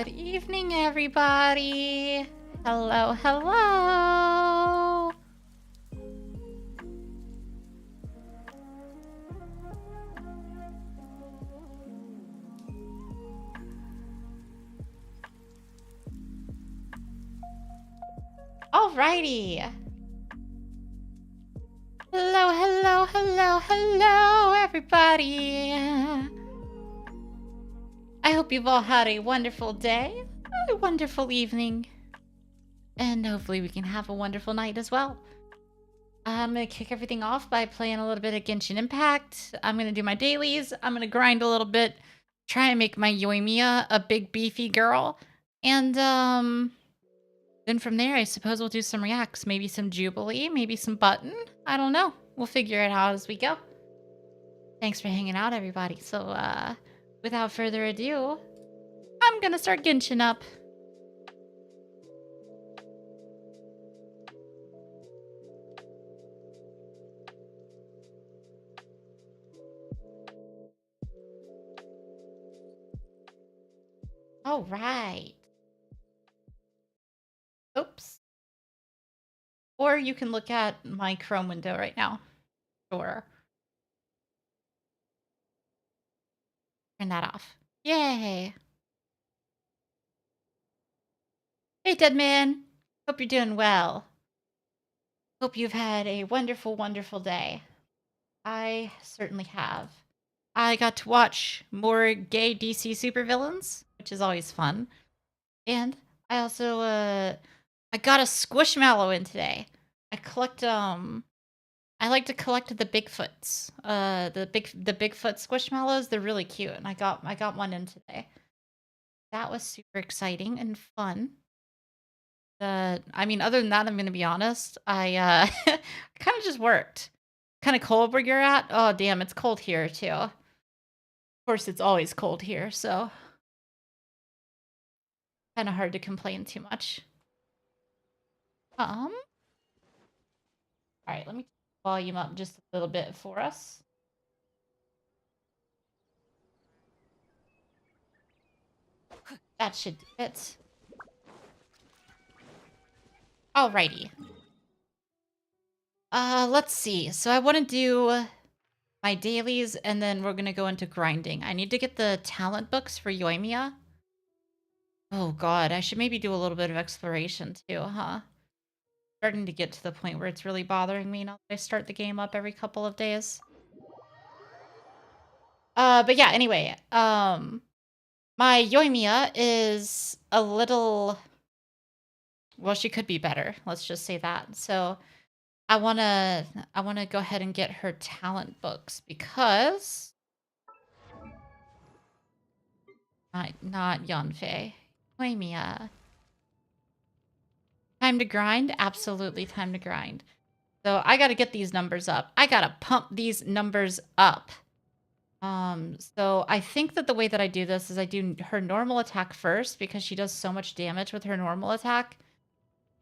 Good evening, everybody. Hello, hello. Alrighty. Hello, hello, hello, hello, everybody. I hope you've all had a wonderful day, a wonderful evening, and hopefully we can have a wonderful night as well. I'm going to kick everything off by playing a little bit of Genshin Impact. I'm going to do my dailies. I'm going to grind a little bit, try and make my Yoimiya a big beefy girl. And then from there, I suppose we'll do some reacts. Maybe some Jubilee, maybe some Button. I don't know. We'll figure it out as we go. Thanks for hanging out, everybody. So without further ado, I'm going to start Genshin up. All right. Oops. Or you can look at my Chrome window right now. Sure. Turn that off. Yay. Hey, Dead Man. Hope you're doing well. Hope you've had a wonderful, wonderful day. I certainly have. I got to watch more gay DC supervillains, which is always fun. And I also I got a Squishmallow in today. I like to collect the Bigfoots. The Bigfoot Squishmallows, they're really cute, and I got one in today. That was super exciting and fun. I mean, other than that, I'm gonna be honest, I kind of just worked. Kind of cold where you're at? Oh, damn, it's cold here too. Of course, it's always cold here, so kind of hard to complain too much. All right, let me volume up just a little bit for us. That should do it. Alrighty. Let's see. So I want to do my dailies, and then we're gonna go into grinding. I need to get the talent books for Yoimiya. Oh god, I should maybe do a little bit of exploration too, huh? Starting to get to the point where it's really bothering me now that I start the game up every couple of days. But yeah, anyway, my Yoimiya is a little... Well, she could be better. Let's just say that. So I wanna go ahead and get her talent books because not Yanfei. Yoimiya. Time to grind? Absolutely time to grind. So I gotta get these numbers up. I gotta pump these numbers up. So I think that the way that I do this is I do her normal attack first because she does so much damage with her normal attack.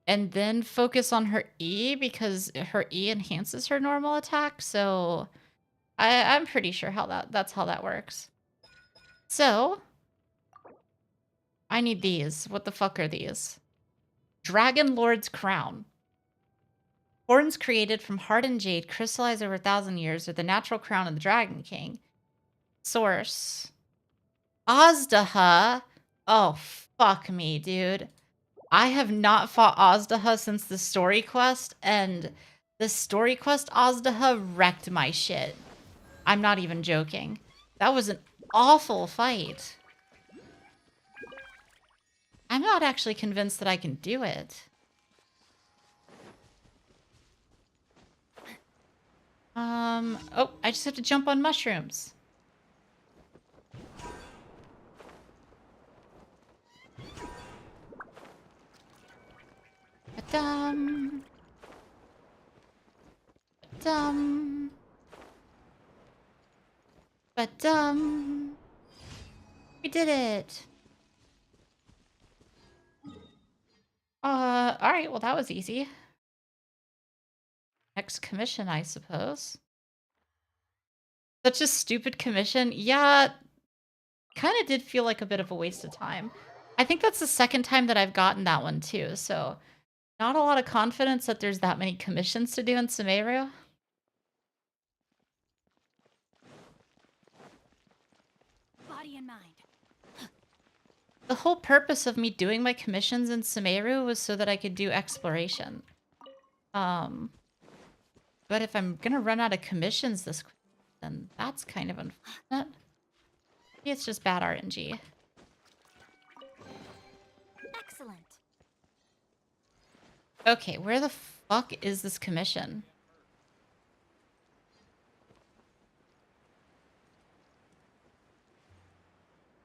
And then focus on her E because her E enhances her normal attack. So I'm pretty sure that's how that works. So I need these. What the fuck are these? Dragon Lord's Crown. Horns created from hardened jade crystallized over 1,000 years are the natural crown of the Dragon King. Source. Azdaha. Oh, fuck me, dude. I have not fought Azdaha since the story quest, and the story quest Azdaha wrecked my shit. I'm not even joking. That was an awful fight. I'm not actually convinced that I can do it. Oh, I just have to jump on mushrooms. Ba-dum. Ba-dum. Ba-dum. We did it. Alright, well that was easy. Next commission, I suppose. Such a stupid commission. Yeah, kind of did feel like a bit of a waste of time. I think that's the second time that I've gotten that one too, so not a lot of confidence that there's that many commissions to do in Sumeru. Body and mind. The whole purpose of me doing my commissions in Sumeru was so that I could do exploration. But if I'm gonna run out of commissions this quick, then that's kind of unfortunate. Maybe it's just bad RNG. Excellent. Okay, where the fuck is this commission?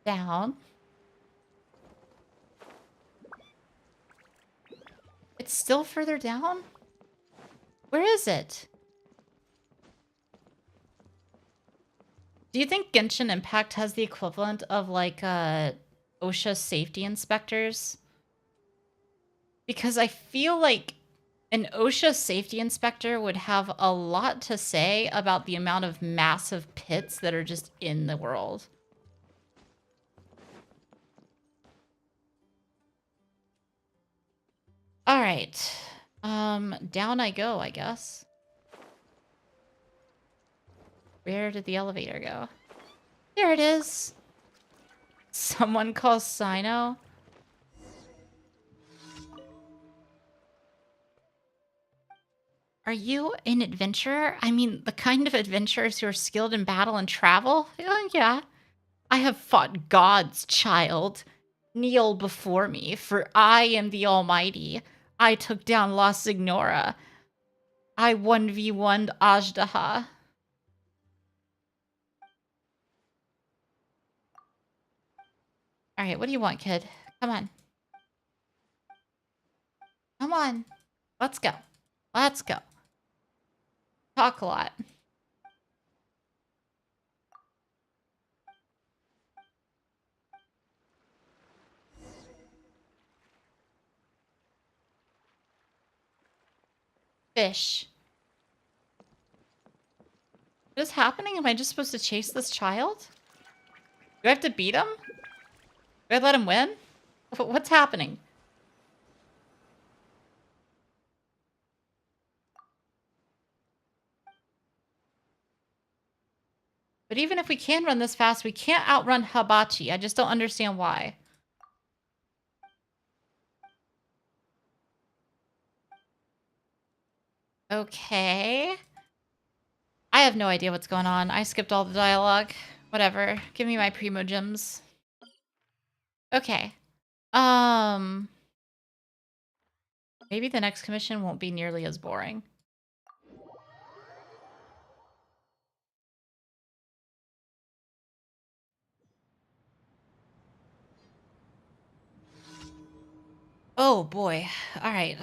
Down. It's still further down? Where is it? Do you think Genshin Impact has the equivalent of like OSHA safety inspectors? Because I feel like an OSHA safety inspector would have a lot to say about the amount of massive pits that are just in the world. All right. Down I go, I guess. Where did the elevator go? There it is. Someone calls Sino. Are you an adventurer? I mean, the kind of adventurers who are skilled in battle and travel? Oh, yeah. I have fought gods, child. Kneel before me, for I am the Almighty. I took down La Signora. I 1v1'd Ajdaha. Alright, what do you want, kid? Come on. Come on. Let's go. Let's go. Talk a lot. Fish. What is happening? Am I just supposed to chase this child? Do I have to beat him? Do I let him win? What's happening? But even if we can run this fast, we can't outrun Hibachi. I just don't understand why. Okay. I have no idea what's going on. I skipped all the dialogue. Whatever. Give me my primo gems. Okay. Maybe the next commission won't be nearly as boring. Oh boy. All right.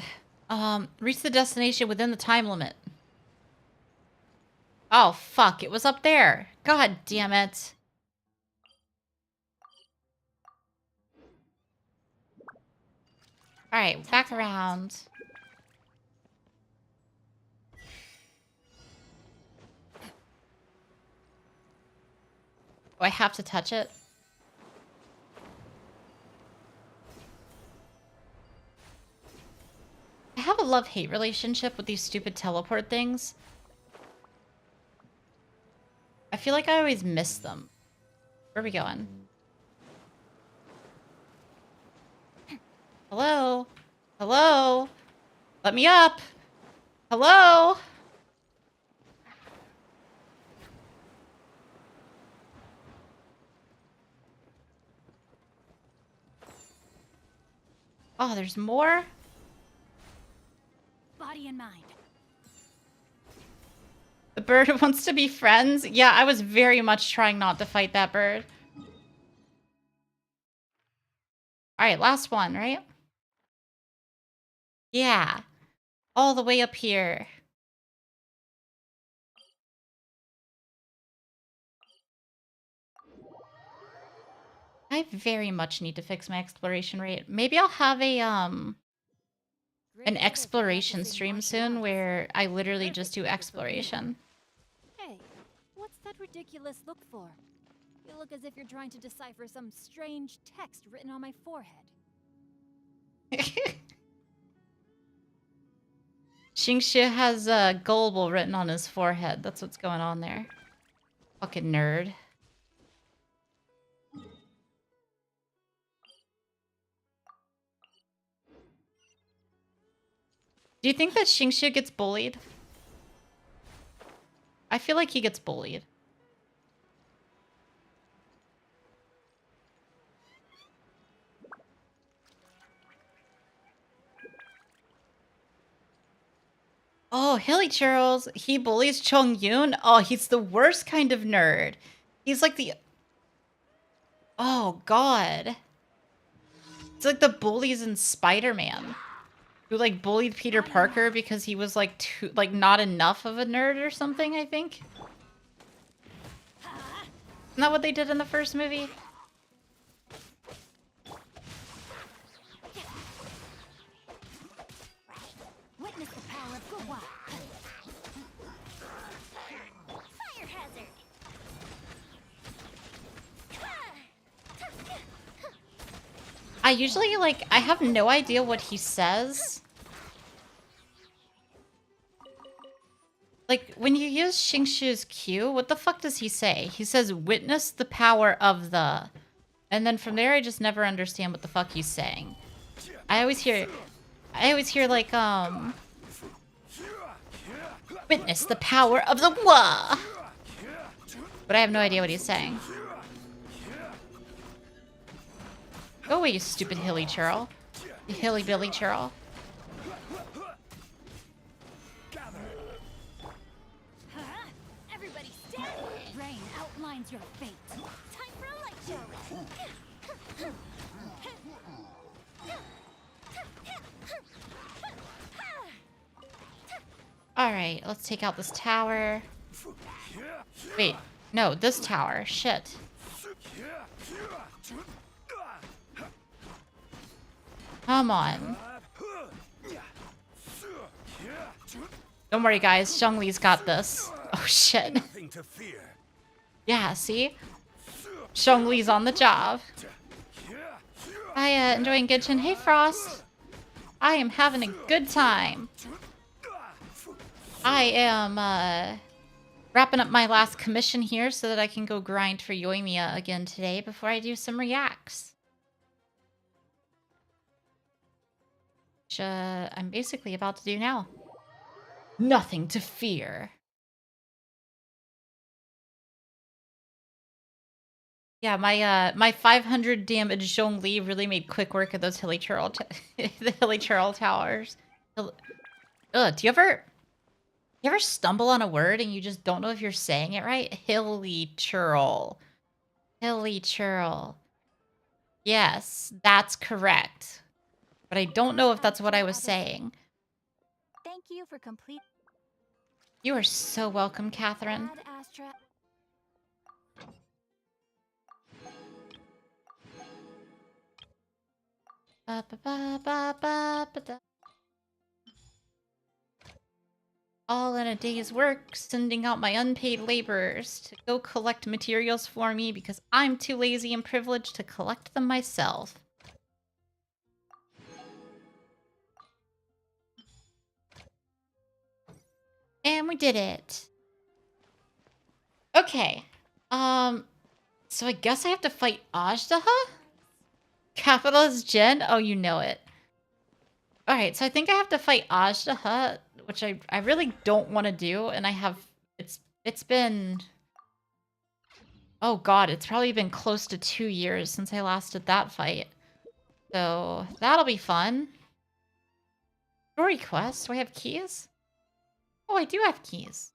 Reach the destination within the time limit. Oh fuck, it was up there. God damn it. All right, back around. Oh, I have to touch it. I have a love-hate relationship with these stupid teleport things. I feel like I always miss them. Where are we going? Hello? Hello? Let me up! Hello? Oh, there's more? Body and mind. The bird wants to be friends? Yeah, I was very much trying not to fight that bird. Alright, last one, right? Yeah. All the way up here. I very much need to fix my exploration rate. Maybe I'll have a an exploration stream soon where I literally just do exploration. Hey, what's that ridiculous look for? You look as if you're trying to decipher some strange text written on my forehead. Xingxi has gullible written on his forehead. That's what's going on there. Fucking nerd. Do you think that Xingxi gets bullied? I feel like he gets bullied. Oh, Hilly Charles. He bullies Chong Yun. Oh, he's the worst kind of nerd. He's like the... Oh, God. It's like the bullies in Spider-Man. Who, like, bullied Peter Parker because he was, like, too... Like, not enough of a nerd or something, I think. Isn't that what they did in the first movie? Witness the power of Gua. Fire hazard. I usually, like, I have no idea what he says. Like, when you use Xingqi's Q, what the fuck does he say? He says, witness the power of the... And then from there, I just never understand what the fuck he's saying. I always hear, like, witness the power of the Wa! But I have no idea what he's saying. Go away, you stupid hilly churl. You hilly billy churl. Everybody stand. Rain outlines your fate. Time for a light show. Alright, let's take out this tower. Wait, no, this tower. Shit. Come on. Don't worry, guys. Zhongli's got this. Oh, shit. Yeah, see? Zhongli's on the job. I enjoying Genshin. Hey, Frost. I am having a good time. I am wrapping up my last commission here so that I can go grind for Yoimiya again today before I do some reacts. Which I'm basically about to do now. Nothing to fear. Yeah, my 500 damage Zhongli really made quick work of those hilly churl the hilly churl towers. Ugh, do you ever stumble on a word and you just don't know if you're saying it right? Hilly churl. Hilly churl. Yes, that's correct. But I don't know if that's what I was saying. Thank you for complete. You are so welcome, Catherine. Ad Astra. Ba, ba, ba, ba, ba, ba, da. All in a day's work, sending out my unpaid laborers to go collect materials for me because I'm too lazy and privileged to collect them myself. And we did it. Okay. So I guess I have to fight Ajdaha? Capital is Jen? Oh, you know it. Alright, so I think I have to fight Ajdaha, which I really don't want to do, and I have... It's been... Oh god, it's probably been close to 2 years since I last did that fight. So, that'll be fun. Story quest? Do I have keys? Oh, I do have keys.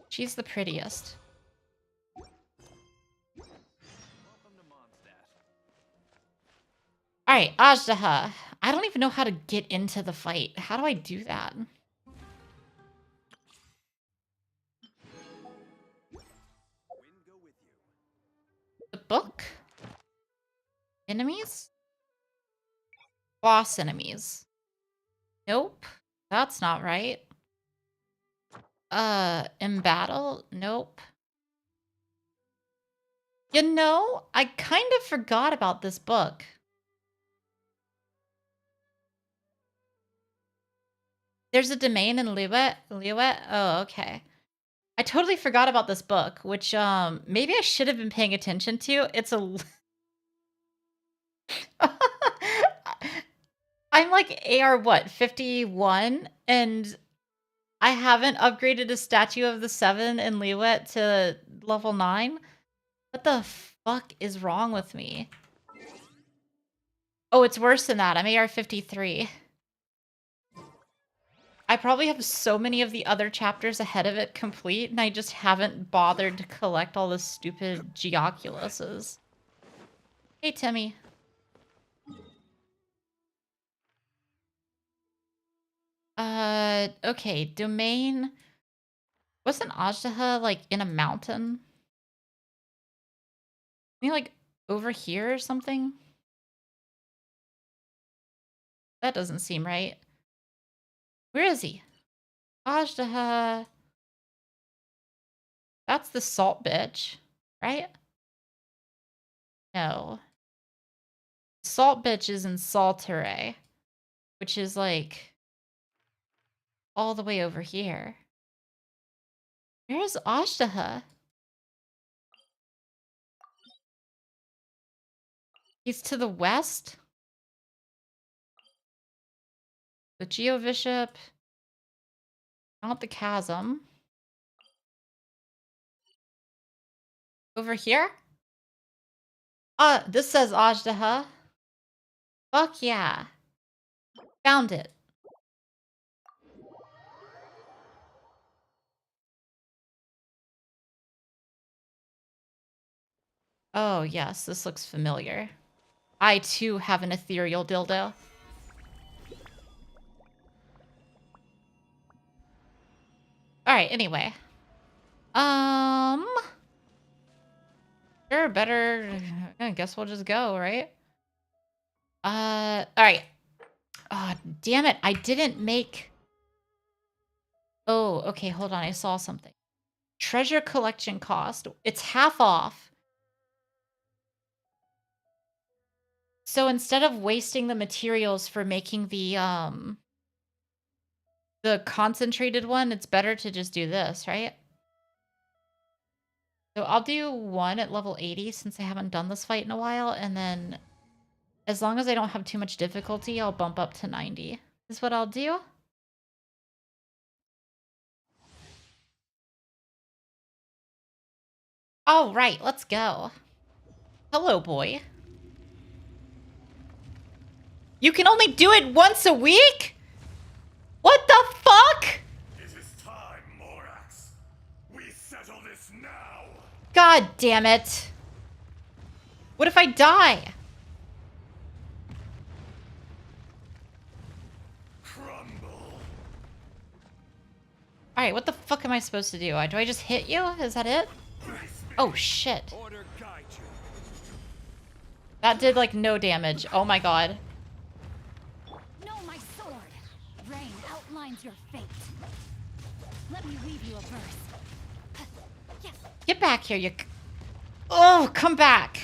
She's the prettiest. Alright, Ajdaha. I don't even know how to get into the fight. How do I do that? The book? Enemies? Boss enemies. Nope. That's not right. In battle? Nope. You know, I kind of forgot about this book. There's a domain in Liwet? Liwet? Oh, okay. I totally forgot about this book, which, maybe I should have been paying attention to. It's a I'm like AR what, 51? And I haven't upgraded a Statue of the Seven in Liwet to level 9? What the fuck is wrong with me? Oh, it's worse than that. I'm AR 53. I probably have so many of the other chapters ahead of it complete, and I just haven't bothered to collect all the stupid Geoculuses. Hey, Timmy. Okay, domain. Wasn't Ajdaha, like, in a mountain? Maybe, like, over here or something? That doesn't seem right. Where is he? Ajdaha. That's the salt bitch, right? No. Salt bitch is in Saltere, which is, like, all the way over here. Where's Ajdaha? He's to the west? The Geobishop. Not the chasm. Over here? This says Ajdaha. Fuck yeah. Found it. Oh, yes, this looks familiar. I, too, have an ethereal dildo. Alright, anyway. Sure, better... I guess we'll just go, right? Alright. Oh, damn it, I didn't make... Oh, okay, hold on, I saw something. Treasure collection cost. It's half off. So instead of wasting the materials for making the concentrated one, it's better to just do this, right? So I'll do one at level 80 since I haven't done this fight in a while, and then as long as I don't have too much difficulty, I'll bump up to 90. Is what I'll do. All right, let's go. Hello, boy. You can only do it once a week? What the fuck? It is time, Morax. We settle this now. God damn it. What if I die? Crumble. Alright, what the fuck am I supposed to do? Do I just hit you? Is that it? Oh, shit. Order guide you. That did, like, no damage. Oh my god. Know my sword. Rain outlines your fate. Let me weave you a verse. Yes. Get back here, you... Oh, come back.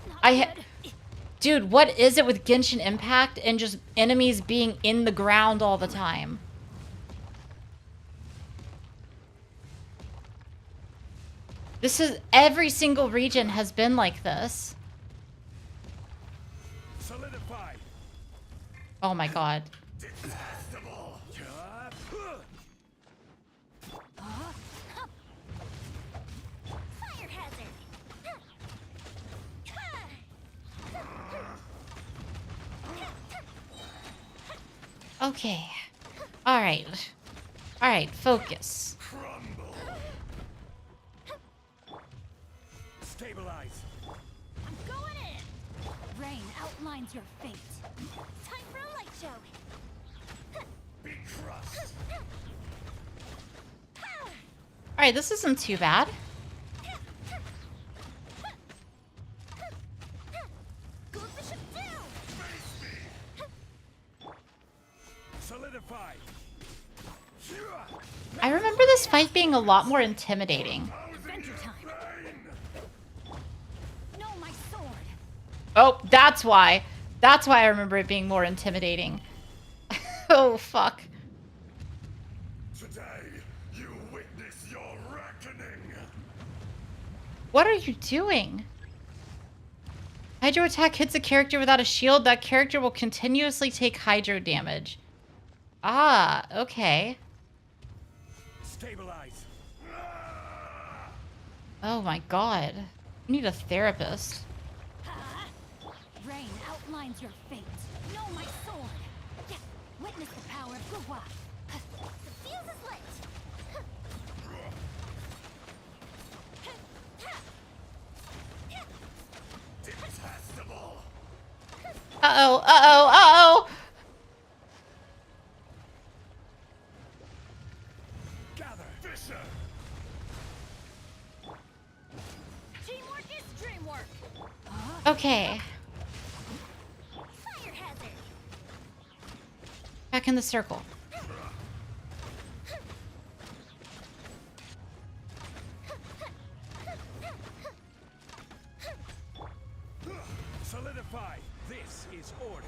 Not good. Dude, what is it with Genshin Impact and just enemies being in the ground all the time? This is... Every single region has been like this. Solidify. Oh my god. Detestable. Fire hazard. Okay. Alright. Alright, focus. Crumble. Stabilize. I'm going in. Rain outlines your fate. Time for a light show. Be crushed. Alright, this isn't too bad. Go bishop down. Solidify. I remember this fight being a lot more intimidating. Adventure time. No, my sword. Oh, that's why. That's why I remember it being more intimidating. Oh, fuck. Today, you witness your reckoning. What are you doing? Hydro attack hits a character without a shield. That character will continuously take hydro damage. Ah, okay. Stabilize. Oh my god. You need a therapist. Rain outlines your fate. Know my sword. Yeah. Witness the power of Gugwa. The fuse is lit. Detestable. Uh-oh, uh-oh, uh-oh! Gather. Fisher. Teamwork is dreamwork. Okay. Fire hazard. Back in the circle. Solidify. This is order.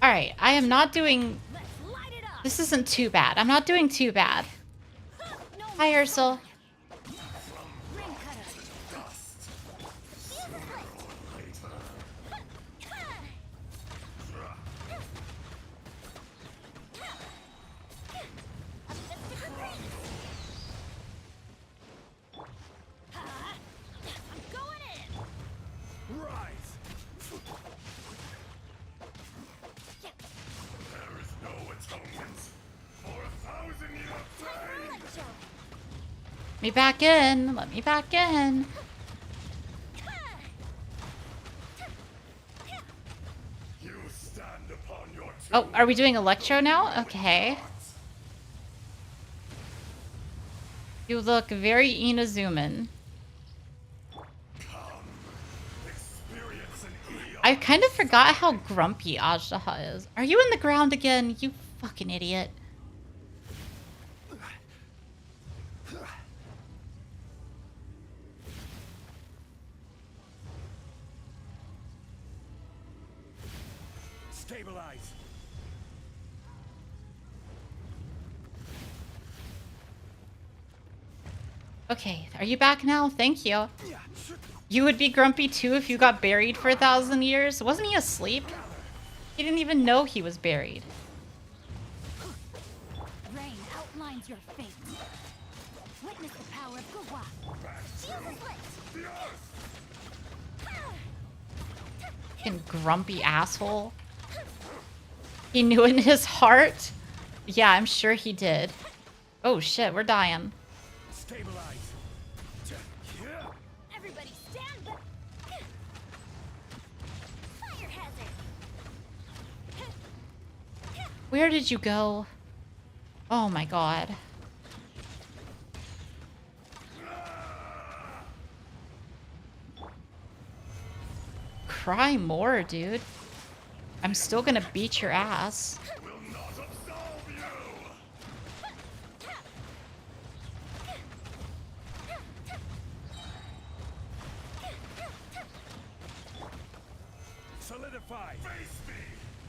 Alright, I am not doing... Let's light it up. This isn't too bad. I'm not doing too bad. No, Hi, Ursel. ring cutter. Dust. Fuse is lit. A fist of the prince. I'm going in. Rise. There is no atonement for 1,000-year pain. Light show. Let me back in. Let me back in. You stand upon your Oh, are we doing Electro now? Okay. You look very Inazuman. experience an eon. I kind of forgot how grumpy Ajdaha is. Are you in the ground again? You fucking idiot. Stabilize. Okay, are you back now? Thank you. You would be grumpy too if you got buried for 1,000 years? Wasn't he asleep? He didn't even know he was buried. Rain outlines your fate. Witness the power of Gugwa. Fuse is lit. The earth. Fucking grumpy asshole. He knew in his heart. Yeah, I'm sure he did. Oh shit, we're dying. Stabilize. Everybody stand back. Fire hazard. Where did you go? Oh my god. Cry more, dude. I'm still gonna beat your ass. Will not absolve you. Solidify. Face me.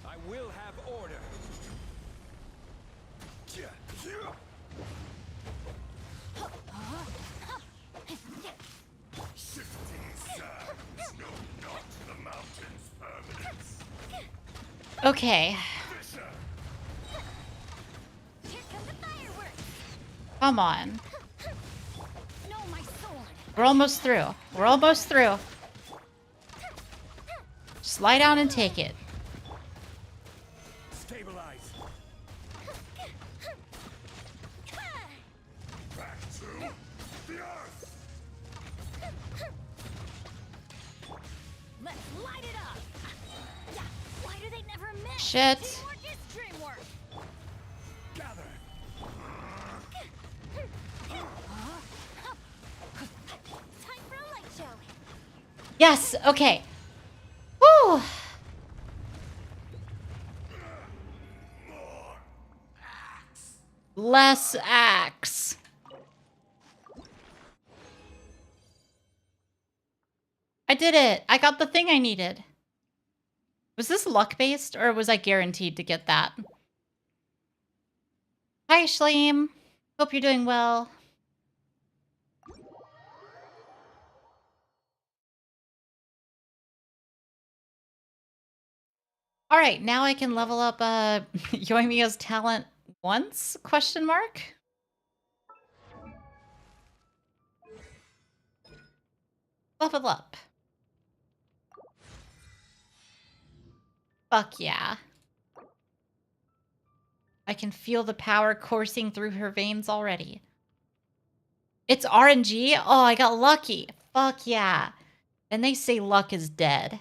I will have order. Shifting sands know not the mountain's permanence. Okay. Fisher. Here come the fireworks. Come on. No, my sword. We're almost through. We're almost through. Just lie down and take it. Stabilize. Back to the earth. Let's light it up. Yeah. Why do they never miss? Shit. Teamwork is dreamwork. Gather. Time for a light show. Yes, okay. Whew. More axe. Less axe. I did it. I got the thing I needed. Was this luck-based, or was I guaranteed to get that? Hi, Shleem. Hope you're doing well. All right, now I can level up Yoimiya's talent once? Question mark. Level up. Fuck yeah. I can feel the power coursing through her veins already. It's RNG? Oh, I got lucky. Fuck yeah. And they say luck is dead.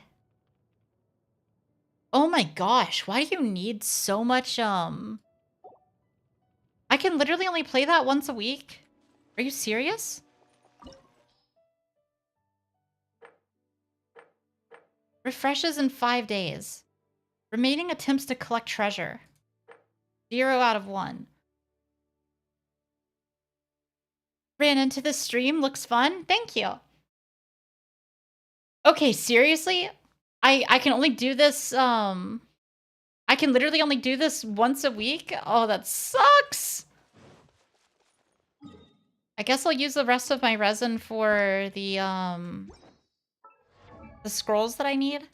Oh my gosh, why do you need so much, I can literally only play that once a week? Are you serious? Refreshes in 5 days. Remaining attempts to collect treasure. 0 out of 1. Ran into the stream. Looks fun. Thank you. Okay, seriously? I can only do this, I can literally only do this once a week? Oh, that sucks! I guess I'll use the rest of my resin for the scrolls that I need.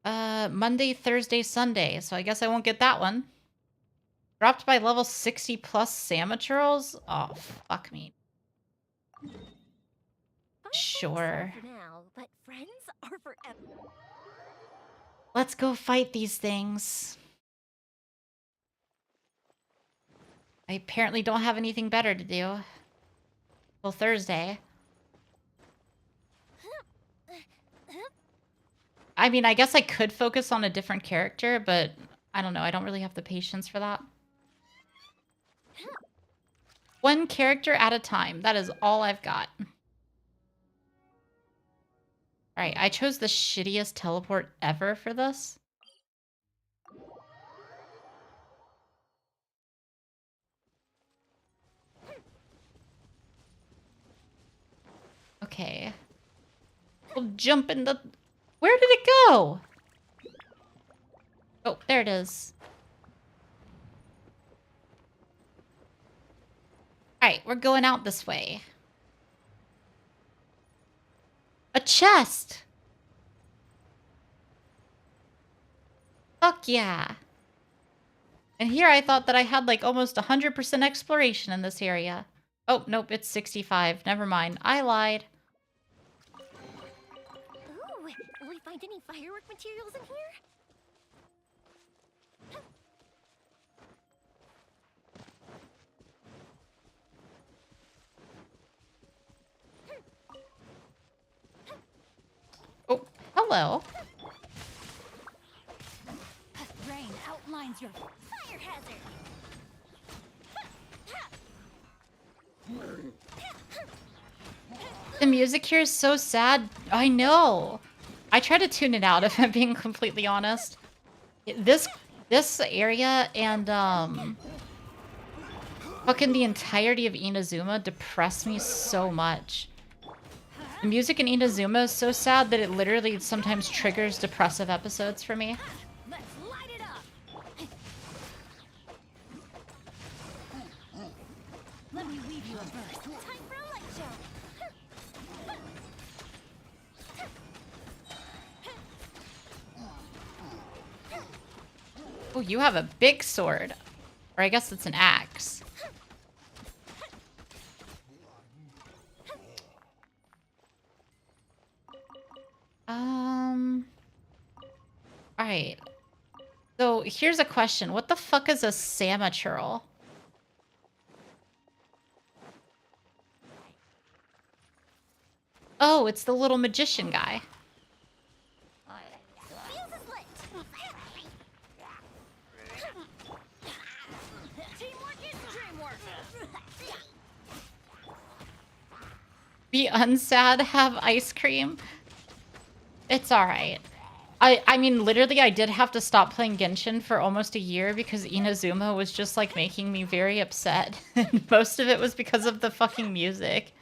Monday, Thursday, Sunday, so I guess I won't get that one. Dropped by level 60 plus Samaturals? Oh, fuck me. Sure. For now, but friends are forever. Let's go fight these things. I apparently don't have anything better to do. Well, Thursday. I mean, I guess I could focus on a different character, but I don't know. I don't really have the patience for that. One character at a time. That is all I've got. Alright, I chose the shittiest teleport ever for this. Okay. We'll jump in the... Where did it go? Oh, there it is. Alright, we're going out this way. A chest! Fuck yeah. And here I thought that I had like almost 100% exploration in this area. Oh, nope, it's 65. Never mind. I lied. Ooh, will we find any firework materials in here? Oh, hello. Rain outlines your fire hazard. The music here is so sad. I know. I try to tune it out if I'm being completely honest. This area and fucking the entirety of Inazuma depressed me so much. The music in Inazuma is so sad that it literally sometimes triggers depressive episodes for me. Let's light it up. Let me weave you a burst. Time for a light show. Oh, you have a big sword. Or I guess it's an axe. Alright. So here's a question. What the fuck is a Samaturl? Oh, it's the little magician guy. Fuse is lit. Teamwork is dreamwork. Be unsad, have ice cream. It's alright. I mean, literally, I did have to stop playing Genshin for almost a year because Inazuma was just, like, making me very upset. And most of it was because of the fucking music.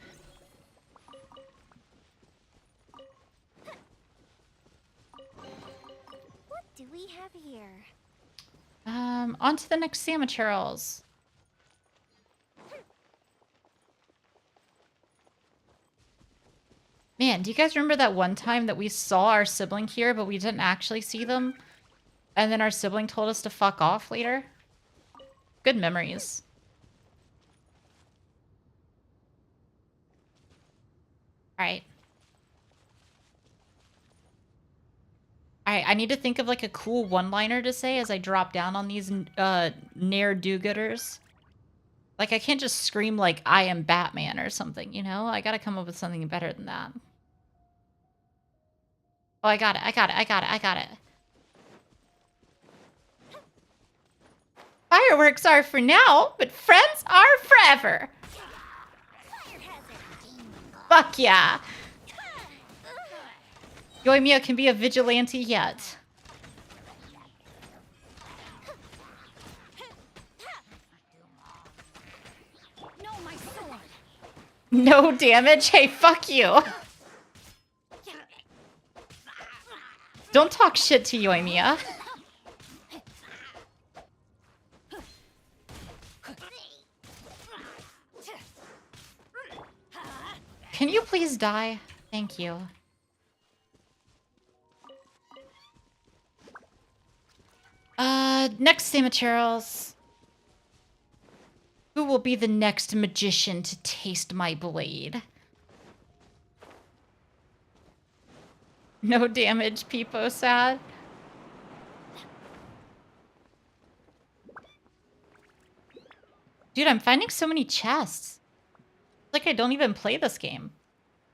What do we have here? On to the next Samaturals. Man, do you guys remember that one time that we saw our sibling here, but we didn't actually see them? And then our sibling told us to fuck off later? Good memories. Alright. Alright, I need to think of like a cool one-liner to say as I drop down on these ne'er-do-gooders. Like, I can't just scream like, I am Batman or something, you know? I gotta come up with something better than that. Oh, I got it, I got it, I got it, I got it. Fireworks are for now, but friends are forever. Fuck yeah. Yoimiya can be a vigilante yet. No damage? Hey, fuck you. Don't talk shit to Yoimiya. Can you please die? Thank you. Next Samaturals. Who will be the next magician to taste my blade? No damage, Peepo sad. Dude, I'm finding so many chests. Like I don't even play this game.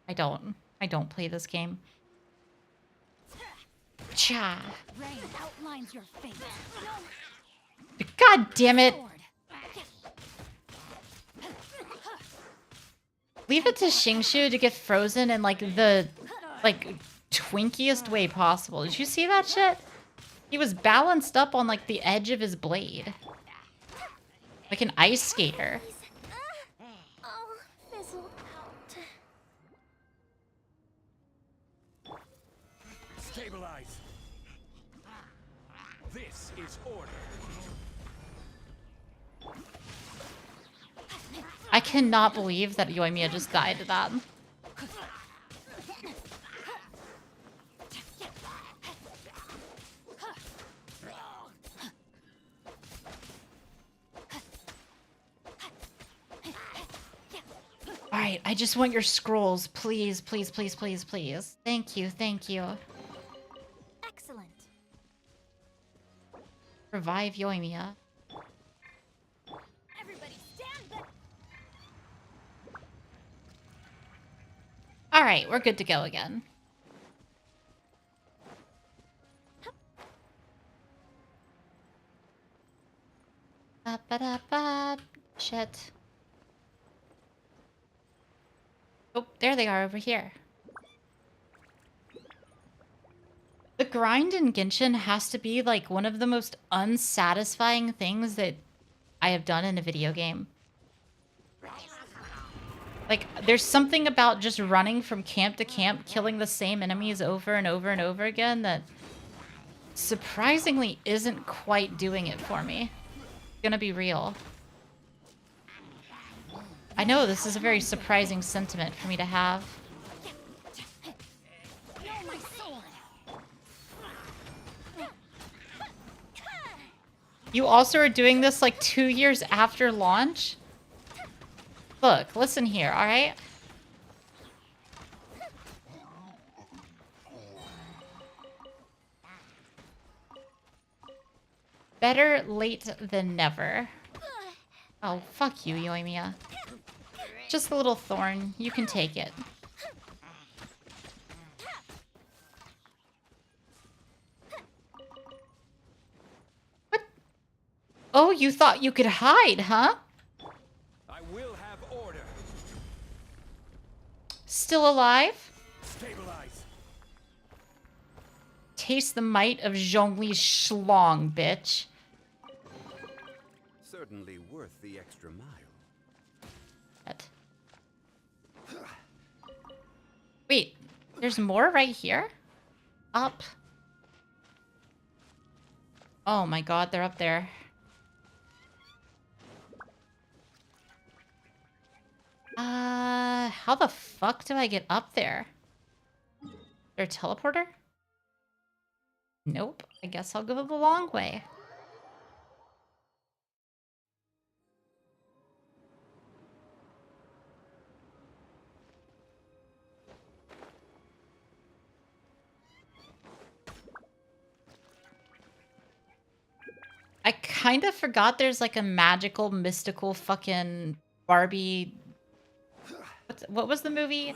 I don't play this game. Cha. Rain outlines your fate. God damn it. Leave it to Xingshu to get frozen in like the twinkiest way possible. Did you see that shit? He was balanced up on like the edge of his blade. Like an ice skater. Oh, fizzled out. Stabilize. This is order. I cannot believe that Yoimiya just died to that. Alright, I just want your scrolls. Please, please, please, please, please. Thank you, thank you. Excellent. Revive Yoimiya. Everybody stand back. Alright, we're good to go again. Ba-ba-da-ba. Shit. Oh, there they are over here. The grind in Genshin has to be like one of the most unsatisfying things that I have done in a video game. Like, there's something about just running from camp to camp, killing the same enemies over and over and over again that surprisingly isn't quite doing it for me. Gonna be real. I know this is a very surprising sentiment for me to have. You also are doing this like 2 years after launch? Look, listen here, alright? Better late than never. Oh, fuck you, Yoimiya. Just a little thorn. You can take it. What? Oh, you thought you could hide, huh? I will have order. Still alive? Stabilize. Taste the might of Zhongli's schlong, bitch. Certainly worth the extra mile. What? Wait, there's more right here? Up. Oh my god, they're up there. How the fuck do I get up there? Is there a teleporter? Nope. I guess I'll go the long way. I kind of forgot there's like a magical, mystical fucking Barbie. What was the movie?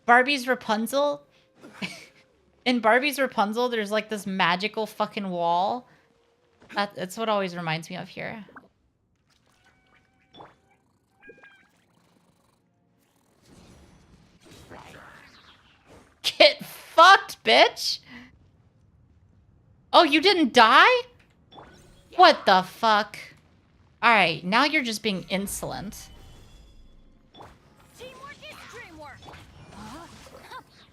Barbie's Rapunzel? In Barbie's Rapunzel, there's like this magical fucking wall. That's what always reminds me of here. Get fucked, bitch! Oh, you didn't die? What the fuck? Alright, now you're just being insolent. Teamwork is dreamwork.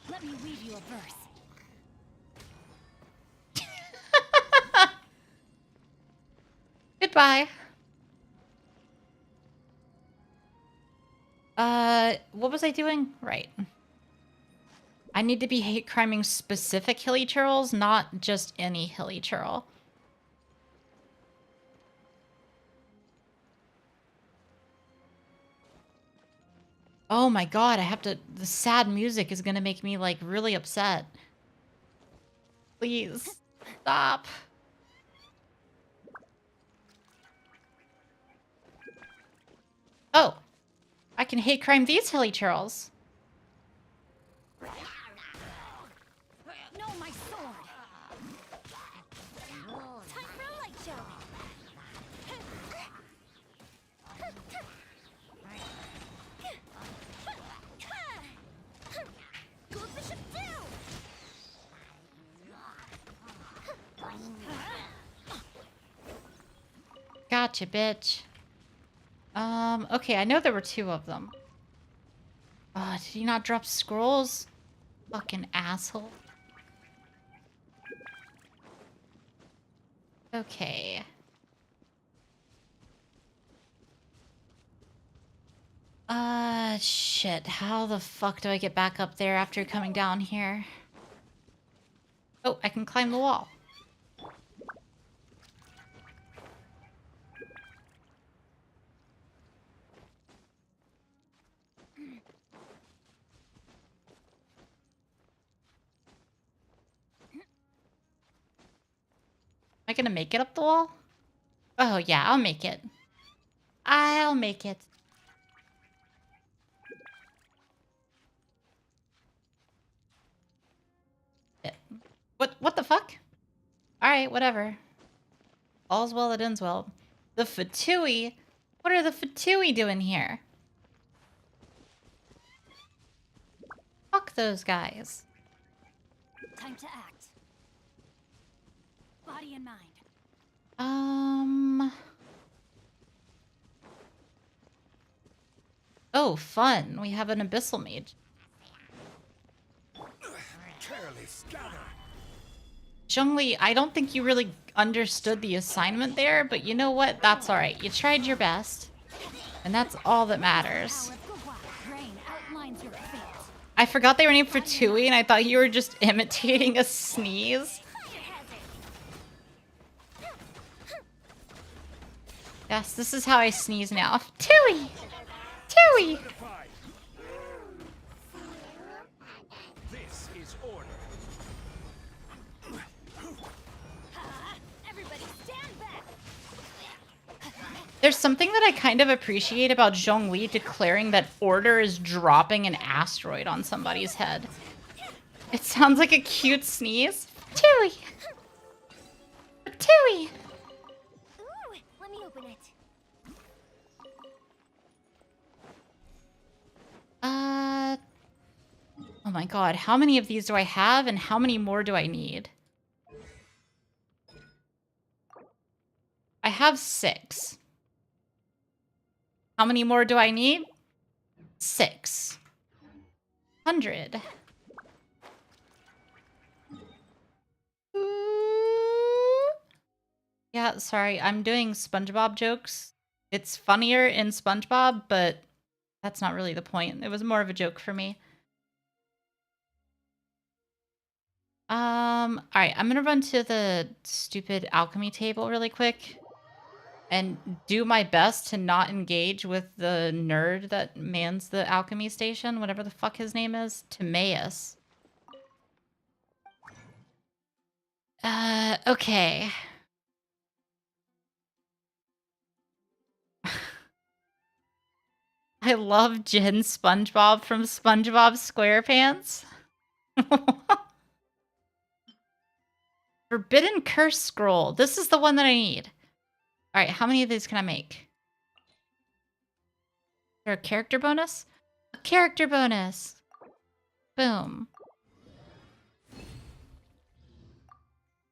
Let me read you a verse. Goodbye. What was I doing? Right. I need to be hate criming specific hilly churls, not just any hilly churl. Oh my god, I have to... The sad music is gonna make me, like, really upset. Please, stop. Oh, I can hate crime these hilly churls. No, my sword. Time for a light show. Goes the ship down. Gotcha, bitch. Okay, I know there were two of them. Did he not drop scrolls? Fucking asshole. Okay. Shit. How the fuck do I get back up there after coming down here? Oh, I can climb the wall. Am I gonna make it up the wall? Oh, yeah, I'll make it. I'll make it. What the fuck? Alright, whatever. All's well that ends well. The Fatui? What are the Fatui doing here? Fuck those guys. Time to act. Body and mind. Oh, fun. We have an Abyssal Mage. Careless gather. Zhongli, I don't think you really understood the assignment there, but you know what? That's alright. You tried your best. And that's all that matters. Rain outlines your fate. I forgot they were named Fatui, and I thought you were just imitating a sneeze. Yes, this is how I sneeze now. Tui! Tui! This is order. Everybody stand back. There's something that I kind of appreciate about Zhongli declaring that order is dropping an asteroid on somebody's head. It sounds like a cute sneeze. Tui! Tui! Ooh, let me open it. Oh my god, how many of these do I have and how many more do I need? have 6. How many more do I need? 600. Yeah, sorry. I'm doing SpongeBob jokes. It's funnier in SpongeBob, but that's not really the point. It was more of a joke for me. All right, I'm gonna run to the stupid alchemy table really quick and do my best to not engage with the nerd that mans the alchemy station, whatever the fuck his name is, Timaeus. Okay. I love Jen SpongeBob from SpongeBob SquarePants. Forbidden Curse Scroll. This is the one that I need. All right, how many of these can I make? Is there a character bonus? A character bonus. Boom.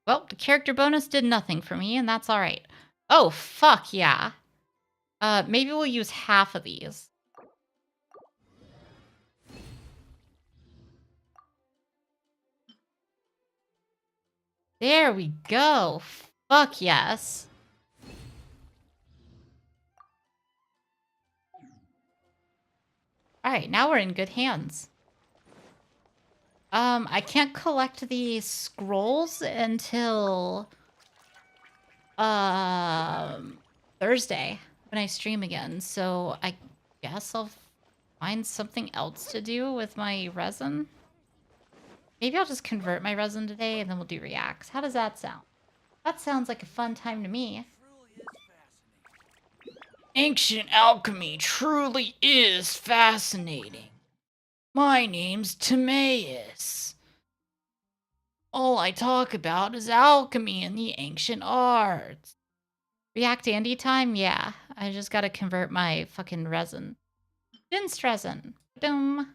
Well, the character bonus did nothing for me, and that's all right. Oh, fuck yeah. Maybe we'll use half of these. There we go. Fuck yes. All right, now we're in good hands. I can't collect the scrolls until Thursday when I stream again. So I guess I'll find something else to do with my resin. Maybe I'll just convert my resin today and then we'll do reacts. How does that sound? That sounds like a fun time to me. Ancient alchemy truly is fascinating. My name's Timaeus. All I talk about is alchemy and the ancient arts. React Andy time? Yeah. I just gotta convert my fucking resin. Dinst resin. Boom.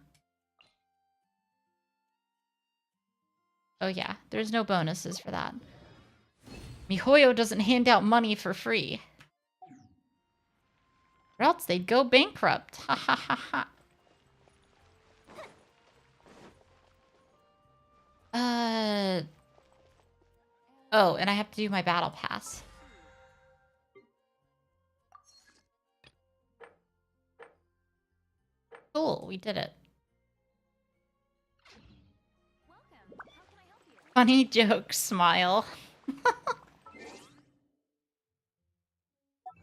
Oh yeah, there's no bonuses for that. MiHoYo doesn't hand out money for free. Or else they'd go bankrupt. Ha ha ha ha. Oh, and I have to do my battle pass. Cool, we did it. Funny joke, smile.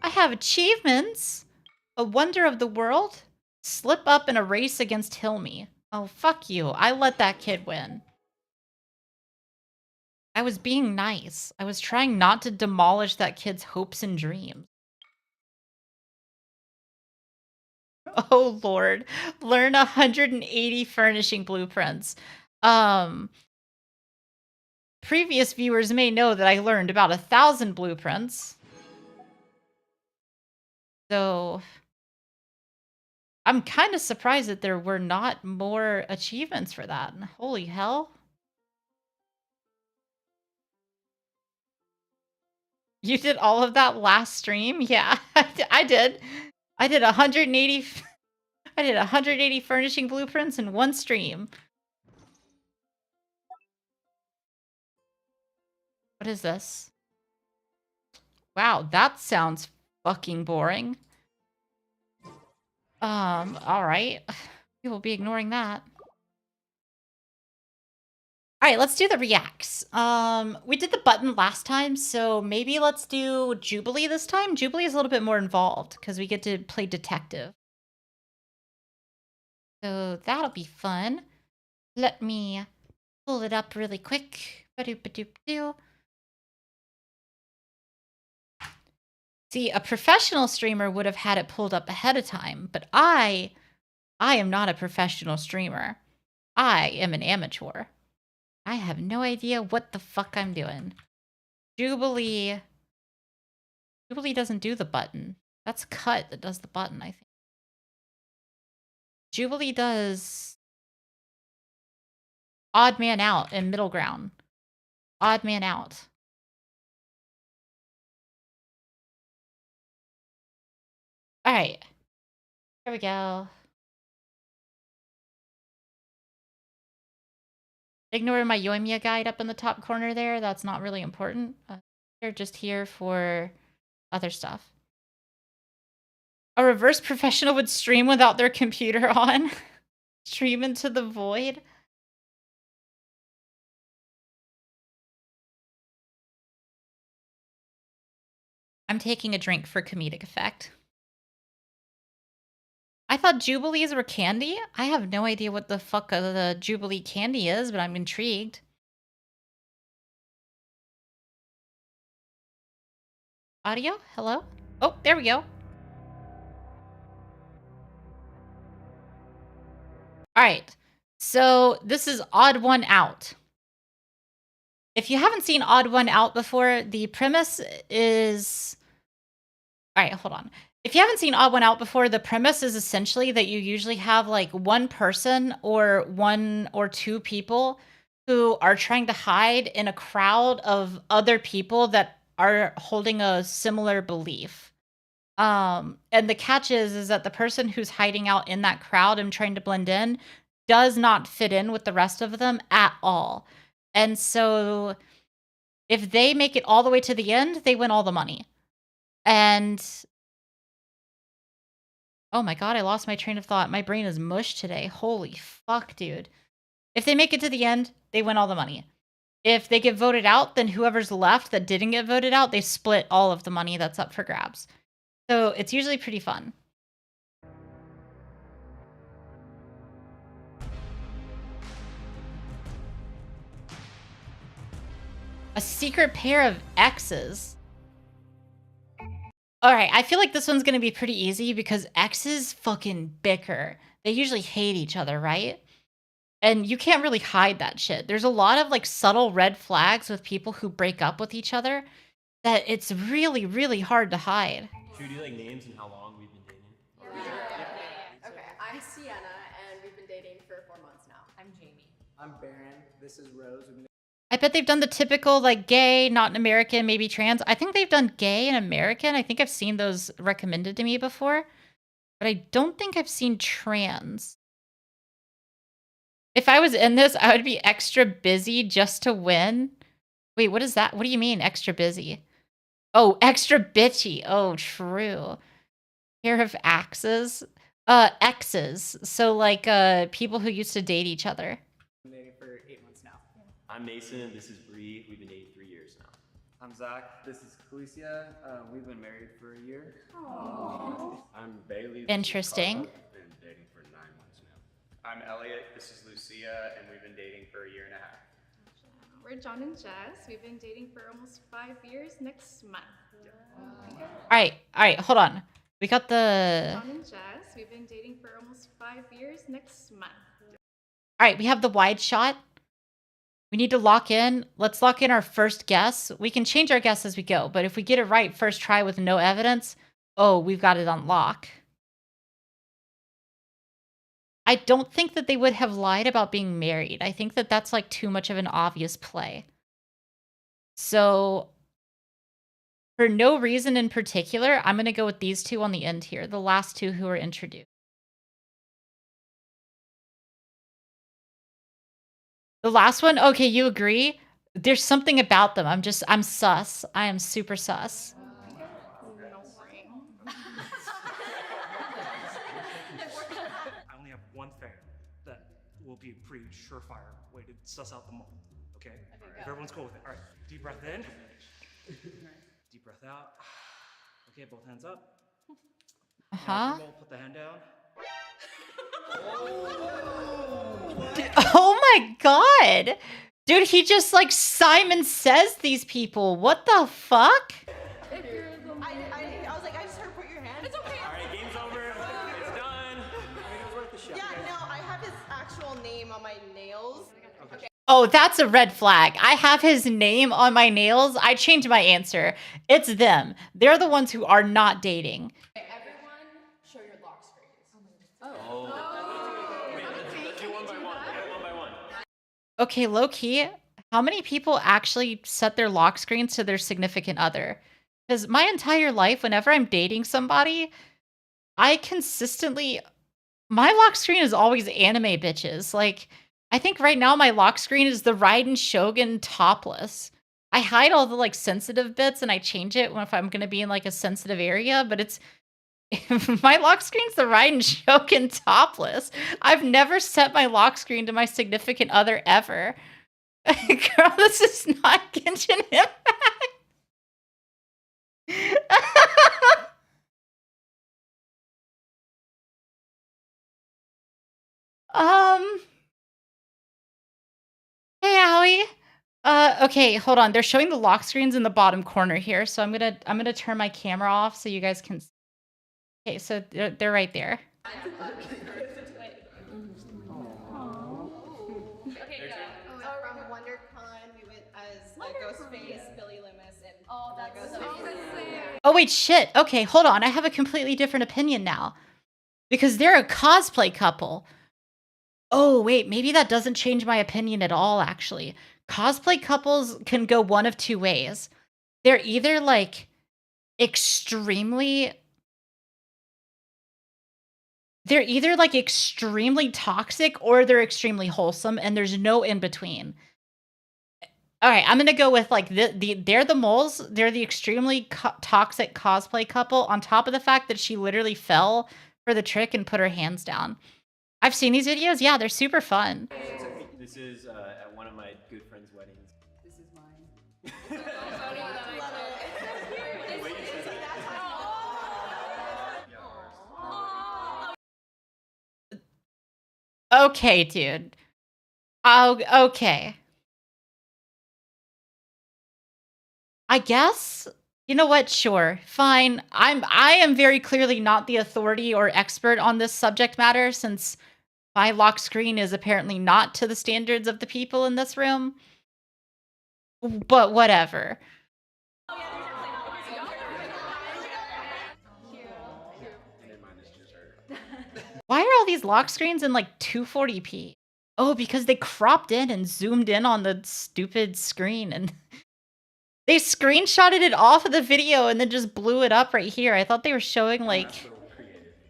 I have achievements. A wonder of the world. Slip up in a race against Hilmy. Oh, fuck you. I let that kid win. I was being nice. I was trying not to demolish that kid's hopes and dreams. Oh, Lord. Learn 180 furnishing blueprints. Previous viewers may know that I learned about 1,000 blueprints. So I'm kind of surprised that there were not more achievements for that. Holy hell. You did all of that last stream? Yeah, I did. I did 180 I did 180 furnishing blueprints in one stream. What is this? Wow, that sounds fucking boring. All right. We will be ignoring that. All right, let's do the reacts. We did the button last time, so maybe let's do Jubilee this time. Jubilee is a little bit more involved because we get to play detective. So that'll be fun. Let me pull it up really quick. Ba-doop-ba-doop-doo. See, a professional streamer would have had it pulled up ahead of time, but I am not a professional streamer. I am an amateur. I have no idea what the fuck I'm doing. Jubilee doesn't do the button. That's Cut that does the button, I think. Jubilee does Odd Man Out and Middle Ground. Odd Man Out. right. There we go. Ignore my Yoimiya guide up in the top corner there. That's not really important. They're just here for other stuff. A reverse professional would stream without their computer on. Stream into the void. I'm taking a drink for comedic effect. I thought Jubilees were candy? I have no idea what the fuck the Jubilee candy is, but I'm intrigued. Audio? Hello? Oh, there we go. Alright. So, this is Odd One Out. If you haven't seen Odd One Out before, the premise is... Alright, hold on. If you haven't seen Odd One Out before, the premise is essentially that you usually have like one person or one or two people who are trying to hide in a crowd of other people that are holding a similar belief. And the catch is that the person who's hiding out in that crowd and trying to blend in does not fit in with the rest of them at all. And so if they make it all the way to the end, they win all the money. And oh my god, I lost my train of thought. My brain is mush today. Holy fuck, dude. If they make it to the end, they win all the money. If they get voted out, then whoever's left that didn't get voted out, they split all of the money that's up for grabs. So it's usually pretty fun. A secret pair of exes. Alright, I feel like this one's gonna be pretty easy because exes fucking bicker. They usually hate each other, right? And you can't really hide that shit. There's a lot of like subtle red flags with people who break up with each other that it's really, really hard to hide. Should we do like names and how long we've been dating? Yeah. Okay, I'm Sienna, and we've been dating for 4 months now. I'm Jamie. I'm Baron. This is Rose. I bet they've done the typical like gay, not an American, maybe trans. I think they've done gay and American. I think I've seen those recommended to me before, but I don't think I've seen trans. If I was in this, I would be extra busy just to win. Wait, what is that? What do you mean extra busy? Oh, extra bitchy. Oh, true. Pair of axes. Exes. So like people who used to date each other. Been dating for 8 months now. I'm Mason. This is Bree. We've been dating 3 years now. I'm Zach. This is Khaleesi. We've been married for a year. I'm Bailey. Interesting. We've been dating for 9 months now. I'm Elliot, this is Lucia, and we've been dating for a year and a half. We're John and Jess. We've been dating for almost 5 years next month. All right, hold on. We got the... John and Jess. We've been dating for almost 5 years next month. All right, we have the wide shot. We need to lock in. Let's lock in our first guess. We can change our guess as we go, but if we get it right first try with no evidence, oh, we've got it on lock. I don't think that they would have lied about being married. I think that that's like too much of an obvious play. So for no reason in particular, I'm going to go with these two on the end here, the last two who were introduced. The last one? Okay, you agree? There's something about them. I'm sus. I am super sus. No ring. I only have one thing that will be a pretty surefire way to suss out the mole. Okay? If everyone's cool with it. All right. Deep breath in. Deep breath out. Okay, both hands up. Now, if you will, put the hand down. Oh my god! Dude, he just like Simon Says these people. What the fuck? I was like, I just heard put your hand. It's okay. All right, game's over. It's done. Yeah, no, I have his actual name on my nails. Okay. Oh, that's a red flag. I have his name on my nails. I changed my answer. It's them. They're the ones who are not dating. Everyone, show your lock screens. Wait, let's do one by one. One by one. Okay, low key, how many people actually set their lock screens to their significant other? Because my entire life, whenever I'm dating somebody, I consistently my lock screen is always anime bitches. Like, I think right now my lock screen is the Raiden Shogun topless. I hide all the like sensitive bits and I change it if I'm gonna be in like a sensitive area, but it's my lock screen's the Raiden Shogun topless. I've never set my lock screen to my significant other ever. Girl, this is not Genshin Impact. um. Hey, Howie. Okay, hold on. They're showing the lock screens in the bottom corner here, so I'm gonna turn my camera off so you guys can. Okay, so they're right there. From WonderCon, we went as Ghostface, Billy Loomis, and Oh wait, shit. Okay, hold on. I have a completely different opinion now because they're a cosplay couple. Oh wait, maybe that doesn't change my opinion at all. Actually, cosplay couples can go one of two ways. They're either like extremely toxic or they're extremely wholesome and there's no in between. All right, I'm going to go with like they're the moles, they're the extremely toxic cosplay couple on top of the fact that she literally fell for the trick and put her hands down. I've seen these videos. Yeah, they're super fun. This is at one of my good friends' weddings. This is mine. Okay, dude. Oh, okay. I guess. You know what? Sure. Fine. I am very clearly not the authority or expert on this subject matter since my lock screen is apparently not to the standards of the people in this room. But whatever. Why are all these lock screens in like 240p? Oh, because they cropped in and zoomed in on the stupid screen and they screenshotted it off of the video and then just blew it up right here. I thought they were showing like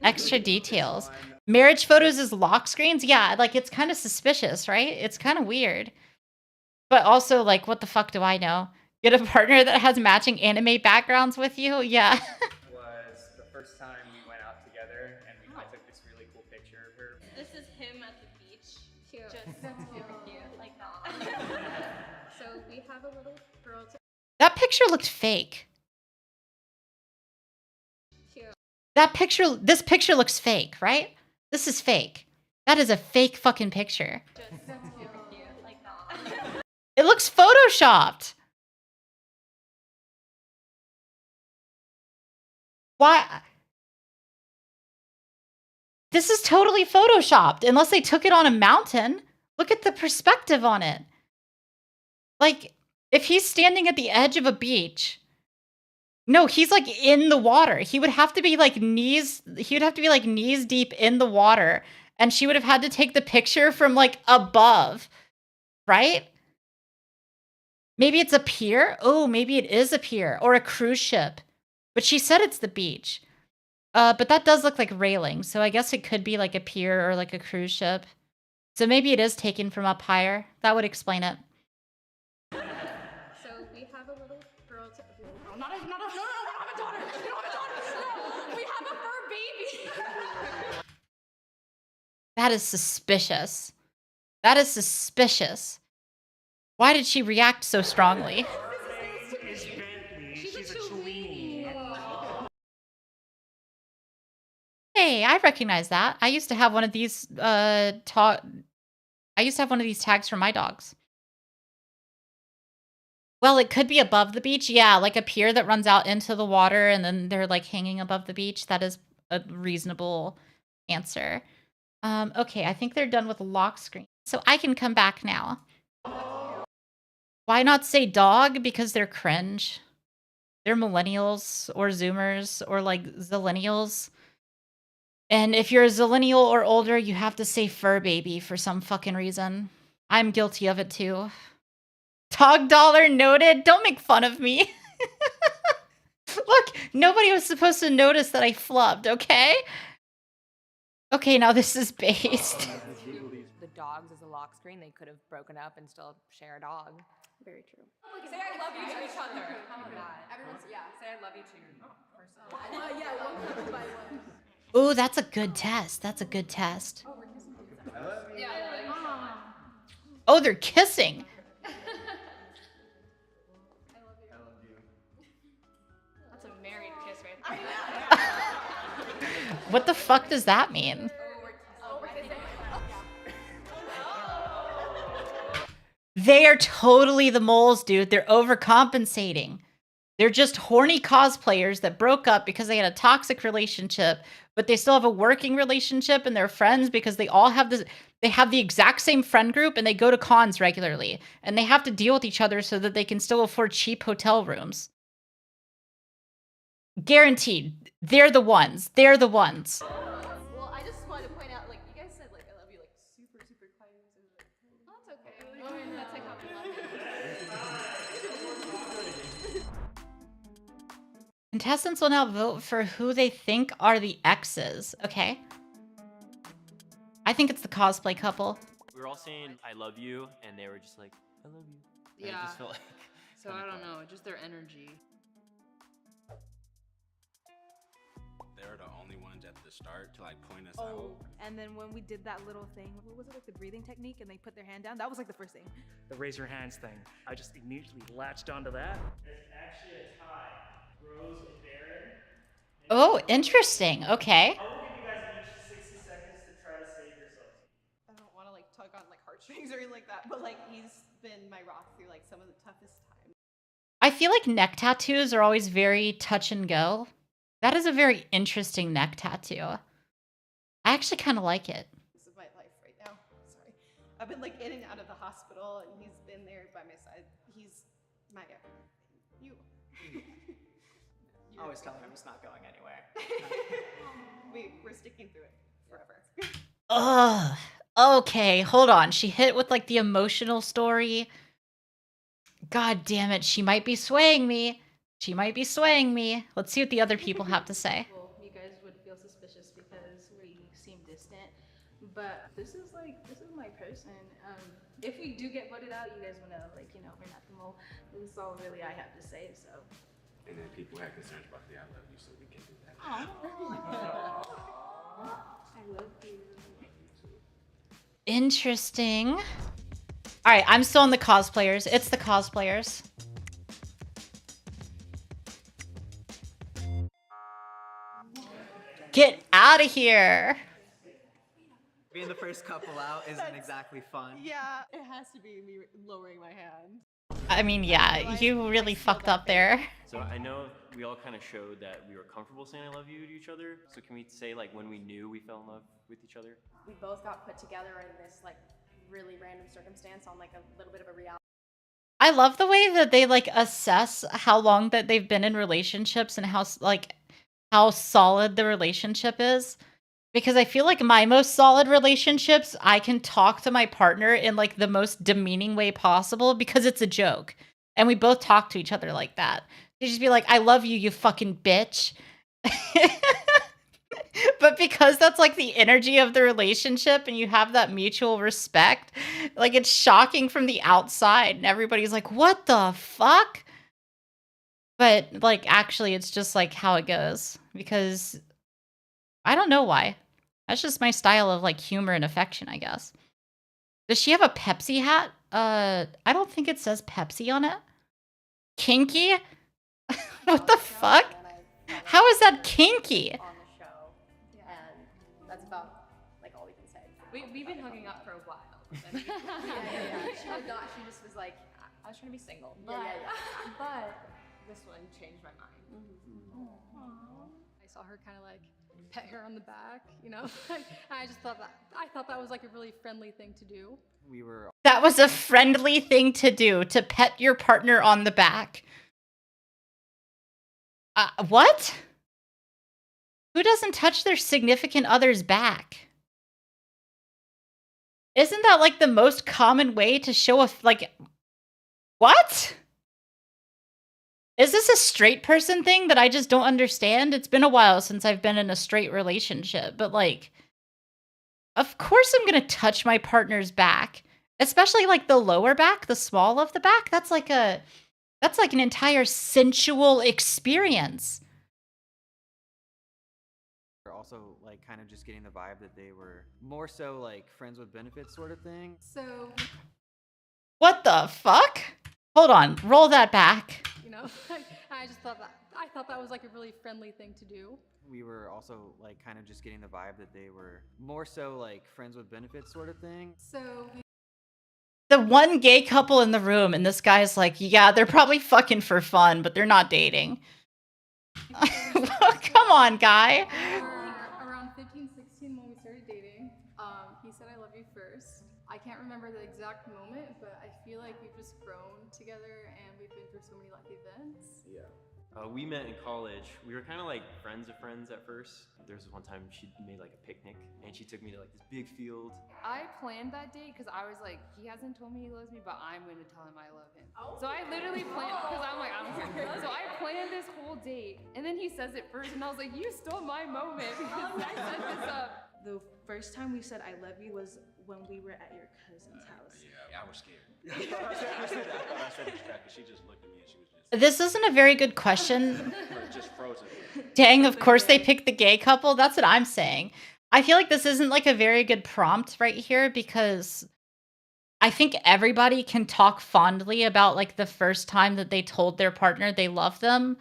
extra details. Marriage photos as lock screens? Yeah, like it's kind of suspicious, right? It's kind of weird. But also like what the fuck do I know? Get a partner that has matching anime backgrounds with you? Yeah. Was the first time we went out together and I took this really cool picture of her. This is him at the beach. Cute. Just That's super cute, like that. So we have a little girl. That picture looked fake. Cute. This picture looks fake, right? This is fake. That is a fake fucking picture. Just super cute, like that. It looks photoshopped. Why? This is totally photoshopped unless they took it on a mountain. Look at the perspective on it. Like, if he's standing at the edge of a beach. No, he's like in the water. He would have to be like knees deep in the water. And she would have had to take the picture from like above. Right? Maybe it's a pier? Oh, maybe it is a pier or a cruise ship. But she said it's the beach. But that does look like railing. So I guess it could be like a pier or like a cruise ship. So maybe it is taken from up higher. That would explain it. So we have a little girl. No, we don't have a daughter. We don't have a daughter. No, we have a fur baby. That is suspicious. That is suspicious. Why did she react so strongly? Is Bentley. She's a Cellini. Hey, I recognize that. I used to have one of these tags for my dogs. Well, it could be above the beach. Yeah, like a pier that runs out into the water and then they're like hanging above the beach. That is a reasonable answer. Okay, I think they're done with the lock screen. So I can come back now. Why not say dog? Because they're cringe. They're millennials or zoomers or like zillennials. And if you're a zillennial or older, you have to say fur baby for some fucking reason. I'm guilty of it too. Dog dollar noted. Don't make fun of me. Look, Nobody was supposed to notice that I flubbed, okay? Okay, now this is based. The dogs as a lock screen, they could have broken up and still share a dog. Very true. Say I love you to each other. How about that? Everyone's, say I love you to your person. Yeah, one couple by one. Ooh, that's a good test. That's a good test. Yeah, Oh, they're kissing. That's a married kiss right there. What the fuck does that mean? They are totally the moles, dude. They're overcompensating. They're just horny cosplayers that broke up because they had a toxic relationship, but they still have a working relationship and they're friends because they all have this. They have the exact same friend group and they go to cons regularly and they have to deal with each other so that they can still afford cheap hotel rooms. Guaranteed. They're the ones. They're the ones. Well, I just wanted to point out, like, you guys said, like, I love you, like, super, super quiet. That's okay. I mean, that's like how we love it. Contestants will now vote for who they think are the exes. Okay. I think it's the cosplay couple. We were all saying "I love you," and they were just like "I love you." And it Yeah. just felt like. So I don't know, just their energy. They're the only ones at the start to like point us Oh, out. and then when we did that little thing, what was it, like the breathing technique, and they put their hand down? That was like the first thing. The raise your hands thing. I just immediately latched onto that. There's actually a tie. Rose and Baron. Oh, interesting. Okay. I will give you guys each 60 seconds to try to save yourselves. I don't want to, like, tug on, like, heartstrings or anything like that, but, like, he's been my rock through, like, some of the toughest times. I feel like neck tattoos are always very touch and go. That is a very interesting neck tattoo. I actually kind of like it. This is my life right now. Sorry. I've been, like, in and out of the hospital, and he's been there by my side. He's my everything. You. I always tell him it's not going anywhere. We're sticking through it forever. Ugh. Okay, hold on. She hit with like the emotional story. God damn it. She might be swaying me. She might be swaying me. Let's see what the other people have to say. Well, you guys would feel suspicious because we seem distant, but this is my person. If we do get voted out, you guys wanna, like, you know, we're not the mole. This is all really I have to say, so. And then people have concerns about the I love you, so we can do that. I love you. Interesting. All right, I'm still in the cosplayers. It's the cosplayers. Get out of here. Being the first couple out isn't exactly fun. Yeah, it has to be me lowering my hand. I mean, yeah, you really fucked up there. So I know we all kind of showed that we were comfortable saying "I love you" to each other. So can we say like when we knew we fell in love with each other? We both got put together in this like really random circumstance on like a little bit of a reality. I love the way that they like assess how long that they've been in relationships and how solid the relationship is. Because I feel like my most solid relationships, I can talk to my partner in like the most demeaning way possible because it's a joke. And we both talk to each other like that. They just be like, "I love you, you fucking bitch." But because that's like the energy of the relationship and you have that mutual respect, like it's shocking from the outside and everybody's like, "What the fuck?" But like actually it's just like how it goes because I don't know why. That's just my style of like humor and affection, I guess. Does she have a Pepsi hat? I don't think it says Pepsi on it. Kinky? What the fuck? How is that kinky? On the show, and that's about like all we can say. We've been hooking up for a while. She just was like, I was trying to be single. But this one changed my mind. I saw her kind of like pet her on the back, you know. I thought that was like a really friendly thing to do. We were That was a friendly thing to do, to pet your partner on the back. What? Who doesn't touch their significant other's back? Isn't that like the most common way to show like, what? Is this a straight person thing that I just don't understand? It's been a while since I've been in a straight relationship, but like, of course I'm gonna touch my partner's back, especially like the lower back, the small of the back. That's like an entire sensual experience. We're also like kind of just getting the vibe that they were more so like friends with benefits sort of thing. So, What the fuck? Hold on, roll that back. you know, I thought that was like a really friendly thing to do. We were also like kind of just getting the vibe that they were more so like friends with benefits sort of thing. So The one gay couple in the room, and this guy's like, yeah, they're probably fucking for fun, but they're not dating. Come on, guy. we were around 15, 16 when we started dating. He said I love you first. I can't remember the exact moment, but I feel like we've just grown together and we've been through so many like events. Yeah. We met in college. We were kind of like friends of friends at first. There was one time she made like a picnic and she took me to like this big field. I planned that date because I was like, he hasn't told me he loves me, but I'm going to tell him I love him. So I literally planned, because I'm like, I don't care. So I planned this whole date, and then he says it first, and I was like, you stole my moment because I set this up. The first time we said I love you was when we were at your cousin's house. Yeah, I was scared. I said distracted. She just looked at me and she was just. This isn't a very good question. Just frozen. Dang, of course they picked the gay couple. That's what I'm saying. I feel like this isn't like a very good prompt right here because I think everybody can talk fondly about like the first time that they told their partner they love them,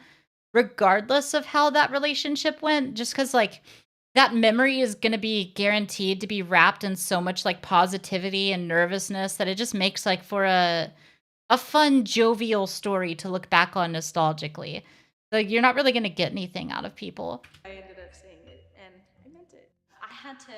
regardless of how that relationship went, just because like that memory is going to be guaranteed to be wrapped in so much like positivity and nervousness that it just makes like for a fun, jovial story to look back on nostalgically. Like you're not really going to get anything out of people. I ended up saying it, and I meant it. I had to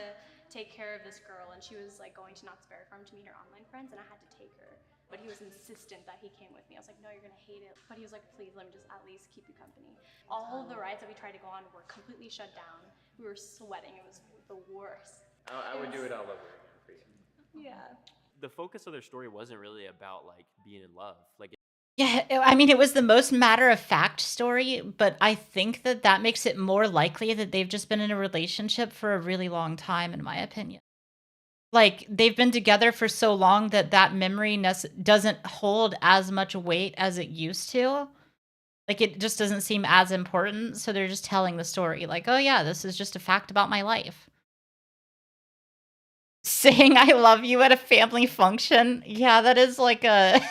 take care of this girl, and she was like going to Knott's Berry Farm to meet her online friends, and I had to take her. But he was insistent that he came with me. I was like, no, you're gonna hate it. But he was like, please, let me just at least keep you company. All of the rides that we tried to go on were completely shut down. We were sweating. It was the worst. I would do it all over again for you. Yeah. The focus of their story wasn't really about like being in love. Like Yeah, I mean, it was the most matter-of-fact story, but I think that that makes it more likely that they've just been in a relationship for a really long time, in my opinion. Like, they've been together for so long that that memory doesn't hold as much weight as it used to. Like, it just doesn't seem as important, so they're just telling the story. Like, oh yeah, this is just a fact about my life. Saying I love you at a family function. Yeah, that is like a...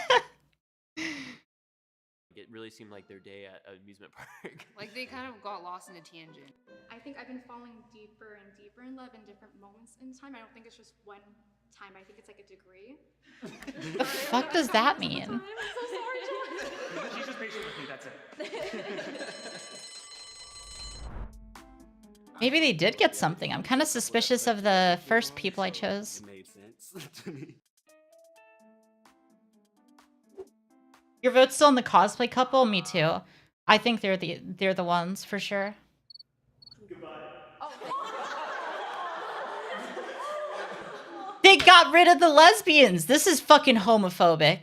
it really seemed like their day at an amusement park. Like they kind of got lost in a tangent. I think I've been falling deeper and deeper in love in different moments in time. I don't think it's just one time. I think it's like a degree. The fuck does that mean? I'm so sorry, John. She's just patient with me, that's it. Maybe they did get something. I'm kind of suspicious of the first people I chose. It made sense to me. Your vote's still in the cosplay couple? Me too. I think they're the ones for sure. Goodbye. They got rid of the lesbians. This is fucking homophobic.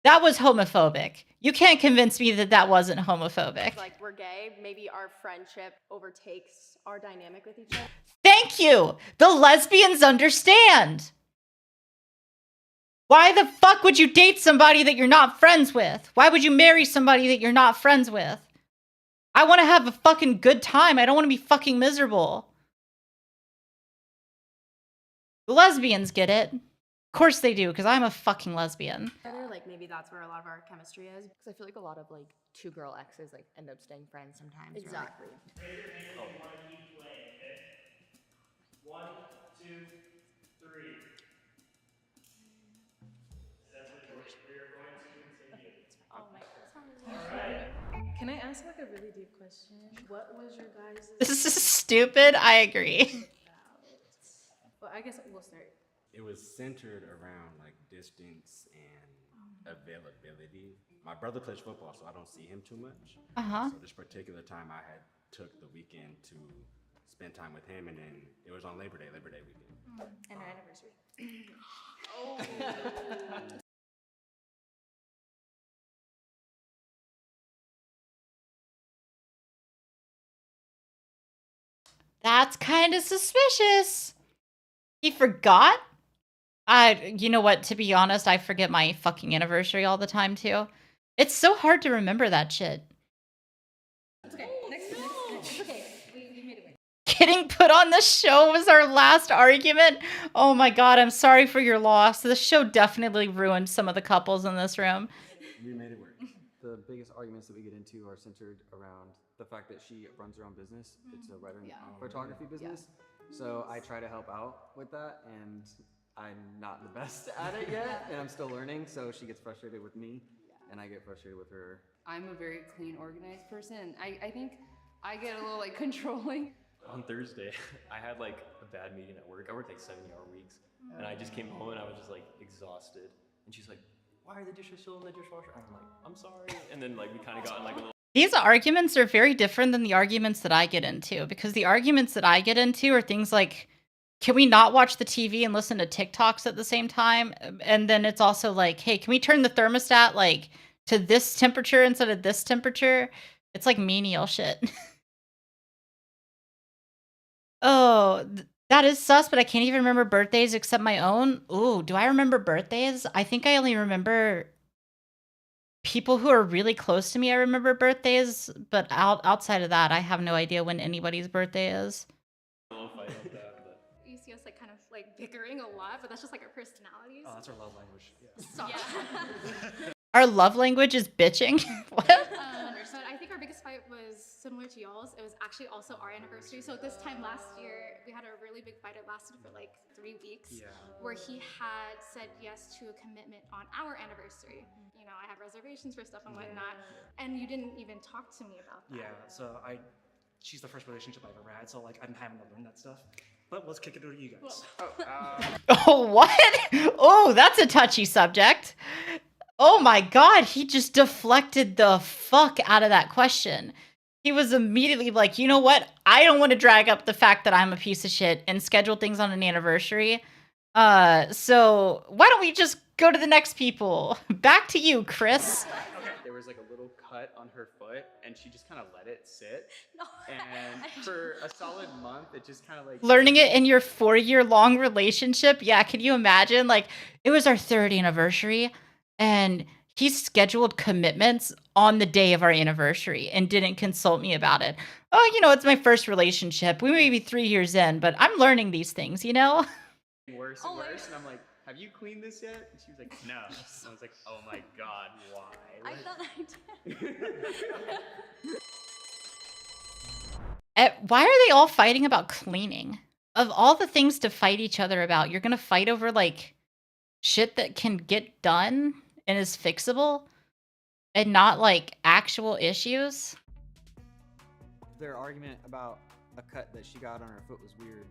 That was homophobic. You can't convince me that that wasn't homophobic. Like we're gay, maybe our friendship overtakes our dynamic with each other. Thank you. The lesbians understand. Why the fuck would you date somebody that you're not friends with? Why would you marry somebody that you're not friends with? I want to have a fucking good time. I don't want to be fucking miserable. The lesbians get it. Of course they do, because I'm a fucking lesbian. Like maybe that's where a lot of our chemistry is. Because I feel like a lot of like two girl exes like end up staying friends sometimes. Exactly. Raise your hand if you want to keep playing, okay? 1, 2, 3. We're going to continue. Oh my God. Alright. Can I ask like a really deep question? What was your guys' This is stupid. I agree. Well, I guess we'll start. It was centered around like distance and availability. My brother plays football, so I don't see him too much. Uh-huh. So this particular time I had took the weekend to spend time with him, and then it was on Labor Day weekend. And our anniversary. Oh. That's kind of suspicious. He forgot? You know what? To be honest, I forget my fucking anniversary all the time too. It's so hard to remember that shit. It's okay. Next. It's okay. We made it work. Getting put on the show was our last argument. Oh my god, I'm sorry for your loss. This show definitely ruined some of the couples in this room. We made it work. The biggest arguments that we get into are centered around the fact that she runs her own business. It's a writing photography business. So I try to help out with that, and I'm not the best at it yet, and I'm still learning. So she gets frustrated with me, and I get frustrated with her. I'm a very clean, organized person. I think I get a little like controlling. On Thursday, I had like a bad meeting at work. I worked like 70-hour weeks, and I just came home and I was just like exhausted. And she's like, "Why are the dishes still in the dishwasher?" I'm like, "I'm sorry." And then like we kind of got in like a little. These arguments are very different than the arguments that I get into, because the arguments that I get into are things like, can we not watch the TV and listen to TikToks at the same time? And then it's also like, hey, can we turn the thermostat like to this temperature instead of this temperature? It's like menial shit. Oh, that is sus, but I can't even remember birthdays except my own. Ooh, do I remember birthdays? I think I only remember people who are really close to me. I remember birthdays, but outside of that, I have no idea when anybody's birthday is. You see us like kind of like bickering a lot, but that's just like our personalities. Oh, that's our love language. Yeah. Stop. Our love language is bitching. What? So I think our biggest fight was similar to y'all's. It was actually also our anniversary. So this time last year, we had a really big fight. It lasted for like 3 weeks, where he had said yes to a commitment on our anniversary. You know, I had reservations for stuff and whatnot, and you didn't even talk to me about that. Yeah, so she's the first relationship I've ever had, so like I'm having to learn that stuff. But let's kick it over to you guys. Oh, what? Oh, that's a touchy subject. Oh my god, he just deflected the fuck out of that question. He was immediately like, you know what? I don't want to drag up the fact that I'm a piece of shit and schedule things on an anniversary. So why don't we just go to the next people? Back to you, Chris. There was like a little cut on her foot, and she just kind of let it sit. And for a solid month, it just kind of like Learning it in your 4-year-long relationship? Yeah, can you imagine? Like, it was our 3rd anniversary, and he scheduled commitments on the day of our anniversary and didn't consult me about it. Oh, you know, it's my first relationship. We may be 3 years in, but I'm learning these things, you know? worse and worse, and I'm like, have you cleaned this yet? And she was like, no. And I was like, oh my god, why? I thought I did. Why are they all fighting about cleaning? Of all the things to fight each other about, you're gonna fight over like shit that can get done and is fixable and not like actual issues? Their argument about a cut that she got on her foot was weird.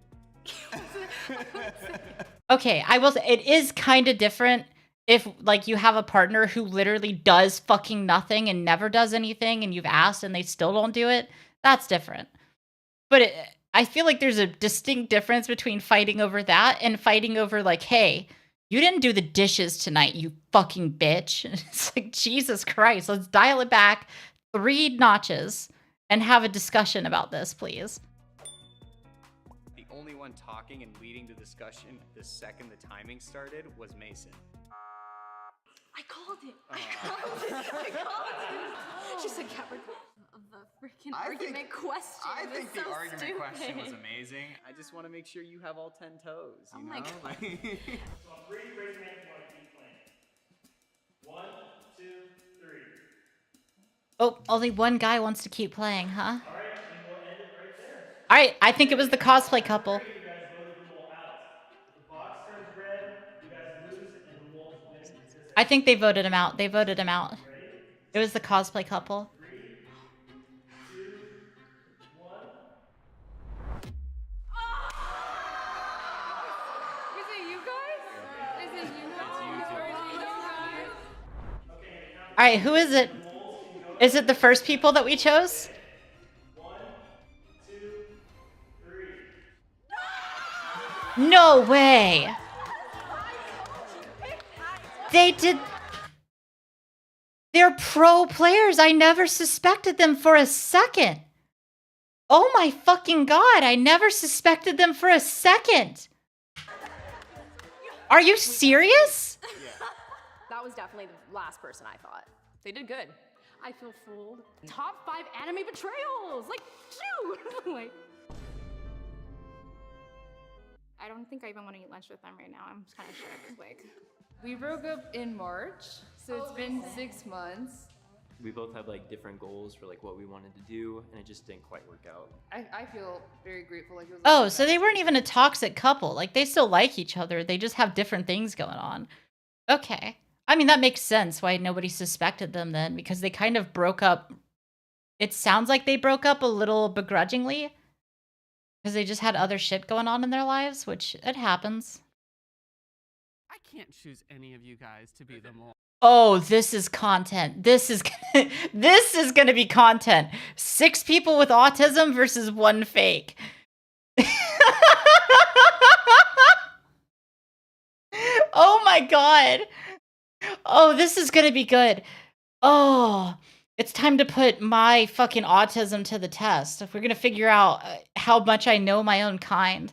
Okay, I will say it is kind of different if like you have a partner who literally does fucking nothing and never does anything and you've asked and they still don't do it. That's different. But I feel like there's a distinct difference between fighting over that and fighting over like, hey, you didn't do the dishes tonight, you fucking bitch. It's like, Jesus Christ, let's dial it back 3 notches and have a discussion about this, please. The only one talking and leading the discussion the second the timing started was Mason. I called it. I called it. She said Capricorn. The freaking argument question. I think was the so argument stupid. question was amazing. I just want to make sure you have all 10 toes. You know? my God. So on 3, raise your hand if you want to keep playing. 1, 2, 3. Oh, only one guy wants to keep playing, huh? All right, and we'll end it right there. All right, I think it was the cosplay couple. You guys voted the mole out. If the box turns red, you guys lose, and the moles win. I think they voted him out. They voted him out. It was the cosplay couple. 3, 2, 1. Is it you guys? Is it you guys? All right, who is it? Is it the first people that we chose? 1, 2, 3. No way. They did. They're pro players. I never suspected them for a second. Oh my fucking god, I never suspected them for a second. Are you serious? That was definitely the last person I thought. They did good. I feel fooled. Top 5 anime betrayals! Like, shoo! Like, I don't think I even want to eat lunch with them right now. I'm kind of shook. Like, We broke up in March, so it's been 6 months. We both have like different goals for like what we wanted to do, and it just didn't quite work out. I feel very grateful. Like, it was Oh, so they weren't even a toxic couple. Like, they still like each other. They just have different things going on. Okay. I mean, that makes sense why nobody suspected them then, because they kind of broke up. It sounds like they broke up a little begrudgingly, because they just had other shit going on in their lives, which it happens. I can't choose any of you guys to be the mole. Oh, this is content. This is gonna be content. 6 people with autism versus 1 fake. Oh my god. Oh, this is gonna be good. Oh, it's time to put my fucking autism to the test. If we're gonna figure out how much I know my own kind.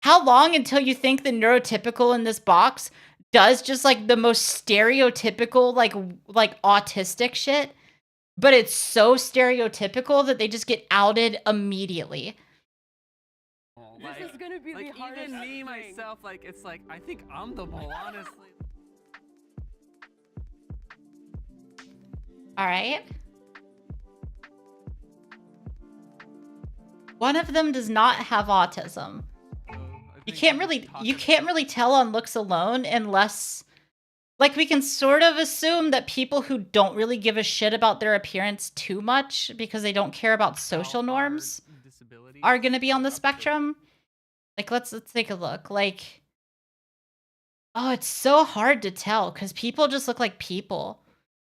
How long until you think the neurotypical in this box does just like the most stereotypical like autistic shit, but it's so stereotypical that they just get outed immediately. This is gonna be the hardest. Even me myself, like it's like I think I'm the mole, honestly. All right. One of them does not have autism. You can't really tell on looks alone unless like we can sort of assume that people who don't really give a shit about their appearance too much because they don't care about social norms are going to be on the spectrum. Like let's take a look. Like oh, it's so hard to tell cuz people just look like people.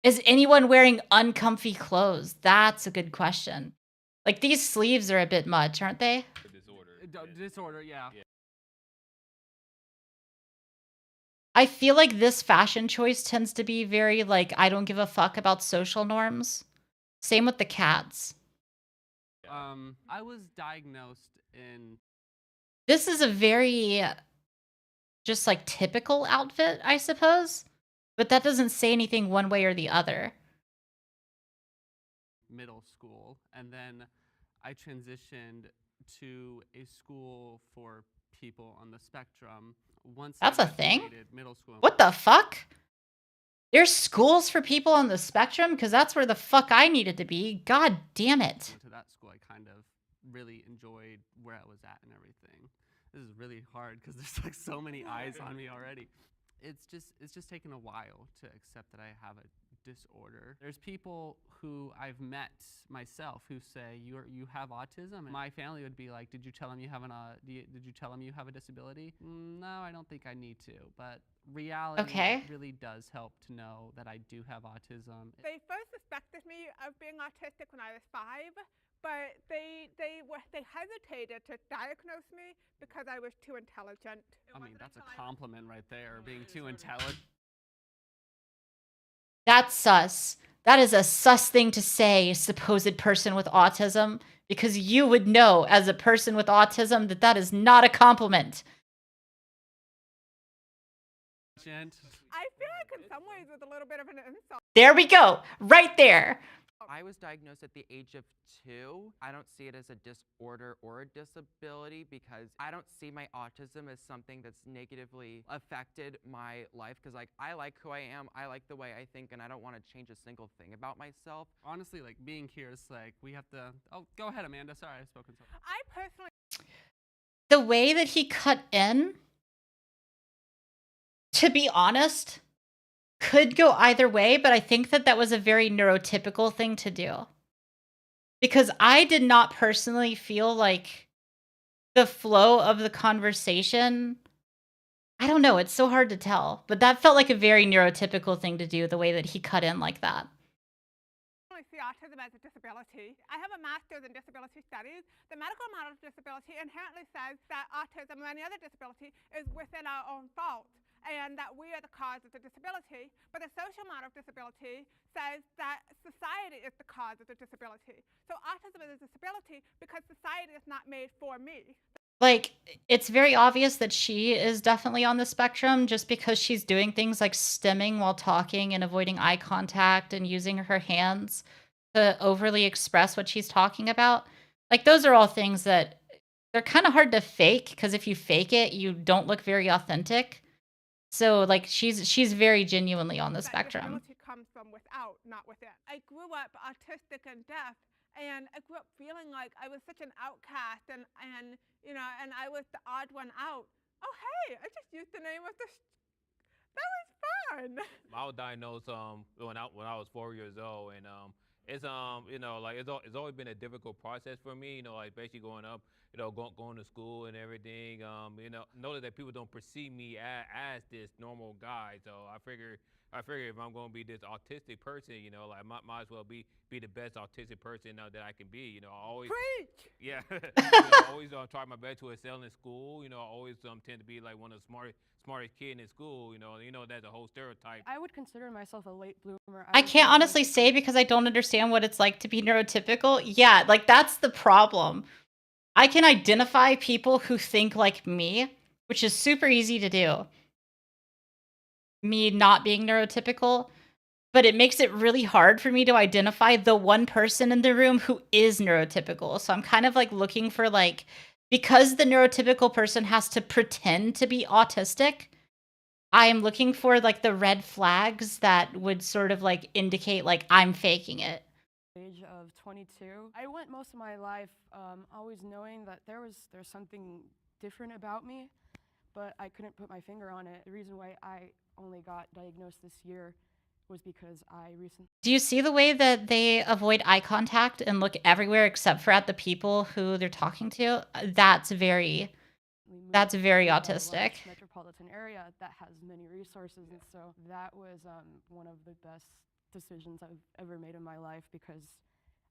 Is anyone wearing uncomfy clothes? That's a good question. Like these sleeves are a bit much, aren't they? Disorder, yeah. I feel like this fashion choice tends to be very like I don't give a fuck about social norms. Same with the cats. I was diagnosed in. This is a very just like typical outfit, I suppose, but that doesn't say anything one way or the other. Middle school, and then I transitioned to a school for people on the spectrum. Once That's I a thing? graduated middle school. What the fuck? There's schools for people on the spectrum? Because that's where the fuck I needed to be. God damn it. Went to that school, I kind of really enjoyed where I was at and everything. This is really hard because there's like so many eyes on me already. It's just taken a while to accept that I have a disorder. There's people who I've met myself who say you have autism, and my family would be like, did you tell him you have did you tell him you have a disability? No, I don't think I need to, but reality really does help to know that I do have autism. They first suspected me of being autistic when I was 5, but they hesitated to diagnose me because I was too intelligent. I mean, that's a compliment right there, being too intelligent. That's sus. That is a sus thing to say, supposed person with autism, because you would know as a person with autism that that is not a compliment. I feel like in some ways it's a little bit of an insult. There we go. Right there. I was diagnosed at the age of 2. I don't see it as a disorder or a disability because I don't see my autism as something that's negatively affected my life because like I like who I am, I like the way I think, and I don't want to change a single thing about myself. Honestly, like being here is like we have to. Oh, go ahead, Amanda. Sorry, I've spoken so. I personally. The way that he cut in, to be honest, could go either way, but I think that that was a very neurotypical thing to do. Because I did not personally feel like the flow of the conversation, I don't know, it's so hard to tell, but that felt like a very neurotypical thing to do, the way that he cut in like that. I see autism as a disability. I have a master's in disability studies. The medical model of disability inherently says that autism or any other disability is within our own fault, and that we are the cause of the disability. But the social model of disability says that society is is the cause of the disability. So autism is a disability because society is not made for me. Like, it's very obvious that she is definitely on the spectrum just because she's doing things like stimming while talking and avoiding eye contact and using her hands to overly express what she's talking about. Like, those are all things that they're kind of hard to fake because if you fake it, you don't look very authentic. So, like, she's very genuinely on the That spectrum. disability comes from without, not within. I grew up autistic and deaf, and I grew up feeling like I was such an outcast, and you know, and I was the odd one out. Oh hey, I just used the name of the. That was fun. I was diagnosed when I was 4 years old, and it's you know, like it's always been a difficult process for me. You know, like basically growing up, you know, going to school and everything. You know that people don't perceive me as this normal guy. So I figure if I'm gonna be this autistic person, you know, like might as well be the best autistic person that I can be. You know, I always preach. Yeah, you know, I always try my best to excel in school. You know, I always tend to be like one of the smartest kid in school. You know that's a whole stereotype. I would consider myself a late bloomer. I can't honestly say because I don't understand what it's like to be neurotypical. Yeah, like that's the problem. I can identify people who think like me, which is super easy to do. Me not being neurotypical, but it makes it really hard for me to identify the one person in the room who is neurotypical. So I'm kind of like looking for like, because the neurotypical person has to pretend to be autistic, I'm looking for like the red flags that would sort of like indicate like I'm faking it. Age of 22. I went most of my life always knowing that there's something different about me, but I couldn't put my finger on it. The reason why I only got diagnosed this year was because I recently. Do you see the way that they avoid eye contact and look everywhere except for at the people who they're talking to? That's very autistic. Metropolitan area that has many resources, and so that was one of the best decisions I've ever made in my life because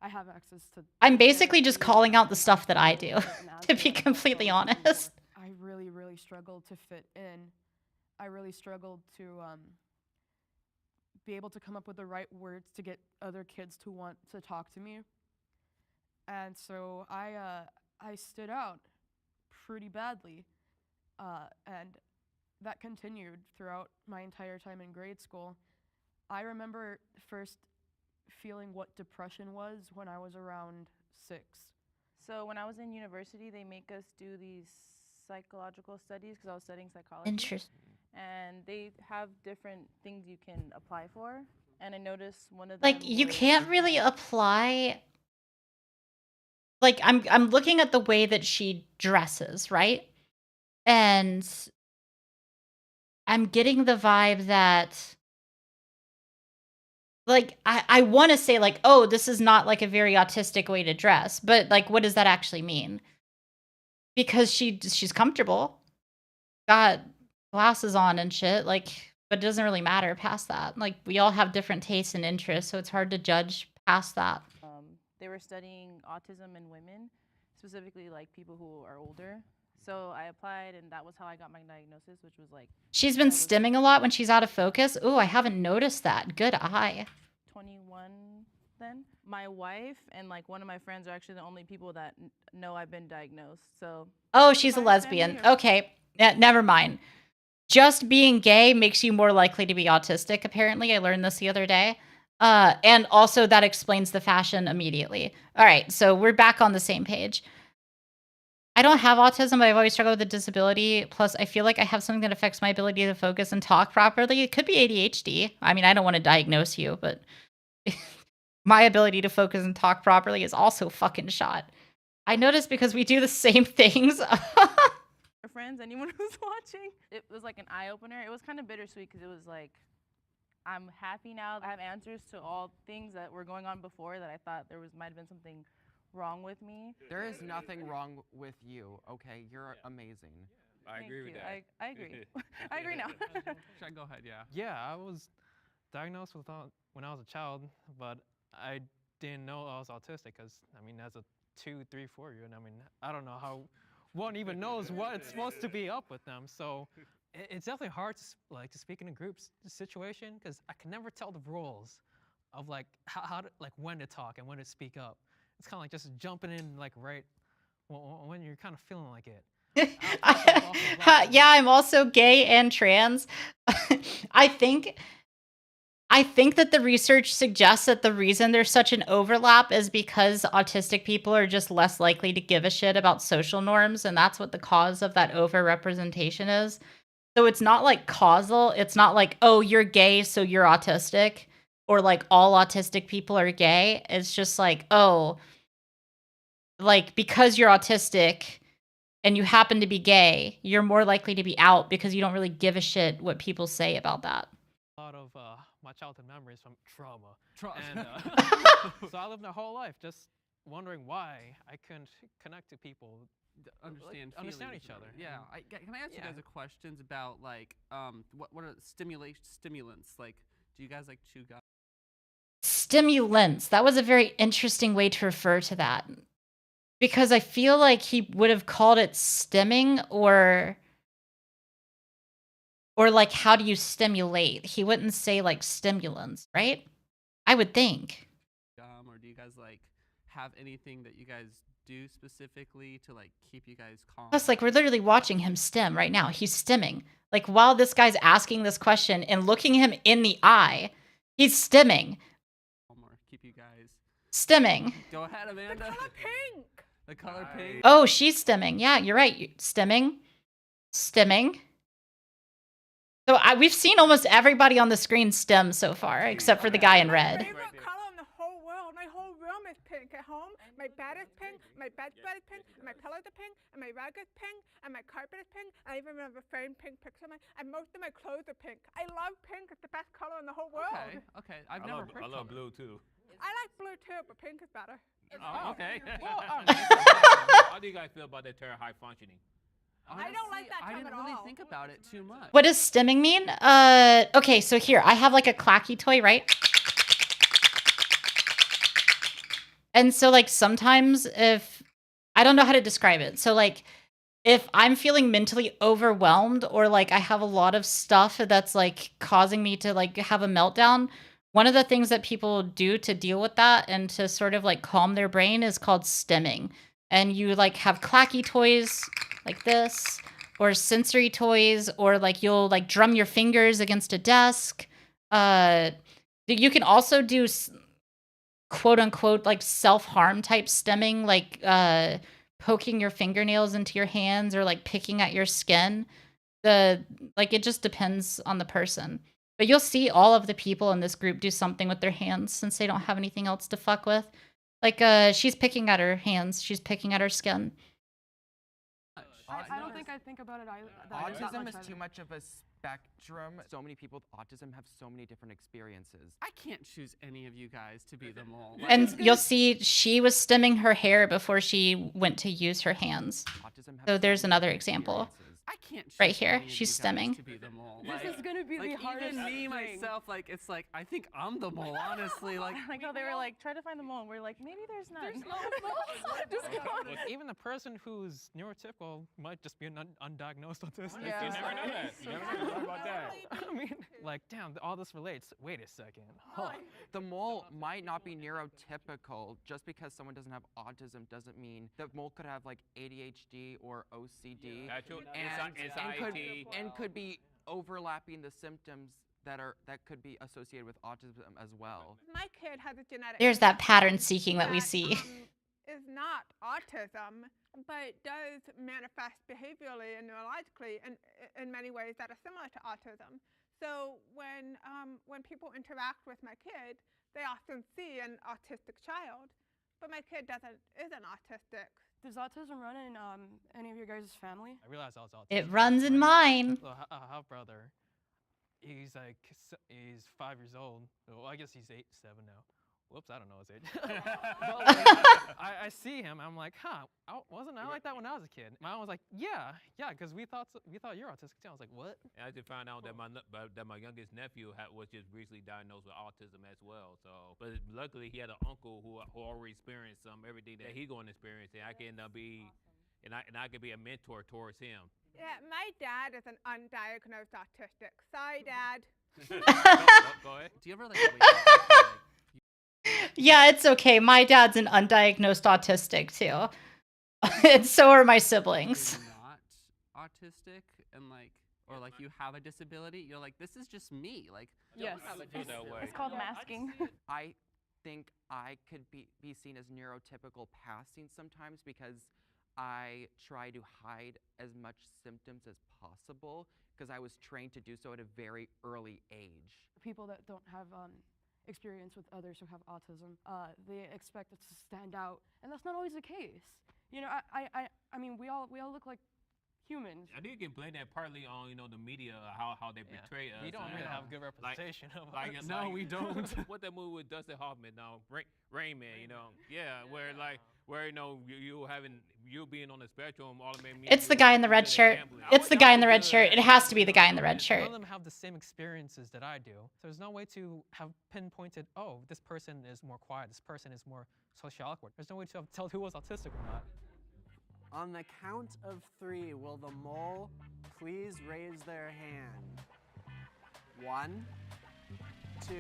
I have access to. I'm basically just calling out the stuff that I do, to be completely honest. I really struggled to fit in. I really struggled to be able to come up with the right words to get other kids to want to talk to me. And so I stood out pretty badly, and that continued throughout my entire time in grade school. I remember first feeling what depression was when I was around 6. So when I was in university, they make us do these psychological studies because I was studying psychology. Interesting. And they have different things you can apply for. And I noticed one of them. Like you can't really apply. Like I'm looking at the way that she dresses, right? And I'm getting the vibe that like I want to say like, oh, this is not like a very autistic way to dress, but like what does that actually mean? Because she's comfortable. Got glasses on and shit, like, but it doesn't really matter past that. Like we all have different tastes and interests, so it's hard to judge past that. They were studying autism in women, specifically like people who are older. So I applied, and that was how I got my diagnosis, which was like. She's been stimming a lot when she's out of focus. Ooh, I haven't noticed that. Good eye. 21 then. My wife and like one of my friends are actually the only people that know I've been diagnosed. So. Oh, she's a lesbian. Okay, yeah, never mind. Just being gay makes you more likely to be autistic, apparently. I learned this the other day. And also that explains the fashion immediately. All right, so we're back on the same page. I don't have autism, but I've always struggled with a disability. Plus, I feel like I have something that affects my ability to focus and talk properly. It could be ADHD. I mean, I don't want to diagnose you, but my ability to focus and talk properly is also fucking shot. I noticed because we do the same things. Friends, anyone who's watching, it was like an eye-opener. It was kind of bittersweet because it was like, I'm happy now. I have answers to all things that were going on before that I thought might have been something wrong with me. There is nothing wrong with you, okay? You're amazing. I agree with that. I agree. I agree now. Should I go ahead? Yeah. Yeah, I was diagnosed when I was a child, but I didn't know I was autistic because, I mean, as a 2, 3, 4-year-old, I mean, I don't know how one even knows what's supposed to be up with them. So it's definitely hard to speak in a group situation because I can never tell the rules of like how to, like when to talk and when to speak up. It's kind of like just jumping in like right when you're kind of feeling like it. Yeah, I'm also gay and trans. I think I think that the research suggests that the reason there's such an overlap is because autistic people are just less likely to give a shit about social norms, and that's what the cause of that overrepresentation is. So it's not like causal. It's not like, oh, you're gay, so you're autistic, or like all autistic people are gay. It's just like, oh, like because you're autistic and you happen to be gay, you're more likely to be out because you don't really give a shit what people say about that. A lot of my childhood memories from trauma. And so I lived my whole life just wondering why I couldn't connect to people, understand each other. Yeah. Can I ask you guys a questions about like what are stimulants? Like, do you guys like chew gum? Stimulants. That was a very interesting way to refer to that. Because I feel like he would have called it stimming or like how do you stimulate? He wouldn't say like stimulants, right? I would think. Or do you guys like have anything that you guys do specifically to like keep you guys calm? Plus, like we're literally watching him stim right now. He's stimming. Like while this guy's asking this question and looking him in the eye, he's stimming. Or keep you guys Stimming. Go ahead, Amanda. The color pink. The color pink. Oh, she's stimming. Yeah, you're right. Stimming. Stimming. So we've seen almost everybody on the screen stim so far, except for the guy in red. Favorite color in the whole world. My whole room is pink at home. My bed is pink. My bedspread is pink. And my pillows are pink. And my rug is pink. And my carpet is pink. I even have a framed pink picture of and most of my clothes are pink. I love pink. It's the best color in the whole world. Okay. I love blue too. I like blue too, but pink is better. Oh, okay. How do you guys feel about that term high functioning? I don't like that term I didn't at really all. think about it too much. What does stimming mean? Okay, so here, I have like a clacky toy, right? And so like sometimes if I don't know how to describe it. So like if I'm feeling mentally overwhelmed or like I have a lot of stuff that's like causing me to like have a meltdown, one of the things that people do to deal with that and to sort of like calm their brain is called stimming. And you like have clacky toys like this, or sensory toys, or like you'll like drum your fingers against a desk. You can also do quote unquote like self-harm type stimming, like poking your fingernails into your hands or like picking at your skin. Like it just depends on the person. But you'll see all of the people in this group do something with their hands since they don't have anything else to fuck with. Like she's picking at her hands, she's picking at her skin. I don't think I think about it either. Autism is too much of a spectrum. So many people with autism have so many different experiences. I can't choose any of you guys to be the mole. And you'll see she was stemming her hair before she went to use her hands. So there's another example. I can't choose right here. any of She's you guys stemming. to be the mole. This is gonna be like, the hardest even me thing. myself, like it's like I think I'm the mole, honestly. Like how they were like, try to find the mole, and we're like, maybe there's none. There's no Just go. Even the person who's neurotypical might just be an undiagnosed autistic. You never know that. You never know about that. I mean, like, damn, all this relates. Wait a second. Huh. The mole might not be neurotypical. Just because someone doesn't have autism doesn't mean the mole could have like ADHD or OCD. And could be overlapping the symptoms that could be associated with autism as well. My kid has a genetic. There's that pattern seeking that we see. Is not autism, but does manifest behaviorally and neurologically in many ways that are similar to autism. So when people interact with my kid, they often see an autistic child, but my kid isn't autistic. Does autism run in any of your guys' family? I realized I was autistic. It runs in mine. So I have a brother. He's 5 years old. Well, I guess he's 7 now. Whoops, I don't know his age. But like, I see him. I'm like, wasn't I like that when I was a kid? My mom was like, yeah, because we thought you're autistic too. I was like, what? And I just found out that my youngest nephew was just recently diagnosed with autism as well. So, but luckily he had an uncle who already experienced everything that he's going to experience, and I can and I could be a mentor towards him. Yeah, my dad is an undiagnosed autistic. Sorry, Dad. Go ahead. Do you ever like wake up Yeah, it's okay. My dad's an undiagnosed autistic too. And so are my siblings. Not autistic and like, or like you have a disability, you're like, this is just me. Like, Yes, it's called masking. I think I could be seen as neurotypical passing sometimes because I try to hide as much symptoms as possible because I was trained to do so at a very early age. People that don't have experience with others who have autism, they expect it to stand out, and that's not always the case. You know, I mean, we all look like humans. I think you can blame that partly on the media, how they portray us. We don't really have good representation of us. No, we don't. What that movie with Dustin Hoffman, Rain Man, where you being on the spectrum automatically means It's the guy in the red shirt. It's the guy in the red shirt. It has to be the guy in the red None shirt. of them have the same experiences that I do. So there's no way to have pinpointed, oh, this person is more quiet, this person is more socially awkward. There's no way to tell who was autistic or not. On the count of 3, will the mole please raise their hand? 1, 2,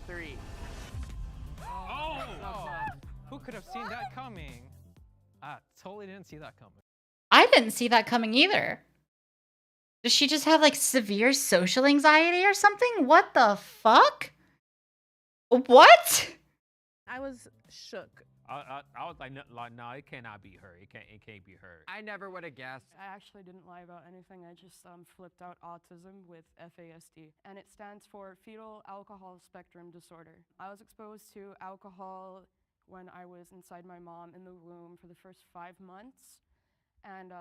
3. Oh! Who could have seen that coming? I totally didn't see that coming. I didn't see that coming either. Does she just have like severe social anxiety or something? What the fuck? What? I was shook. I was like, no, it cannot be her. It can't be her. I never would have guessed. I actually didn't lie about anything. I just flipped out autism with FASD, and it stands for fetal alcohol spectrum disorder. I was exposed to alcohol when I was inside my mom in the womb for the first 5 months, and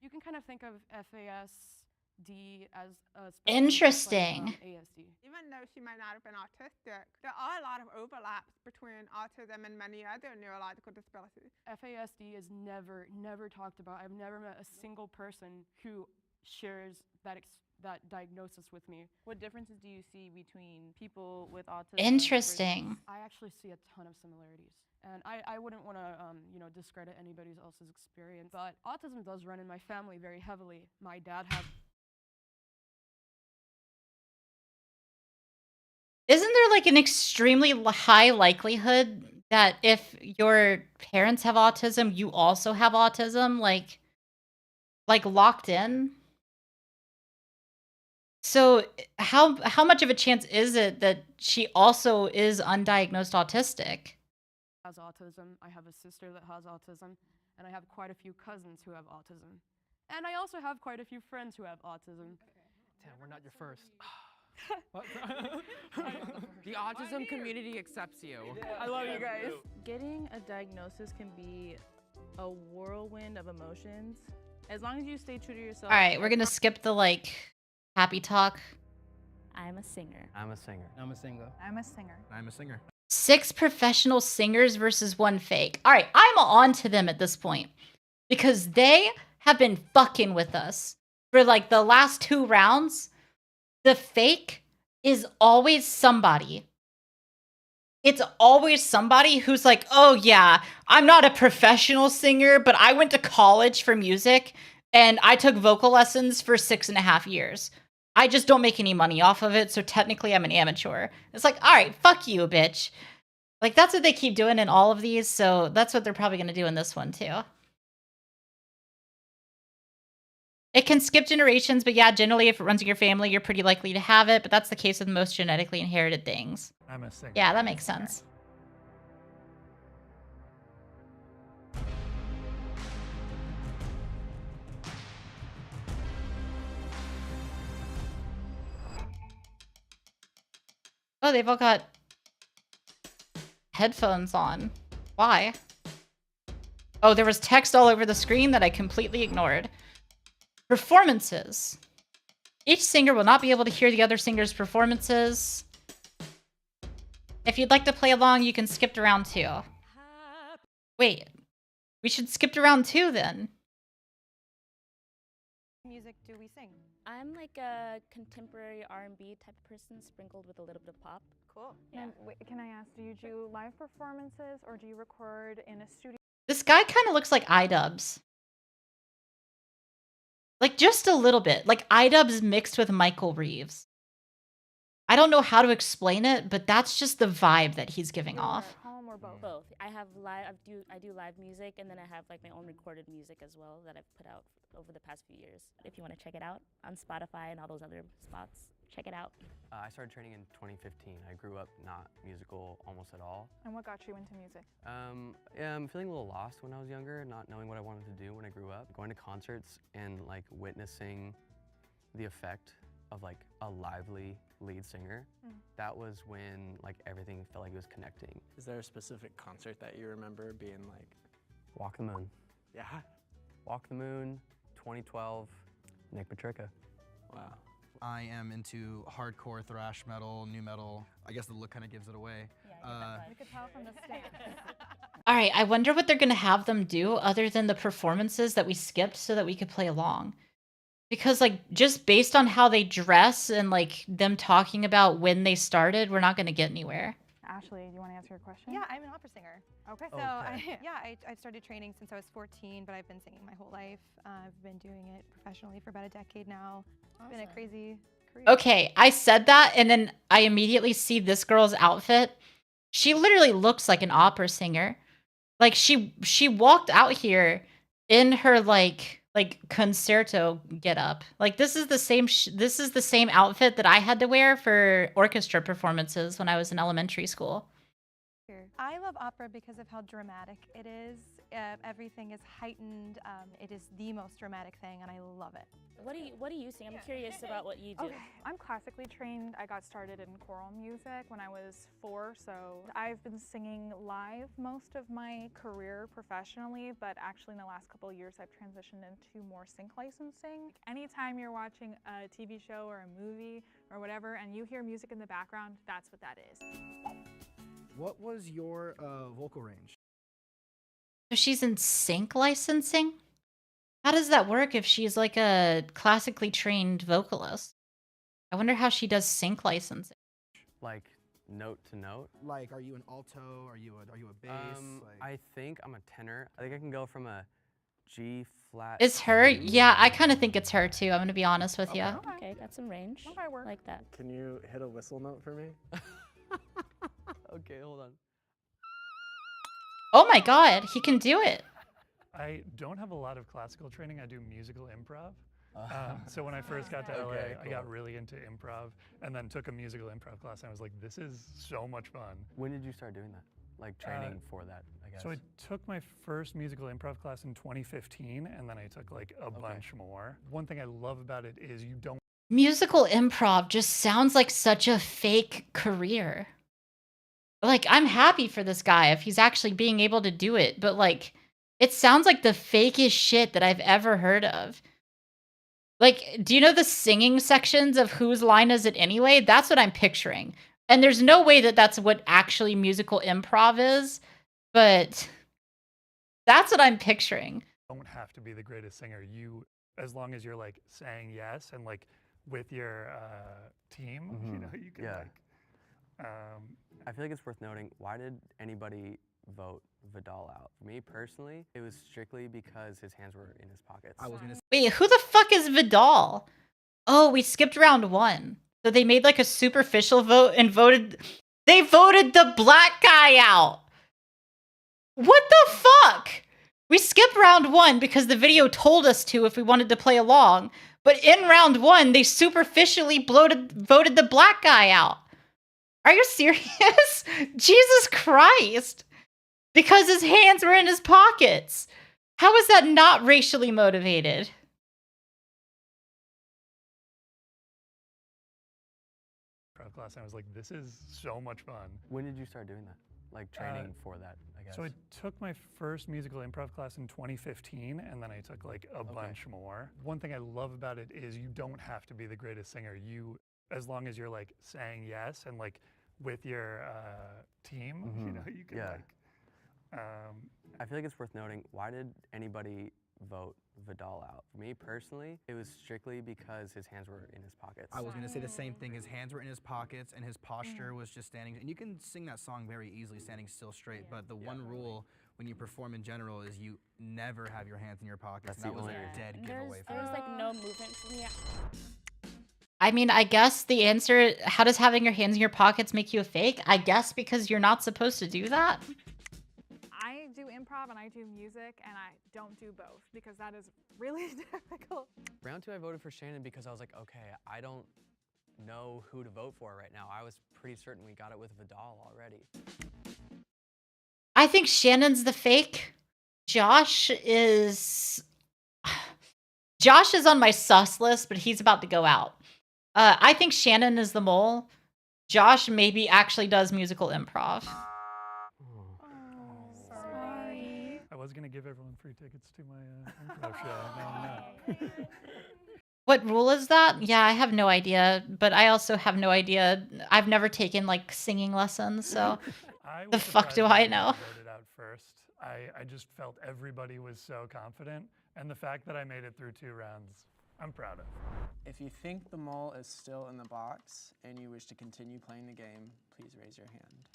you can kind of think of FASD as a spectrum Interesting. just like, ASD. Even though she might not have been autistic, there are a lot of overlaps between autism and many other neurological disabilities. FASD is never talked about. I've never met a single person who shares that diagnosis with me. What differences do you see between people with autism? Interesting. I actually see a ton of similarities. And I wouldn't want to, discredit anybody else's experience, but autism does run in my family very heavily. My dad had. Isn't there like an extremely high likelihood that if your parents have autism, you also have autism, like locked in? So how much of a chance is it that she also is undiagnosed autistic? Has autism. I have a sister that has autism, and I have quite a few cousins who have autism. And I also have quite a few friends who have autism. Damn, we're not your first. The autism community accepts you. I love you guys. Getting a diagnosis can be a whirlwind of emotions. As long as you stay true to yourself. All right, we're going to skip the happy talk. I'm a singer. I'm a singer. I'm a singer. I'm a singer. I'm a singer. 6 professional singers versus 1 fake. All right, I'm on to them at this point because they have been fucking with us for the last 2 rounds. The fake is always somebody. It's always somebody who's like, oh yeah, I'm not a professional singer, but I went to college for music and I took vocal lessons for 6.5 years. I just don't make any money off of it, so technically I'm an amateur. It's like, all right, fuck you, bitch. That's what they keep doing in all of these, so that's what they're probably going to do in this one, too. It can skip generations, but yeah, generally if it runs in your family, you're pretty likely to have it, but that's the case with most genetically inherited things. I'm a singer. Yeah, that makes sense. Oh, they've all got headphones on. Why? Oh, there was text all over the screen that I completely ignored. Performances. Each singer will not be able to hear the other singer's performances. If you'd like to play along, you can skip to round 2. Wait, we should skip to round 2 then. Music do we sing? I'm like a contemporary R&B type of person, sprinkled with a little bit of pop. Cool. Yeah. And wait, can I ask, do you do live performances or do you record in a studio? This guy kind of looks like iDubbbz. Just a little bit. Like iDubbbz mixed with Michael Reeves. I don't know how to explain it, but that's just the vibe that he's giving off. Home or both? Both. I have live. I do live music, and then I have like my own recorded music as well that I've put out over the past few years. If you want to check it out on Spotify and all those other spots, check it out. I started training in 2015. I grew up not musical almost at all. And what got you into music? I'm feeling a little lost when I was younger, not knowing what I wanted to do when I grew up. Going to concerts and like witnessing the effect of like a lively lead singer, that was when like everything felt like it was connecting. Is there a specific concert that you remember being like? Walk the Moon. Yeah? Walk the Moon, 2012, Nick Patrica. Wow. I am into hardcore thrash metal, new metal. I guess the look kind of gives it away. You could tell from the stance. All right, I wonder what they're going to have them do other than the performances that we skipped so that we could play along. Because like just based on how they dress and like them talking about when they started, we're not going to get anywhere. Ashley, do you want to answer your question? Yeah, I'm an opera singer. Okay. So I started training since I was 14, but I've been singing my whole life. I've been doing it professionally for about a decade now. It's been a crazy career. Okay, I said that and then I immediately see this girl's outfit. She literally looks like an opera singer. Like she walked out here in her like concerto get up. Like this is the same outfit that I had to wear for orchestra performances when I was in elementary school. I love opera because of how dramatic it is. Everything is heightened. It is the most dramatic thing, and I love it. What do you sing? I'm curious about what you do. Okay. I'm classically trained. I got started in choral music when I was 4, so I've been singing live most of my career professionally, but actually in the last couple of years I've transitioned into more sync licensing. Anytime you're watching a TV show or a movie or whatever and you hear music in the background, that's what that is. What was your vocal range? So she's in sync licensing? How does that work if she's like a classically trained vocalist? I wonder how she does sync licensing. Like note to note? Like, are you an alto? Are you a bass? I think I'm a tenor. I think I can go from a G flat. It's her? Yeah, I kind of think it's her too. I'm going to be honest with you. Okay, got some range. Like that. Can you hit a whistle note for me? Okay, hold on. Oh my god, he can do it. I don't have a lot of classical training. I do musical improv. So when I first got to LA, I got really into improv and then took a musical improv class and I was like, this is so much fun. When did you start doing that? Like training for that, I guess? So I took my first musical improv class in 2015 and then I took like a bunch more. One thing I love about it is you don't. Musical improv just sounds like such a fake career. Like, I'm happy for this guy if he's actually being able to do it, but like, it sounds like the fakest shit that I've ever heard of. Like, do you know the singing sections of Whose Line Is It Anyway? That's what I'm picturing. And there's no way that that's what actually musical improv is, but that's what I'm picturing. You don't have to be the greatest singer. You, as long as you're like saying yes and like with your team, you know, you can like. I feel like it's worth noting, why did anybody vote Vidal out? For me personally, it was strictly because his hands were in his pockets. I was gonna say. Wait, who the fuck is Vidal? Oh, we skipped round 1. So they made like a superficial vote and they voted the black guy out. What the fuck? We skipped round 1 because the video told us to if we wanted to play along. But in round 1, they superficially voted the black guy out. Are you serious? Jesus Christ. Because his hands were in his pockets. How is that not racially motivated? Class and I was like, this is so much fun. When did you start doing that? Like training for that, I guess? So I took my first musical improv class in 2015 and then I took like a bunch more. One thing I love about it is you don't have to be the greatest singer. You, as long as you're like saying yes and like with your team, you know, you can like. I feel like it's worth noting, why did anybody vote Vidal out? For me personally, it was strictly because his hands were in his pockets. I was gonna say the same thing. His hands were in his pockets and his posture was just standing. And you can sing that song very easily standing still straight, but the one rule when you perform in general is you never have your hands in your pockets. That's and that the was only a dead giveaway for There me. was like no movement for me. I mean, I guess the answer, how does having your hands in your pockets make you a fake? I guess because you're not supposed to do that. I do improv and I do music, and I don't do both because that is really difficult. Round 2, I voted for Shannon because I was like, okay, I don't know who to vote for right now. I was pretty certain we got it with Vidal already. I think Shannon's the fake. Josh is on my sus list, but he's about to go out. I think Shannon is the mole. Josh maybe actually does musical improv. Sorry. I was gonna give everyone free tickets to my improv show. Now I'm not. What rule is that? Yeah, I have no idea, but I also have no idea. I've never taken like singing lessons, so the fuck do I know? Voted out first. I just felt everybody was so confident, and the fact that I made it through 2 rounds, I'm proud of. If you think the mole is still in the box and you wish to continue playing the game, please raise your hand.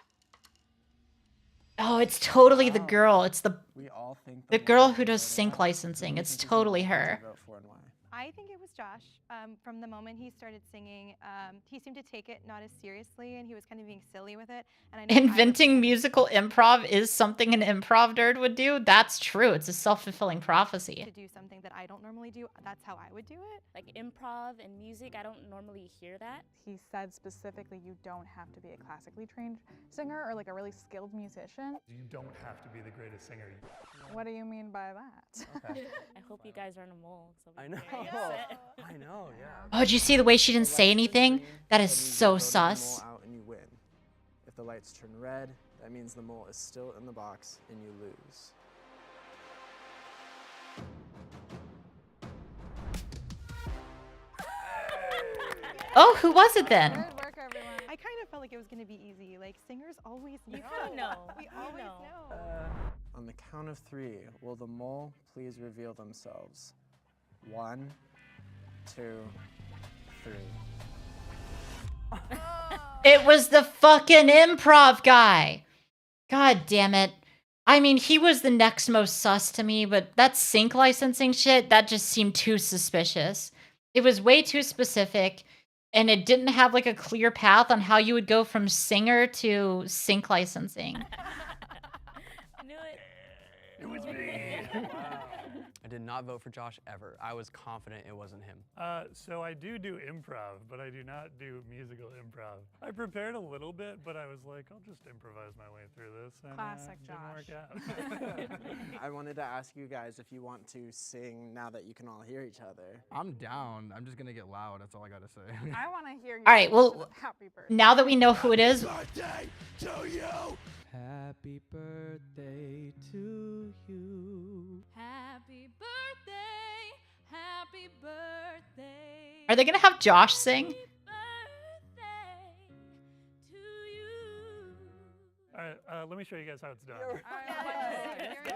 Oh, it's totally the girl. It's We all think the girl who does sync licensing. It's totally her. Vote for and why. I think it was Josh. From the moment he started singing, he seemed to take it not as seriously, and he was kind of being silly with it. And I know Inventing musical improv is something an improv nerd would do. That's true. It's a self-fulfilling prophecy. to do something that I don't normally do. That's how I would do it. Like improv and music, I don't normally hear that. He said specifically you don't have to be a classically trained singer or like a really skilled musician. You don't have to be the greatest singer. What do you mean by that? Okay. I hope you guys aren't a mole. So I know. I know, yeah. Oh, did you see the way she didn't say anything? That is That means so you voted the sus. mole out and you win. If the lights turn red, that means the mole is still in the box and you lose. Oh, who was it then? Good work, everyone. I kind of felt like it was going to be easy. Like, singers always know. You kinda know. We You always know. know. On the count of 3, will the mole please reveal themselves? 1, 2, 3. It was the fucking improv guy. God damn it. I mean, he was the next most sus to me, but that sync licensing shit, that just seemed too suspicious. It was way too specific, and it didn't have like a clear path on how you would go from singer to sync licensing. I knew it. It was me. I did not vote for Josh ever. I was confident it wasn't him. So I do improv, but I do not do musical improv. I prepared a little bit, but I was like, I'll just improvise my way through this. And, Classic didn't work out. I wanted to ask you guys if you want to sing now that you can all hear each other. I'm down. I'm just gonna get loud. That's all I gotta say. I want to hear you. All right, well, happy birthday. now that we know who it is, Birthday to you! Happy birthday to you. Happy birthday, happy birthday. are they going to have Josh sing? All right, let me show you guys how it's done. Let's go.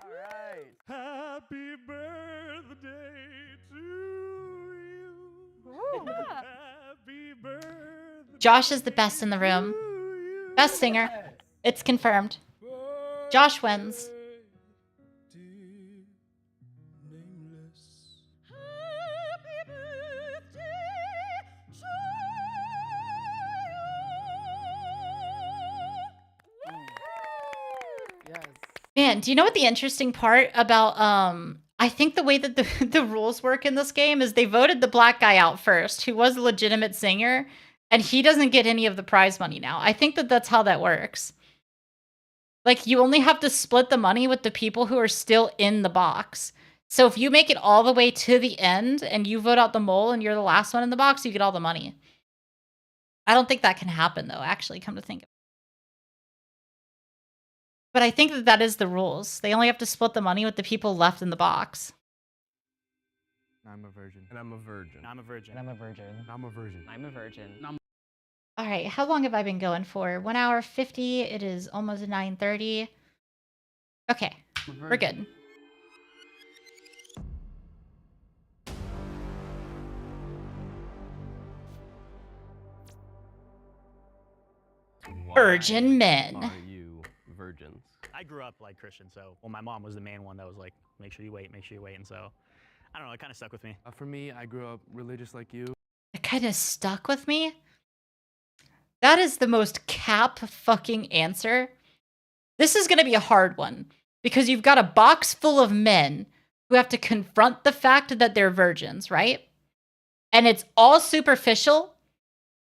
All right. Happy birthday to you. Happy birthday. Josh is the best in the room. Best singer. It's confirmed. Josh wins. Yes. Man, do you know what the interesting part about I think the way that the rules work in this game is they voted the black guy out first, who was a legitimate singer, and he doesn't get any of the prize money now. I think that that's how that works. Like, you only have to split the money with the people who are still in the box. So if you make it all the way to the end and you vote out the mole and you're the last one in the box, you get all the money. I don't think that can happen, though, actually, come to think of it. But I think that that is the rules. They only have to split the money with the people left in the box. I'm a virgin. And I'm a virgin. I'm a virgin. I'm a virgin. I'm a virgin. I'm a virgin. All right, how long have I been going for? 1 hour 50. It is almost 9:30. Okay, we're good. Virgin men. Are you virgins? I grew up like Christian, so well, my mom was the main one that was like, make sure you wait, and so I don't know, it kind of stuck with me. For me, I grew up religious like you. It kind of stuck with me. That is the most cap fucking answer. This is going to be a hard one because you've got a box full of men who have to confront the fact that they're virgins, right? And it's all superficial,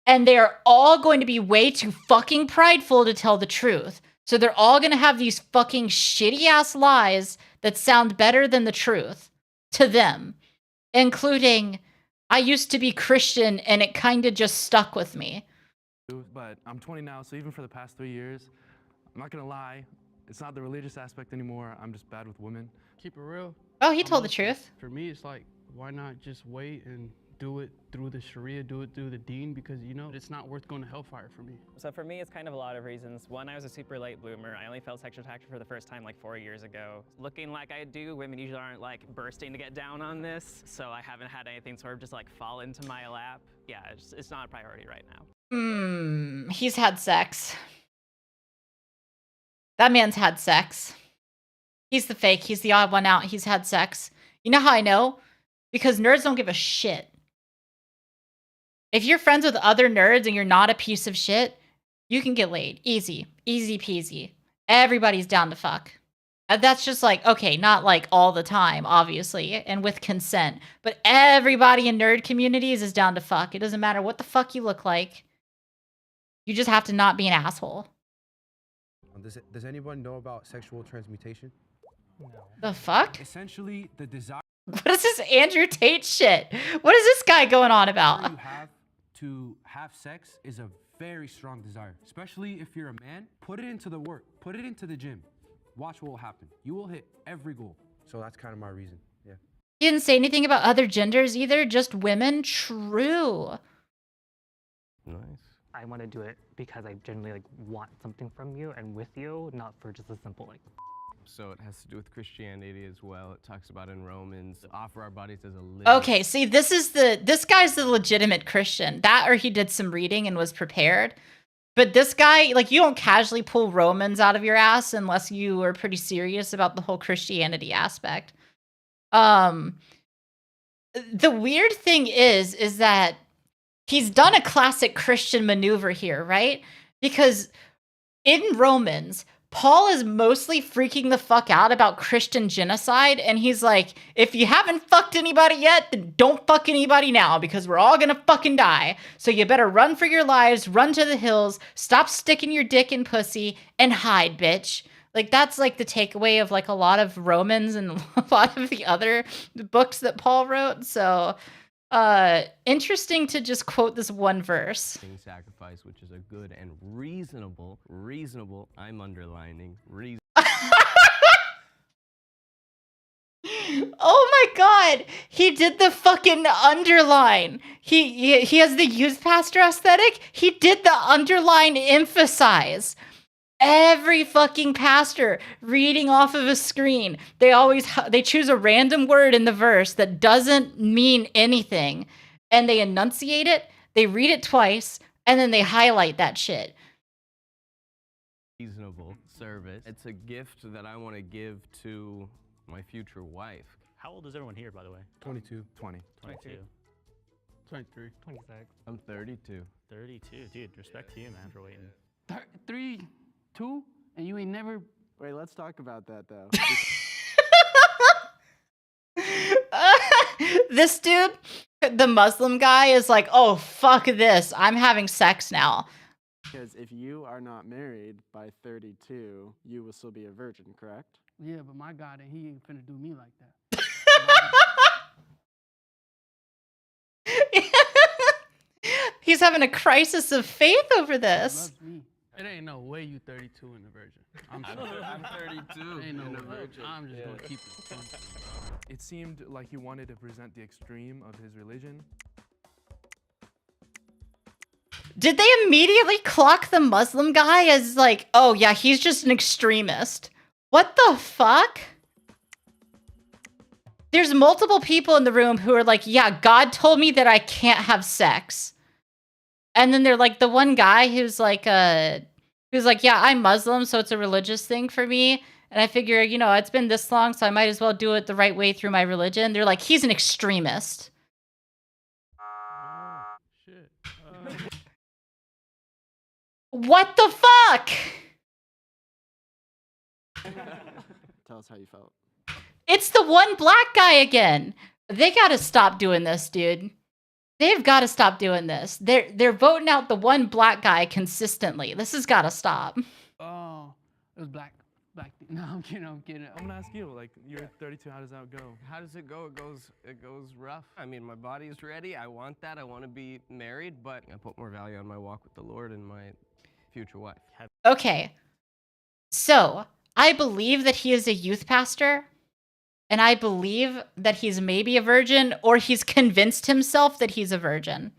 and they are all going to be way too fucking prideful to tell the truth. So they're all going to have these fucking shitty ass lies that sound better than the truth to them, including, I used to be Christian and it kind of just stuck with me. But I'm 20 now, so even for the past 3 years, I'm not gonna lie, it's not the religious aspect anymore. I'm just bad with women. Keep it real. Oh, he told the truth. For me, it's like, why not just wait and do it through the Sharia, do it through the Deen, because you know it's not worth going to hellfire for me. So for me, it's kind of a lot of reasons. One, I was a super late bloomer. I only felt sexual attraction for the first time like 4 years ago. Looking like I do, women usually aren't like bursting to get down on this, so I haven't had anything sort of just like fall into my lap. Yeah, it's not a priority right now. He's had sex. That man's had sex. He's the fake. He's the odd one out. He's had sex. You know how I know? Because nerds don't give a shit. If you're friends with other nerds and you're not a piece of shit, you can get laid. Easy. Easy peasy. Everybody's down to fuck. That's just like, okay, not like all the time, obviously, and with consent. But everybody in nerd communities is down to fuck. It doesn't matter what the fuck you look like. You just have to not be an asshole. Does anyone know about sexual transmutation? No. The fuck? Essentially, the desire What is this Andrew Tate shit? What is this guy going on about? you have to have sex is a very strong desire, especially if you're a man. Put it into the work. Put it into the gym. Watch what will happen. You will hit every goal. So that's kind of my reason. Yeah. He didn't say anything about other genders either, just women. True. Nice. I want to do it because I genuinely like want something from you and with you, not for just a simple like. So it has to do with Christianity as well. It talks about in Romans, offer our bodies as a living. Okay, see, this guy's the legitimate Christian. That or he did some reading and was prepared. But this guy, like, you don't casually pull Romans out of your ass unless you are pretty serious about the whole Christianity aspect. The weird thing is that he's done a classic Christian maneuver here, right? Because in Romans, Paul is mostly freaking the fuck out about Christian genocide, and he's like, if you haven't fucked anybody yet, then don't fuck anybody now, because we're all gonna fucking die. So you better run for your lives, run to the hills, stop sticking your dick in pussy, and hide, bitch. Like, that's like the takeaway of like a lot of Romans and a lot of the other books that Paul wrote. So interesting to just quote this one verse. Sacrifice, which is a good and reasonable, I'm underlining, reasonable. Oh my god, he did the fucking underline. He has the youth pastor aesthetic. He did the underline emphasize. Every fucking pastor reading off of a screen, they choose a random word in the verse that doesn't mean anything, and they enunciate it, they read it twice, and then they highlight that shit. Reasonable service. It's a gift that I want to give to my future wife. How old is everyone here, by the way? 22. 20. 22. 23. 26. I'm 32. 32. Dude, respect to you, man, for waiting. 3, 2, and you ain't never. Wait, let's talk about that though. This dude, the Muslim guy, is like, oh, fuck this. I'm having sex now. Because if you are not married by 32, you will still be a virgin, correct? Yeah, but my God, he ain't finna do me like that. He's having a crisis of faith over this. It ain't no way you 32 and a virgin. I'm 32 Ain't no and a way. virgin. I'm just Yeah. gonna keep it. It seemed like he wanted to present the extreme of his religion. Did they immediately clock the Muslim guy as like, oh yeah, he's just an extremist? What the fuck? There's multiple people in the room who are like, yeah, God told me that I can't have sex. And then they're like the one guy who's like He was like, yeah, I'm Muslim, so it's a religious thing for me. And I figure, you know, it's been this long, so I might as well do it the right way through my religion. They're like, he's an extremist. Shit. What the fuck? Tell us how you felt. It's the one black guy again. They gotta stop doing this, dude. They've got to stop doing this. They're voting out the one black guy consistently. This has got to stop. Oh, it was black. No, I'm kidding. I'm gonna ask you. Like, you're 32. How does that go? How does it go? It goes rough. I mean, my body is ready. I want that. I want to be married, but I put more value on my walk with the Lord and my future wife. Okay. So, I believe that he is a youth pastor. And I believe that he's maybe a virgin, or he's convinced himself that he's a virgin.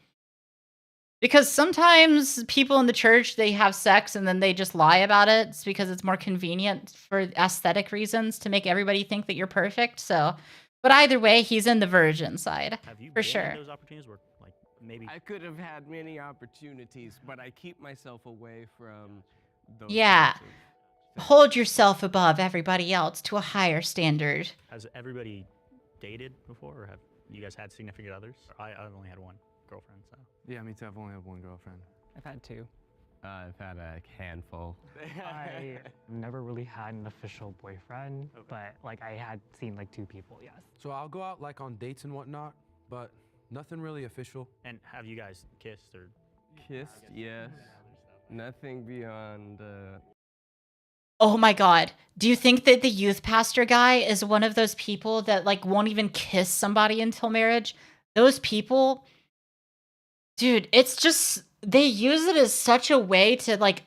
Because sometimes people in the church, they have sex and then they just lie about it. It's because it's more convenient for aesthetic reasons to make everybody think that you're perfect. So, but either way, he's in the virgin side. Have you for been sure. in those opportunities where, like, maybe I could have had many opportunities, but I keep myself away from those. Yeah. types of- Hold yourself above everybody else to a higher standard. has everybody dated before, or have you guys had significant others? I've only had one girlfriend, so. Yeah, me too. I've only had one girlfriend. I've had 2. I've had a handful. I never really had an official boyfriend, but like I had seen like 2 people, yes. So I'll go out like on dates and whatnot, but nothing really official. And have you guys kissed or? Kissed, yes. Nothing beyond. Oh my God. Do you think that the youth pastor guy is one of those people that like won't even kiss somebody until marriage? Those people, dude, it's just, they use it as such a way to like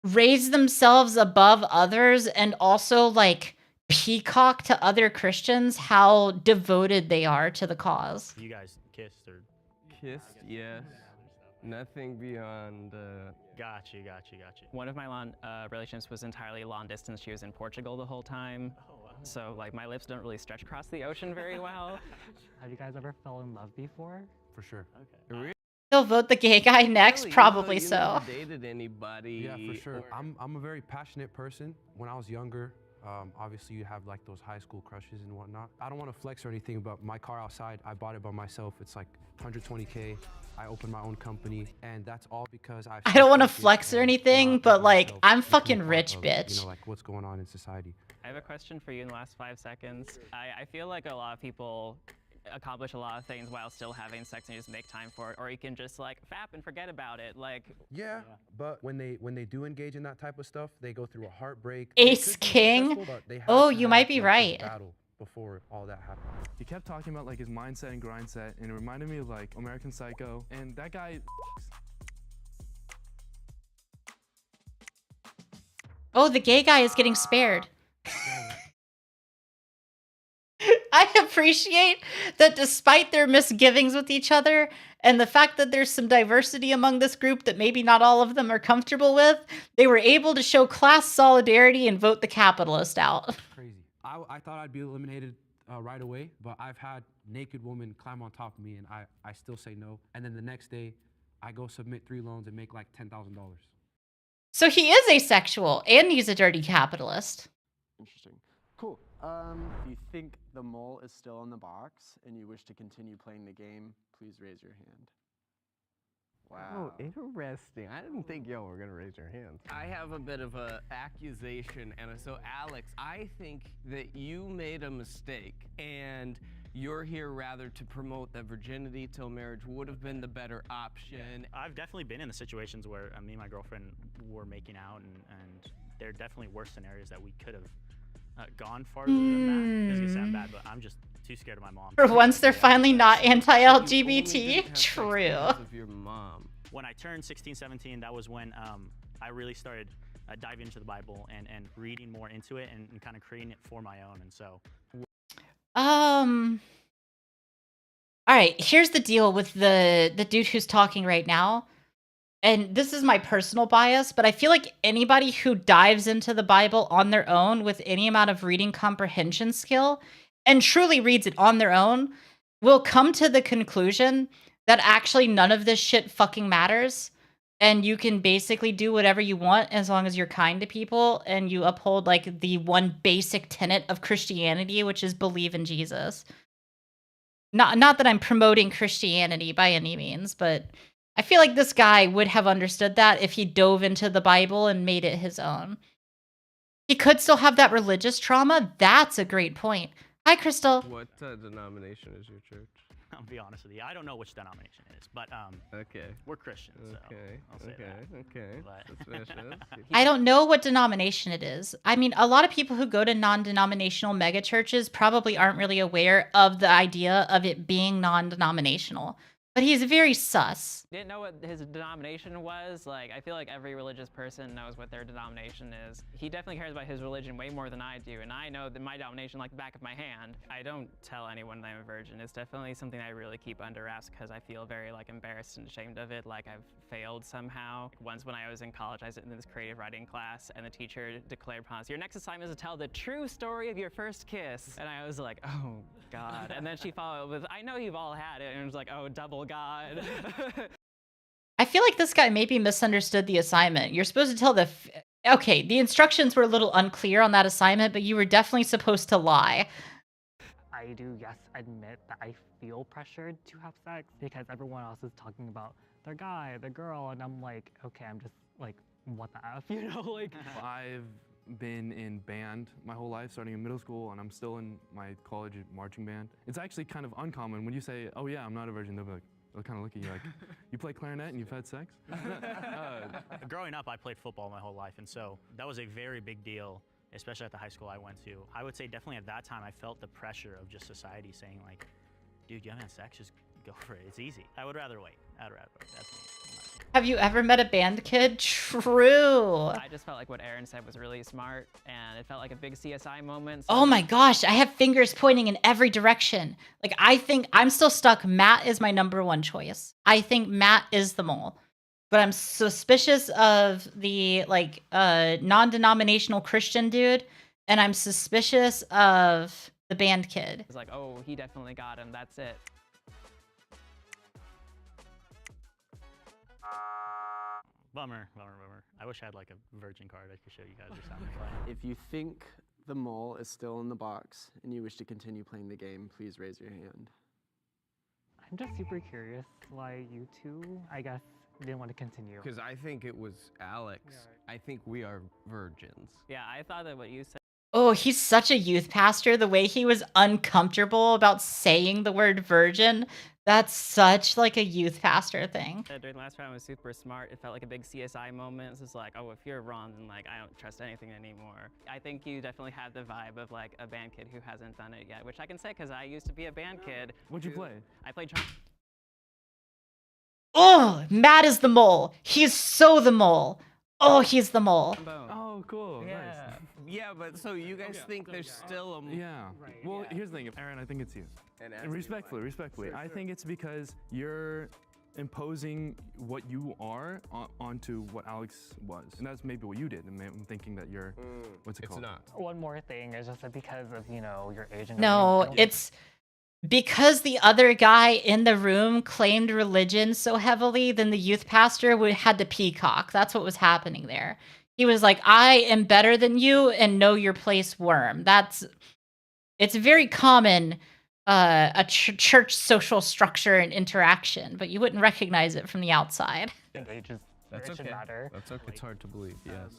raise themselves above others and also like peacock to other Christians how devoted they are to the cause. You guys kissed or? Kissed, yes. Nothing beyond. Got you. One of my relationships was entirely long distance. She was in Portugal the whole time. Oh, wow. So like my lips don't really stretch across the ocean very well. Have you guys ever fell in love before? For sure. Okay. They'll vote the gay guy next, Really? probably You never so. dated anybody? Yeah, for sure. I'm a very passionate person. When I was younger, obviously you have like those high school crushes and whatnot. I don't want to flex or anything, but my car outside, I bought it by myself. It's like 120K. I opened my own company, and that's all because I don't want to flex or anything, but like, I'm fucking rich, bitch. You know, like what's going on in society. I have a question for you in the last 5 seconds. I feel like a lot of people accomplish a lot of things while still having sex and you just make time for it, or you can just like fap and forget about it. Like yeah, but when they do engage in that type of stuff, they go through a heartbreak. Ace King? Oh, you might be right. Battle before all that happened. He kept talking about like his mindset and grind set, and it reminded me of like American Psycho. And that guy. Oh, the gay guy is getting spared. I appreciate that despite their misgivings with each other and the fact that there's some diversity among this group that maybe not all of them are comfortable with, they were able to show class solidarity and vote the capitalist out. Crazy. I thought I'd be eliminated right away, but I've had naked women climb on top of me, and I still say no. And then the next day, I go submit 3 loans and make like $10,000. So he is asexual, and he's a dirty capitalist. Interesting. Cool. If you think the mole is still in the box and you wish to continue playing the game, please raise your hand. Wow. Oh, interesting. I didn't think y'all were gonna raise your hands. I have a bit of a accusation, and so Alex, I think that you made a mistake, and you're here rather to promote that virginity till marriage would have been the better option. I've definitely been in the situations where me and my girlfriend were making out, and there are definitely worse scenarios that we could have gone farther than that. It's gonna sound bad, but I'm just too scared of my mom. For once, they're finally not anti-LGBT. True. Of your mom. When I turned 16, 17, that was when I really started diving into the Bible and reading more into it and kind of creating it for my own. And so. All right, here's the deal with the dude who's talking right now. And this is my personal bias, but I feel like anybody who dives into the Bible on their own with any amount of reading comprehension skill and truly reads it on their own will come to the conclusion that actually none of this shit fucking matters. and you can basically do whatever you want as long as you're kind to people and you uphold like the one basic tenet of Christianity, which is believe in Jesus. Not that I'm promoting Christianity by any means, but I feel like this guy would have understood that if he dove into the Bible and made it his own. He could still have that religious trauma. That's a great point. Hi, Crystal. What denomination is your church? I'll be honest with you. I don't know which denomination it is, but Okay. we're Christians, so Okay. I'll say that. Okay. But- Suspicious. I don't know what denomination it is. I mean, a lot of people who go to non-denominational megachurches probably aren't really aware of the idea of it being non-denominational. But he's very sus. Didn't know what his denomination was. Like, I feel like every religious person knows what their denomination is. He definitely cares about his religion way more than I do, and I know that my denomination like the back of my hand. I don't tell anyone that I'm a virgin. It's definitely something I really keep under wraps because I feel very like embarrassed and ashamed of it, like I've failed somehow. Once when I was in college, I was in this creative writing class, and the teacher declared upon us, your next assignment is to tell the true story of your first kiss. And I was like, oh God. And then she followed with, I know you've all had it, and it was like, oh, double God. I feel like this guy maybe misunderstood the assignment. You're supposed to tell the... Okay, the instructions were a little unclear on that assignment, but you were definitely supposed to lie. I do, yes, admit that I feel pressured to have sex because everyone else is talking about their guy, their girl, and I'm like, okay, I'm just like, what the F, you know? Like, I've been in band my whole life, starting in middle school, and I'm still in my college marching band. It's actually kind of uncommon when you say, oh yeah, I'm not a virgin, they'll be like, they'll kind of look at you like, you play clarinet and you've had sex? Growing up, I played football my whole life, and so that was a very big deal, especially at the high school I went to. I would say definitely at that time, I felt the pressure of just society saying like, dude, you haven't had sex, just go for it, it's easy. I would rather wait, that's me. Have you ever met a band kid? True. I just felt like what Aaron said was really smart, and it felt like a big CSI moment. Oh my gosh, I have fingers pointing in every direction. Like, I think I'm still stuck. Matt is my number one choice. I think Matt is the mole. But I'm suspicious of the, like, non-denominational Christian dude, and I'm suspicious of the band kid. It's like, oh, he definitely got him, that's it. Bummer. I wish I had like a virgin card I could show you guys or something. If you think the mole is still in the box and you wish to continue playing the game, please raise your hand. I'm just super curious why you two, I guess, didn't want to continue. Because I think it was Alex. I think we are virgins. Yeah, I thought that what you said. Oh, he's such a youth pastor. The way he was uncomfortable about saying the word virgin, that's such like a youth pastor thing. During the last round was super smart. It felt like a big CSI moment. It's just like, oh, if you're wrong, then like I don't trust anything anymore. I think you definitely had the vibe of like a band kid who hasn't done it yet, which I can say because I used to be a band kid. What'd you play? I played trumpet. Oh, Matt is the mole. He's so the mole. Oh, he's the mole. Oh, cool. Yeah. Nice. Yeah, but so you guys think there's still a... Yeah. Well, here's the thing. Aaron, I think it's you. And Respectfully. I think it's because you're imposing what you are onto what Alex was. And that's maybe what you did. And I'm thinking that you're, what's it called? It's not. One more thing is just that because of, you know, your age and No, everything, it's because the other guy in the room claimed religion so heavily, then the youth pastor had to peacock. That's what was happening there. He was like, I am better than you and know your place, worm. It's very common, a church social structure and interaction, but you wouldn't recognize it from the outside. That's That's it should okay. matter. That's okay. It's hard to believe, yes.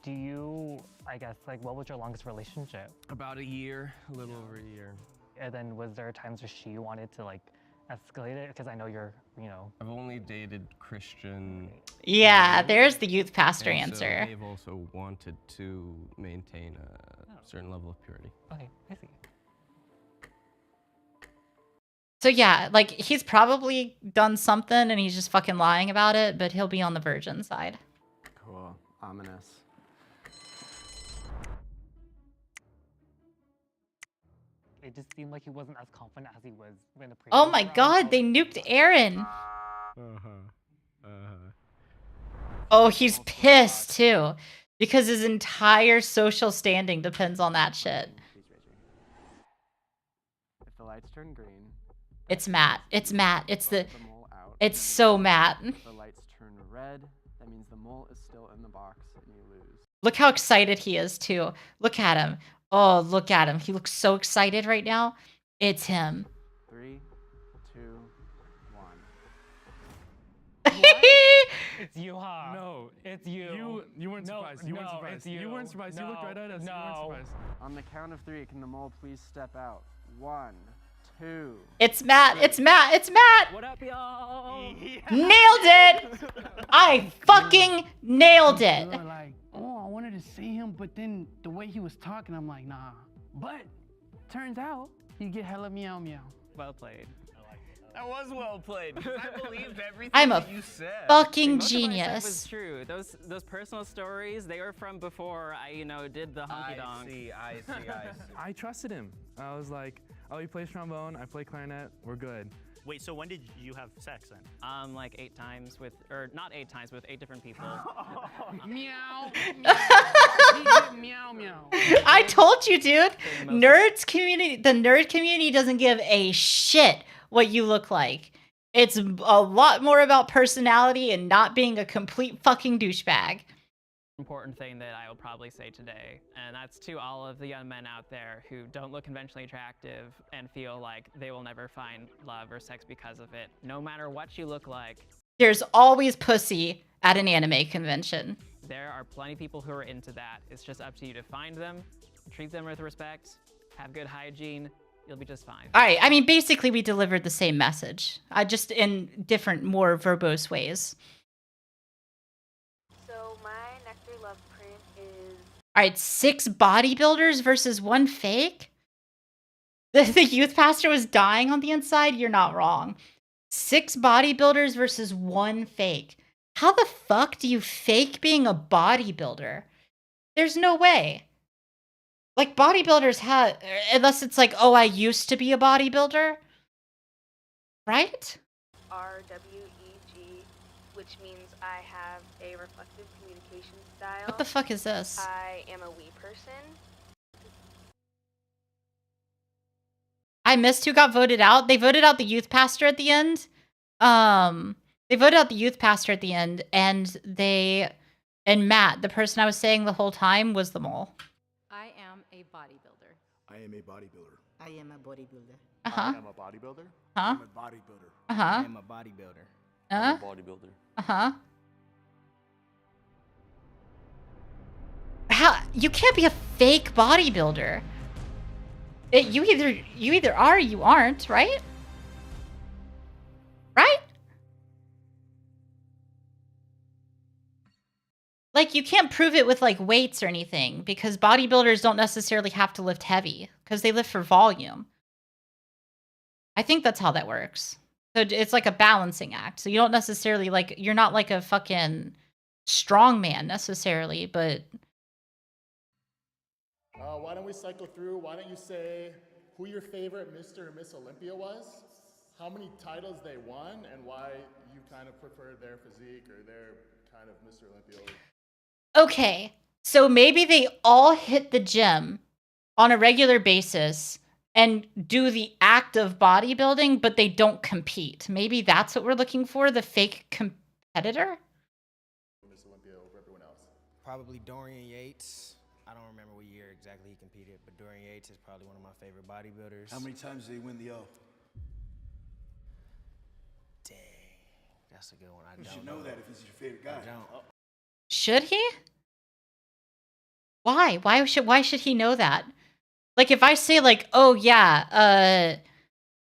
Do you, I guess, like, what was your longest relationship? About a year, a little over a year. And then was there times where she wanted to, like, escalate it? Because I know you're, you know. I've only dated Christian. Yeah, there's the youth pastor and so answer. they've also wanted to maintain a certain level of purity. Okay, I see. So yeah, like he's probably done something and he's just fucking lying about it, but he'll be on the virgin side. Cool. Ominous. It just seemed like he wasn't as confident as he was in the previous Oh my round. god, they nuked Aaron. Uh-huh. Oh, he's pissed too. Because his entire social standing depends on that shit. Please raise your hand. If the lights turn green, It's Matt. It's Matt. It's the mole out. it's so Matt. If the lights turn red, that means the mole is still in the box and you lose. Look how excited he is too. Look at him. Oh, look at him. He looks so excited right now. It's him. 3, 2, 1. It's you, huh? No. It's you. You weren't No, surprised. You weren't no, surprised. it's you. You weren't surprised. You looked right at us. You weren't No. surprised. On the count of 3, can the mole please step out? 1, 2. It's Matt. It's Matt. It's Matt. What up, y'all? Nailed it. I fucking nailed it. We were like, oh, I wanted to see him, but then the way he was talking, I'm like, nah. But turns out you get hella meow meow. Well played. That was well played. I believed everything I'm a that you said. fucking Most of what I said genius. was true. Those personal stories, they were from before I, did the honky donk. I see. I trusted him. I was like, oh, he plays trombone. I play clarinet. We're good. Wait, so when did you have sex then? Like 8 times not 8 times, with 8 different people. Meow. Meow. Meow meow. I told you, dude. The nerd community doesn't give a shit what you look like. It's a lot more about personality and not being a complete fucking douchebag. Important thing that I will probably say today, and that's to all of the young men out there who don't look conventionally attractive and feel like they will never find love or sex because of it. No matter what you look like, There's always pussy at an anime convention. there are plenty of people who are into that. It's just up to you to find them, treat them with respect, have good hygiene. You'll be just fine. All right. I mean, basically, we delivered the same message, just in different, more verbose ways. So my Nectar Love print is All right, 6 bodybuilders versus 1 fake? The youth pastor was dying on the inside? You're not wrong. 6 bodybuilders versus 1 fake. How the fuck do you fake being a bodybuilder? There's no way. Like, bodybuilders have, unless it's like, oh, I used to be a bodybuilder. Right? RWEG, which means I have a reflective communication style. What the fuck is this? I am a we person. I missed who got voted out. They voted out the youth pastor at the end. They voted out the youth pastor at the end, and Matt, the person I was saying the whole time, was the mole. I am a bodybuilder. I am a bodybuilder. I am a bodybuilder. Uh-huh. I am a bodybuilder. Huh? I'm a bodybuilder. Uh-huh. I am a bodybuilder. Uh? bodybuilder. Uh-huh. How you can't be a fake bodybuilder. You either are or you aren't, right? Right? Like, you can't prove it with like weights or anything, because bodybuilders don't necessarily have to lift heavy because they lift for volume. I think that's how that works. So it's like a balancing act. So you don't necessarily you're not like a fucking strong man necessarily, but Why don't we cycle through? Why don't you say who your favorite Mr. or Miss Olympia was, how many titles they won, and why you kind of prefer their physique or their kind of Mr. Olympia? okay. So maybe they all hit the gym on a regular basis and do the act of bodybuilding, but they don't compete. Maybe that's what we're looking for, the fake competitor? Miss Olympia over everyone else. Probably Dorian Yates. I don't remember what year exactly he competed, but Dorian Yates is probably one of my favorite bodybuilders. How many times did he win the O? Dang, that's a good one. I You don't should know that if he's your favorite guy. I don't. Should he? Why? Why should he know that? Like, if I say like, oh yeah,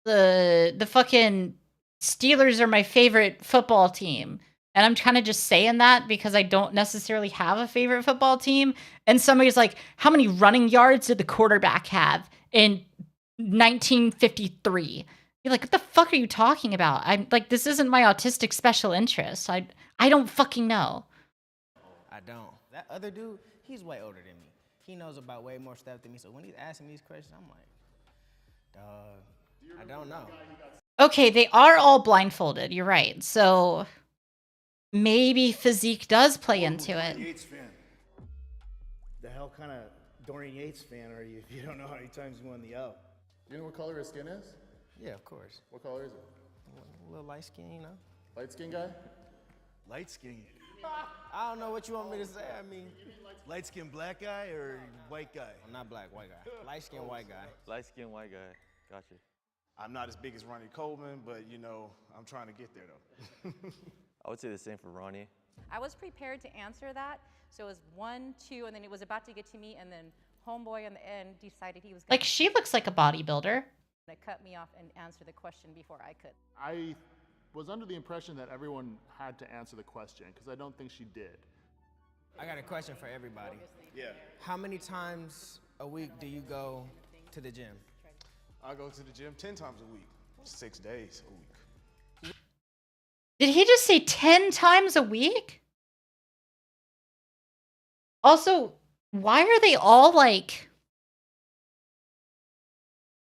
the fucking Steelers are my favorite football team, and I'm kind of just saying that because I don't necessarily have a favorite football team, and somebody's like, how many running yards did the quarterback have in 1953? You're like, what the fuck are you talking about? I'm like, this isn't my autistic special interest. I don't fucking know. I don't. That other dude, he's way older than me. He knows about way more stuff than me. So when he's asking these questions, I'm like, dog, I don't know. Okay, they are all blindfolded. You're right. So maybe physique does play into it. Yates fan. The hell kind of Dorian Yates fan are you if you don't know how many times he won the O? You know what color his skin is? Yeah, of course. What color is it? A little light skin, you know. Light skin guy? Light skin. I don't know what you want me to say. I mean, Light skinned black guy or white guy? I'm not black, white guy. Light skinned white guy. Light skinned white guy. Gotcha. I'm not as big as Ronnie Coleman, but you know, I'm trying to get there though. I would say the same for Ronnie. I was prepared to answer that, so it was 1, 2, and then it was about to get to me, and then homeboy in the end decided he was Like, she looks like a bodybuilder. gonna cut me off and answer the question before I could. I was under the impression that everyone had to answer the question because I don't think she did. I got a question for everybody. Yeah. How many times a week do you go to the gym? I go to the gym 10 times a week, 6 days a week. Did he just say 10 times a week? Also, why are they all like...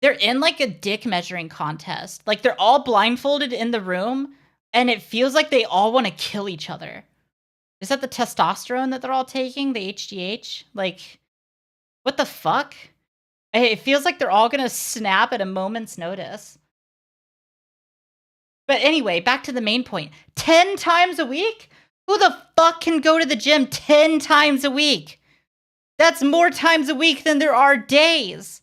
They're in like a dick measuring contest. Like, they're all blindfolded in the room, and it feels like they all want to kill each other. Is that the testosterone that they're all taking? The HGH? Like, what the fuck? It feels like they're all gonna snap at a moment's notice. But anyway, back to the main point. 10 times a week? Who the fuck can go to the gym 10 times a week? That's more times a week than there are days.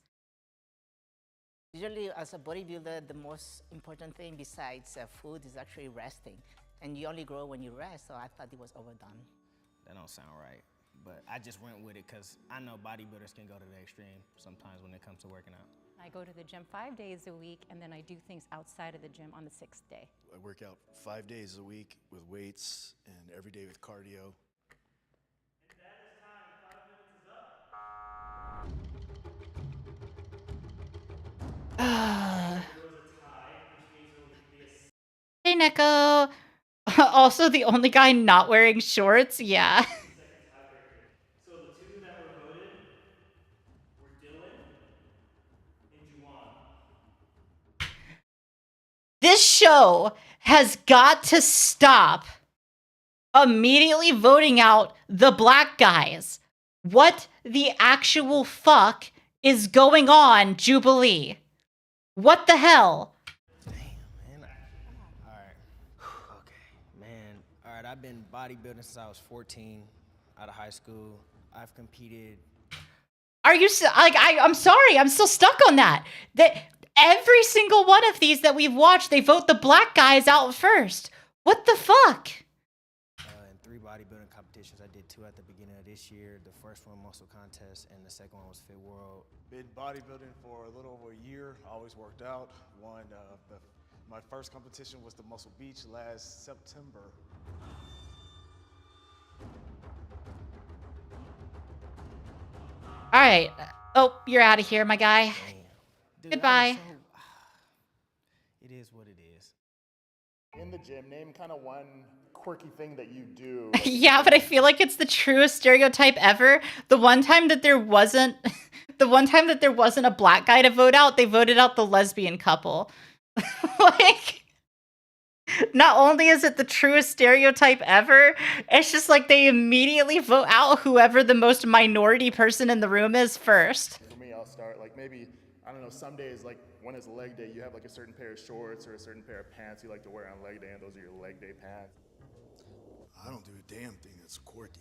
Usually, as a bodybuilder, the most important thing besides food is actually resting. And you only grow when you rest, so I thought it was overdone. That don't sound right, but I just went with it because I know bodybuilders can go to the extreme sometimes when it comes to working out. I go to the gym 5 days a week, and then I do things outside of the gym on the 6th day. I work out 5 days a week with weights and every day with cardio. Hey, Neko. Also, the only guy not wearing shorts? Yeah. So the two that were voted were Dylan and Juwan. This show has got to stop immediately voting out the black guys. What the actual fuck is going on, Jubilee? What the hell? All right, I've been bodybuilding since I was 14, out of high school. I've competed. Are you like I'm sorry, I'm still stuck on that. That every single one of these that we've watched, they vote the black guys out first. What the fuck? In 3 bodybuilding competitions, I did 2 at the beginning of this year. The first one, muscle contest, and the second one was Fit World. Been bodybuilding for a little over a year. Always worked out. My first competition was the Muscle Beach last September. All right. Oh, you're out of here, my guy. Dude, Goodbye. It is what it is. In the gym, name kind of one quirky thing that you do. Yeah, but I feel like it's the truest stereotype ever. The one time that there wasn't a black guy to vote out, they voted out the lesbian couple. Like, not only is it the truest stereotype ever, it's just like they immediately vote out whoever the most minority person in the room is first. For me, I'll start like maybe, I don't know, some days like when it's leg day, you have like a certain pair of shorts or a certain pair of pants you like to wear on leg day, and those are your leg day pants. I don't do a damn thing that's quirky.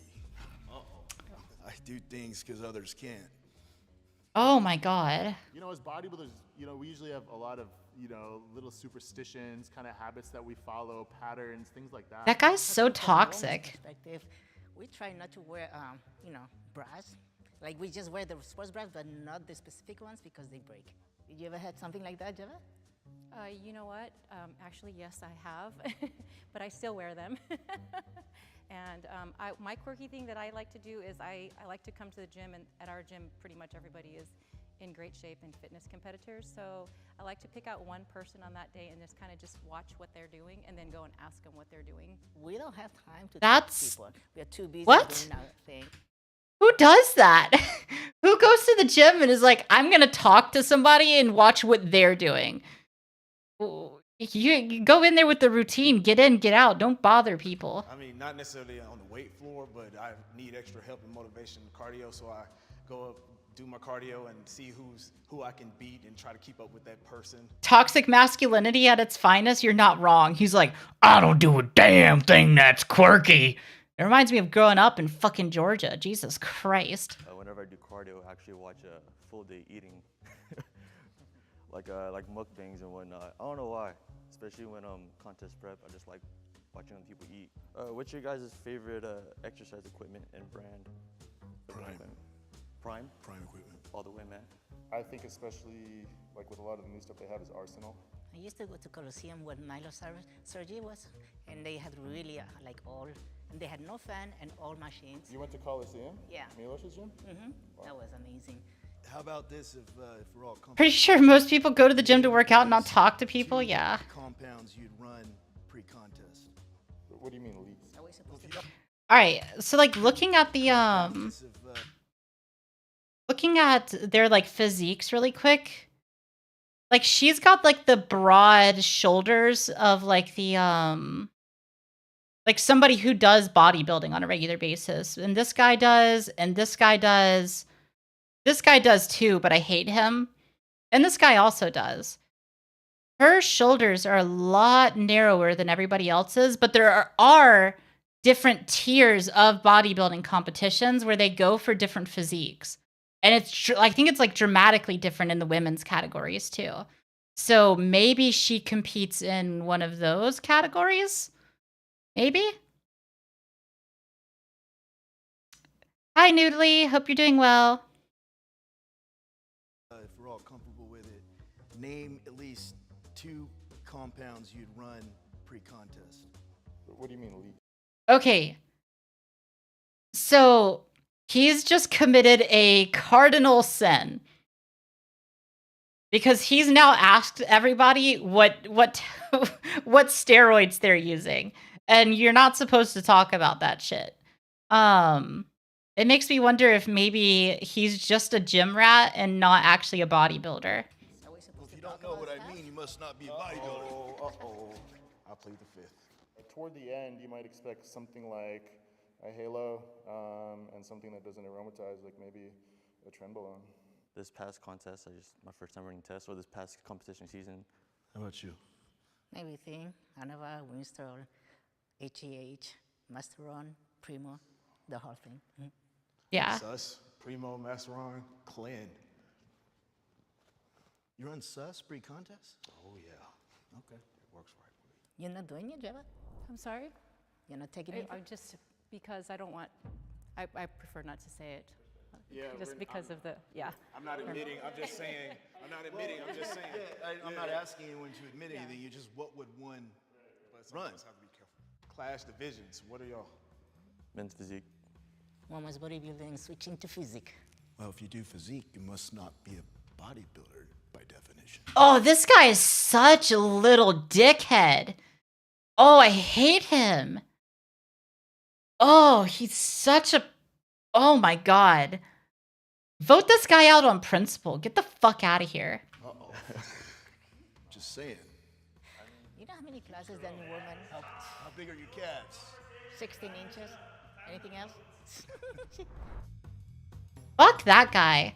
I do things because others can't. Oh my god. You know, as bodybuilders, you know, we usually have a lot of, you know, little superstitions, kind of habits that we follow, patterns, things like that. That guy's so toxic. Perspective, we try not to wear, you know, bras. Like, we just wear the sports bras, but not the specific ones because they break. Did you ever had something like that, Jeva? You know what? Actually, yes, I have, but I still wear them. And my quirky thing that I like to do is I like to come to the gym, and at our gym, pretty much everybody is in great shape and fitness competitors. So I like to pick out one person on that day and just kind of just watch what they're doing and then go and ask them what they're doing. We don't have time to talk That's... to people. We are too busy What? doing our thing. Who does that? Who goes to the gym and is like, I'm going to talk to somebody and watch what they're doing? You go in there with the routine. Get in, get out. Don't bother people. I mean, not necessarily on the weight floor, but I need extra help and motivation in cardio, so I go up, do my cardio, and see who I can beat and try to keep up with that person. Toxic masculinity at its finest, you're not wrong. He's like, I don't do a damn thing that's quirky. It reminds me of growing up in fucking Georgia. Jesus Christ. Whenever I do cardio, I actually watch a full day eating, like mukbangs and whatnot. I don't know why, especially when contest prep. I just like watching other people eat. What's your guys' favorite exercise equipment and brand? Prime? Prime equipment. All the way, man. I think especially like with a lot of the new stuff they have is Arsenal. I used to go to Coliseum when Milo Sergi was, and they had really like all, and they had no fan and all machines. You went to Coliseum? Yeah. Milos's gym? Mm-hmm. Wow. That was amazing. How about this if we're all Pretty sure most people go to the gym to work out and not talk to people. Yeah. compounds you'd run pre-contest? What do you mean least? All right. So like looking at the looking at their like physiques really quick. Like she's got like the broad shoulders of like the like somebody who does bodybuilding on a regular basis. And this guy does, and this guy does. This guy does too, but I hate him. And this guy also does. Her shoulders are a lot narrower than everybody else's, but there are different tiers of bodybuilding competitions where they go for different physiques. And it's I think it's like dramatically different in the women's categories too. So maybe she competes in one of those categories? Maybe? Hi, Noodly. Hope you're doing well. If we're all comfortable with it, name at least 2 compounds you'd run pre-contest. What do you mean least? Okay. So he's just committed a cardinal sin. Because he's now asked everybody what what steroids they're using. And you're not supposed to talk about that shit. It makes me wonder if maybe he's just a gym rat and not actually a bodybuilder. Well, if you don't know what I mean, you must not be a bodybuilder. Uh-oh. I plead the fifth. Toward the end, you might expect something like a halo and something that doesn't aromatize, like maybe a trenbolone. This past contest, my first time running tests, or this past competition season. How about you? Everything. Anova, Winstrol, HEH, Masteron, Primo, the whole thing. Mm-hmm. Yeah. Sus, Primo, Masteron, Clan. You run sus pre-contest? Oh, yeah. Okay. It works right. You're not doing it, Java? I'm sorry? You're not taking it? I just, because I don't want, I prefer not to say it. Yeah, just because of the, yeah. I'm not admitting, I'm just saying. I'm not admitting, I'm just saying. I'm not asking anyone to admit anything. You just, what would one run? Have to be careful. Clash divisions, what are y'all? Men's physique. Women's bodybuilding, switching to physique. Well, if you do physique, you must not be a bodybuilder by definition. Oh, this guy is such a little dickhead. Oh, I hate him. Oh, he's such a... Oh my god. Vote this guy out on principle. Get the fuck out of here. Uh-oh. Just saying. You know how many classes than a woman? How big are your calves? 16 inches. Anything else? Fuck that guy.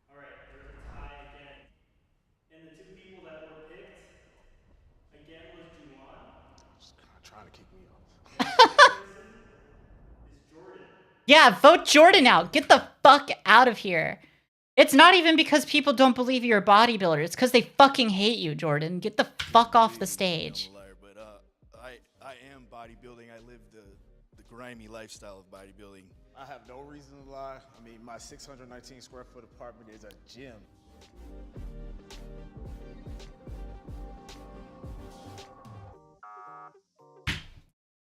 All right, there's a tie again. And the 2 people that were picked again was Juwan. Just trying to kick me off. Is Jordan. Yeah, vote Jordan out. Get the fuck out of here. It's not even because people don't believe you're a bodybuilder. It's because they fucking hate you, Jordan. Get the fuck off the stage. But I am bodybuilding. I live the grimy lifestyle of bodybuilding. I have no reason to lie. I mean, my 619 square foot apartment is a gym.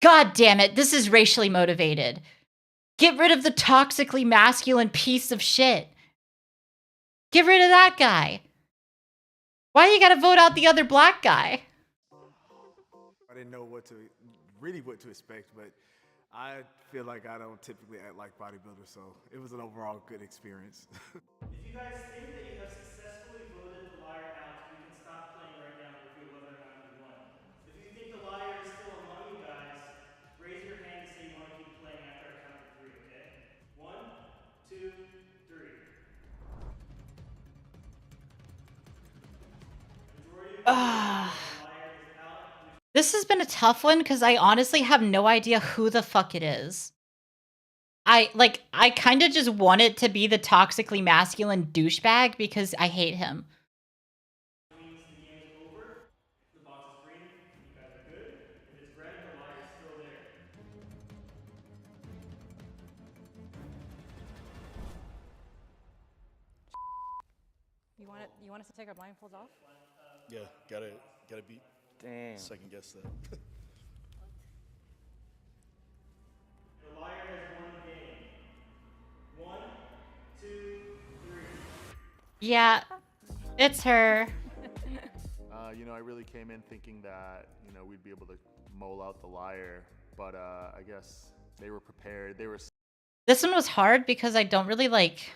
God damn it, this is racially motivated. Get rid of the toxically masculine piece of shit. Get rid of that guy. Why you gotta vote out the other black guy? I didn't know what to expect, but I feel like I don't typically act like bodybuilders, so it was an overall good experience. If you guys think that you have successfully voted the liar out, we can stop playing right now and reveal whether or not you won. If you think the liar is still among you guys, raise your hand to say you want to keep playing after I count to 3, okay? 1, 2, 3. This has been a tough one because I honestly have no idea who the fuck it is. I kind of just want it to be the toxically masculine douchebag because I hate him. Means the game is over. The box is green. You guys are good. If it's red, the liar is still there. You want us to take our blindfolds off? Yeah, gotta be. Damn. Second guess that. The liar has won the game. 1, 2, 3. Yeah, it's her. You know, I really came in thinking that, you know, we'd be able to mole out the liar, but I guess they were prepared. They were. This one was hard because I don't really like.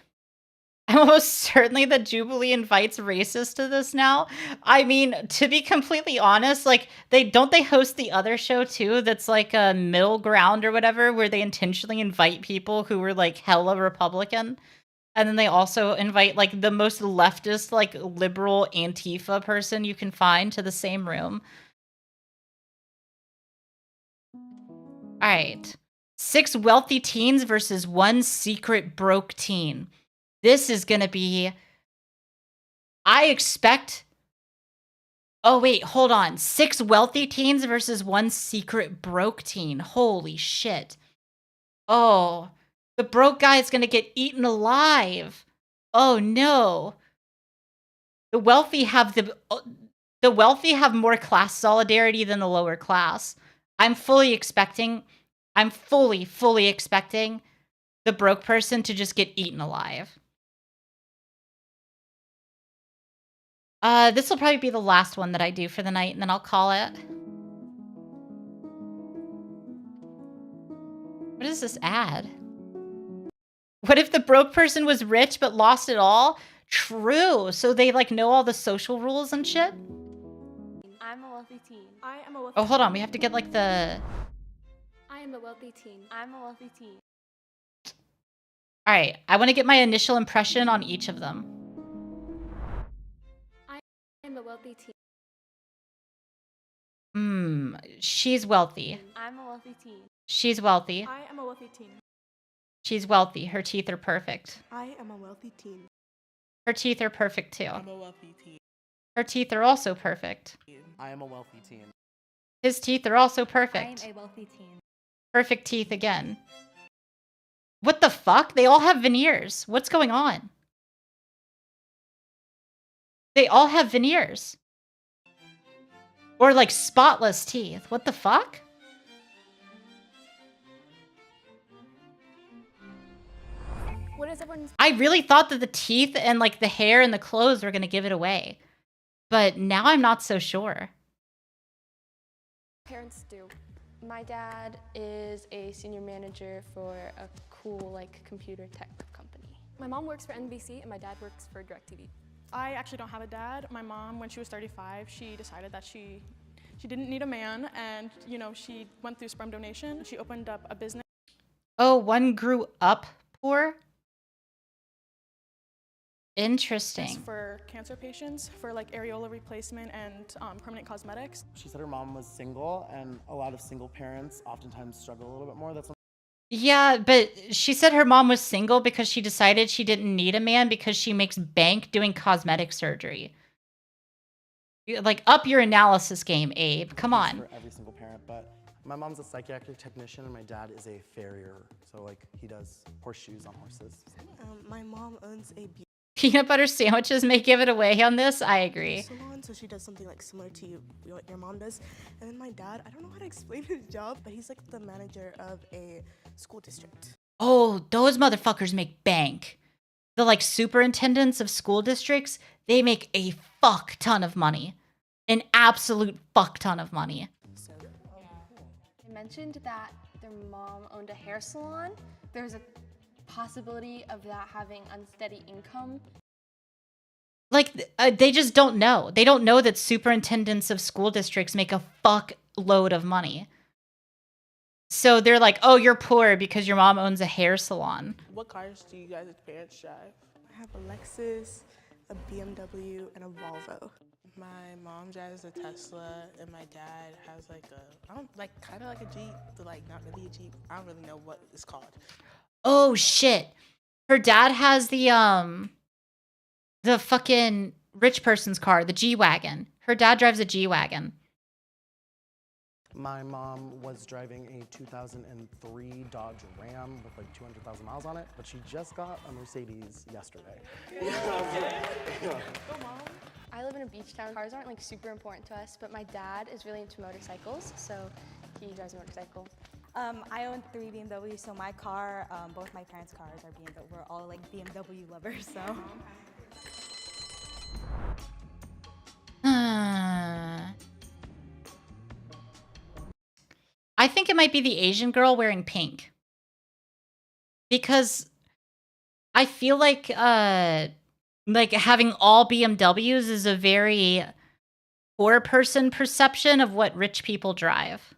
I'm almost certainly that Jubilee invites racists to this now. I mean, to be completely honest, like they host the other show too that's like a middle ground or whatever where they intentionally invite people who were like hella Republican. And then they also invite like the most leftist, like liberal Antifa person you can find to the same room. All right. 6 wealthy teens versus 1 secret broke teen. This is going to be, I expect. Oh, wait, hold on. 6 wealthy teens versus 1 secret broke teen. Holy shit. Oh, the broke guy is going to get eaten alive. Oh, no. The wealthy have more class solidarity than the lower class. I'm fully expecting the broke person to just get eaten alive. This will probably be the last one that I do for the night, and then I'll call it. What is this ad? What if the broke person was rich but lost it all? True. So they like know all the social rules and shit? I'm a wealthy teen. I am a wealthy Oh, hold on. We have to get like the... I am a wealthy teen. I'm a wealthy teen. All right. I want to get my initial impression on each of them. I am a wealthy teen. She's wealthy. I'm a wealthy teen. She's wealthy. I am a wealthy teen. She's wealthy. Her teeth are perfect. I am a wealthy teen. Her teeth are perfect too. I'm a wealthy teen. Her teeth are also perfect. I am a wealthy teen. His teeth are also perfect. I am a wealthy teen. Perfect teeth again. What the fuck? They all have veneers. What's going on? They all have veneers. Or like spotless teeth. What the fuck? What is everyone's... I really thought that the teeth and like the hair and the clothes were going to give it away. But now I'm not so sure. parents do? My dad is a senior manager for a cool like computer tech company. My mom works for NBC and my dad works for DirecTV. I actually don't have a dad. My mom, when she was 35, she decided that she didn't need a man, and you know, she went through sperm donation. She opened up a business. Oh, one grew up poor? Interesting. For cancer patients, for like areola replacement and permanent cosmetics. She said her mom was single, and a lot of single parents oftentimes struggle a little bit more. That's Yeah, but she said her mom was single because she decided she didn't need a man because she makes bank doing cosmetic surgery. Like, up your analysis game, Abe. Come on. for every single parent, but my mom's a psychiatric technician and my dad is a farrier. So like he does horseshoes on horses. My mom owns a Peanut butter sandwiches may give it away on this. I agree. salon, so she does something like similar to what your mom does. And then my dad, I don't know how to explain his job, but he's like the manager of a school district. Oh, those motherfuckers make bank. The like superintendents of school districts, they make a fuck ton of money. An absolute fuck ton of money. They mentioned that their mom owned a hair salon. There's a possibility of that having unsteady income. Like, they just don't know. They don't know that superintendents of school districts make a fuck load of money. So they're like, oh, you're poor because your mom owns a hair salon. What cars do you guys' parents drive? I have a Lexus, a BMW, and a Volvo. My mom drives a Tesla, and my dad has like a, I don't like, kind of like a Jeep, but like not really a Jeep. I don't really know what it's called. Oh shit. Her dad has the fucking rich person's car, the G-Wagon. Her dad drives a G-Wagon. My mom was driving a 2003 Dodge Ram with like 200,000 miles on it, but she just got a Mercedes yesterday. I live in a beach town. Cars aren't like super important to us, but my dad is really into motorcycles, so he drives a motorcycle. I own 3 BMWs, so my car, both my parents' cars are BMW. We're all like BMW lovers, so. I think it might be the Asian girl wearing pink. Because I feel like having all BMWs is a very poor person perception of what rich people drive.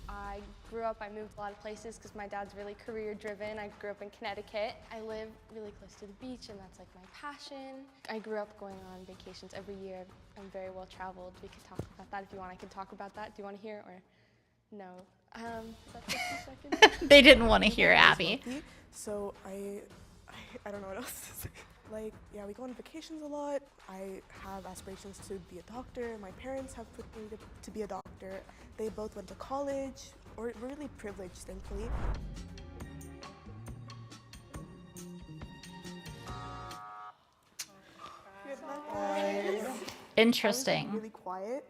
I grew up, I moved a lot of places because my dad's really career driven. I grew up in Connecticut. I live really close to the beach and that's like my passion. I grew up going on vacations every year. I'm very well traveled. We could talk about that if you want. I can talk about that. Do you want to hear or no? Is that 60 seconds? They didn't want to hear Abby. So I don't know what else to say. Like, yeah, we go on vacations a lot. I have aspirations to be a doctor. My parents have put me to be a doctor. They both went to college, or we're really privileged, thankfully. Interesting. I was really quiet,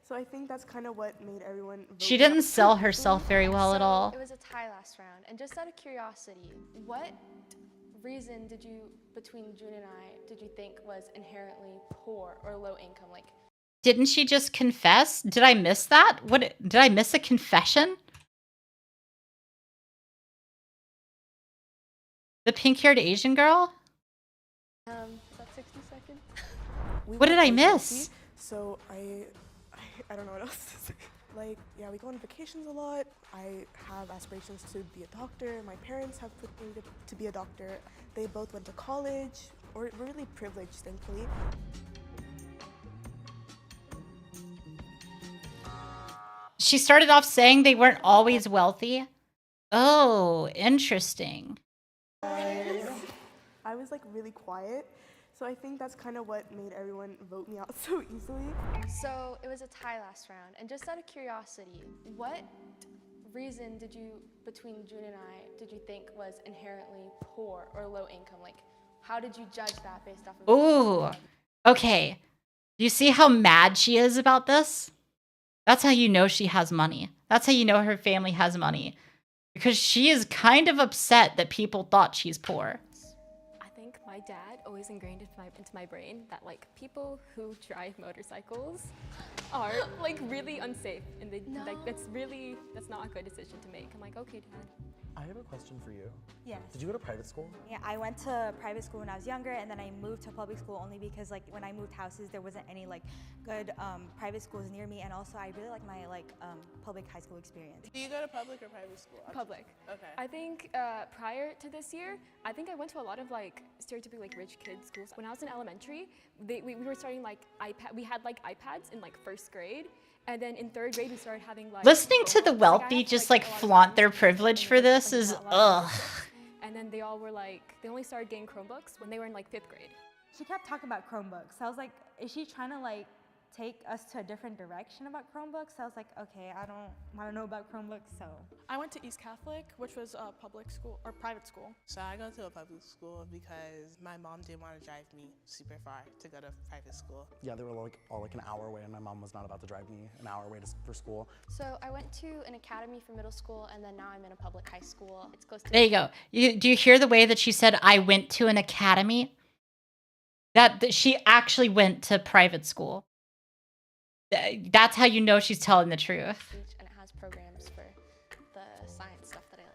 so I think that's kind of what made everyone vote She me out. didn't sell herself very well at all. It was a tie last round, and just out of curiosity, what reason between June and I, did you think was inherently poor or low income? Like, Didn't she just confess? Did I miss that? Did I miss a confession? The pink-haired Asian girl? is that 60 seconds? What did I miss? So I don't know what else to say. Like, yeah, we go on vacations a lot. I have aspirations to be a doctor. My parents have put me to be a doctor. They both went to college, or we're really privileged, thankfully. She started off saying they weren't always wealthy. Oh, interesting. I was like really quiet, so I think that's kind of what made everyone vote me out so easily. So it was a tie last round, and just out of curiosity, what reason between June and I, did you think was inherently poor or low income? Like, how did you judge that based off of? Ooh, okay. You see how mad she is about this? That's how you know she has money. That's how you know her family has money. Because she is kind of upset that people thought she's poor. I think my dad always ingrained into my brain that like people who drive motorcycles are like really unsafe, and that's not a good decision to make. I'm like, okay, Dad. I have a question for you. Yes. Did you go to private school? Yeah, I went to private school when I was younger, and then I moved to public school only because like when I moved houses, there wasn't any like good private schools near me, and also I really like my public high school experience. Do you go to public or private school? Public. Okay. I think prior to this year, I think I went to a lot of like stereotypically like rich kid schools. When I was in elementary, we were starting like we had like iPads in like 1st grade. And then in 3rd grade, we started having like... Listening to the wealthy just like flaunt their privilege for this is ugh. And then they all were like, they only started getting Chromebooks when they were in like 5th grade. She kept talking about Chromebooks. I was like, is she trying to like take us to a different direction about Chromebooks? I was like, okay, I don't know about Chromebooks, so. I went to East Catholic, which was a public school or private school. So I go to a public school because my mom didn't want to drive me super far to go to private school. Yeah, they were like all like an hour away, and my mom was not about to drive me an hour away for school. So I went to an academy for middle school, and then now I'm in a public high school. It's close to. There you go. Do you hear the way that she said, I went to an academy? That she actually went to private school. That's how you know she's telling the truth. And it has programs for the science stuff that I like.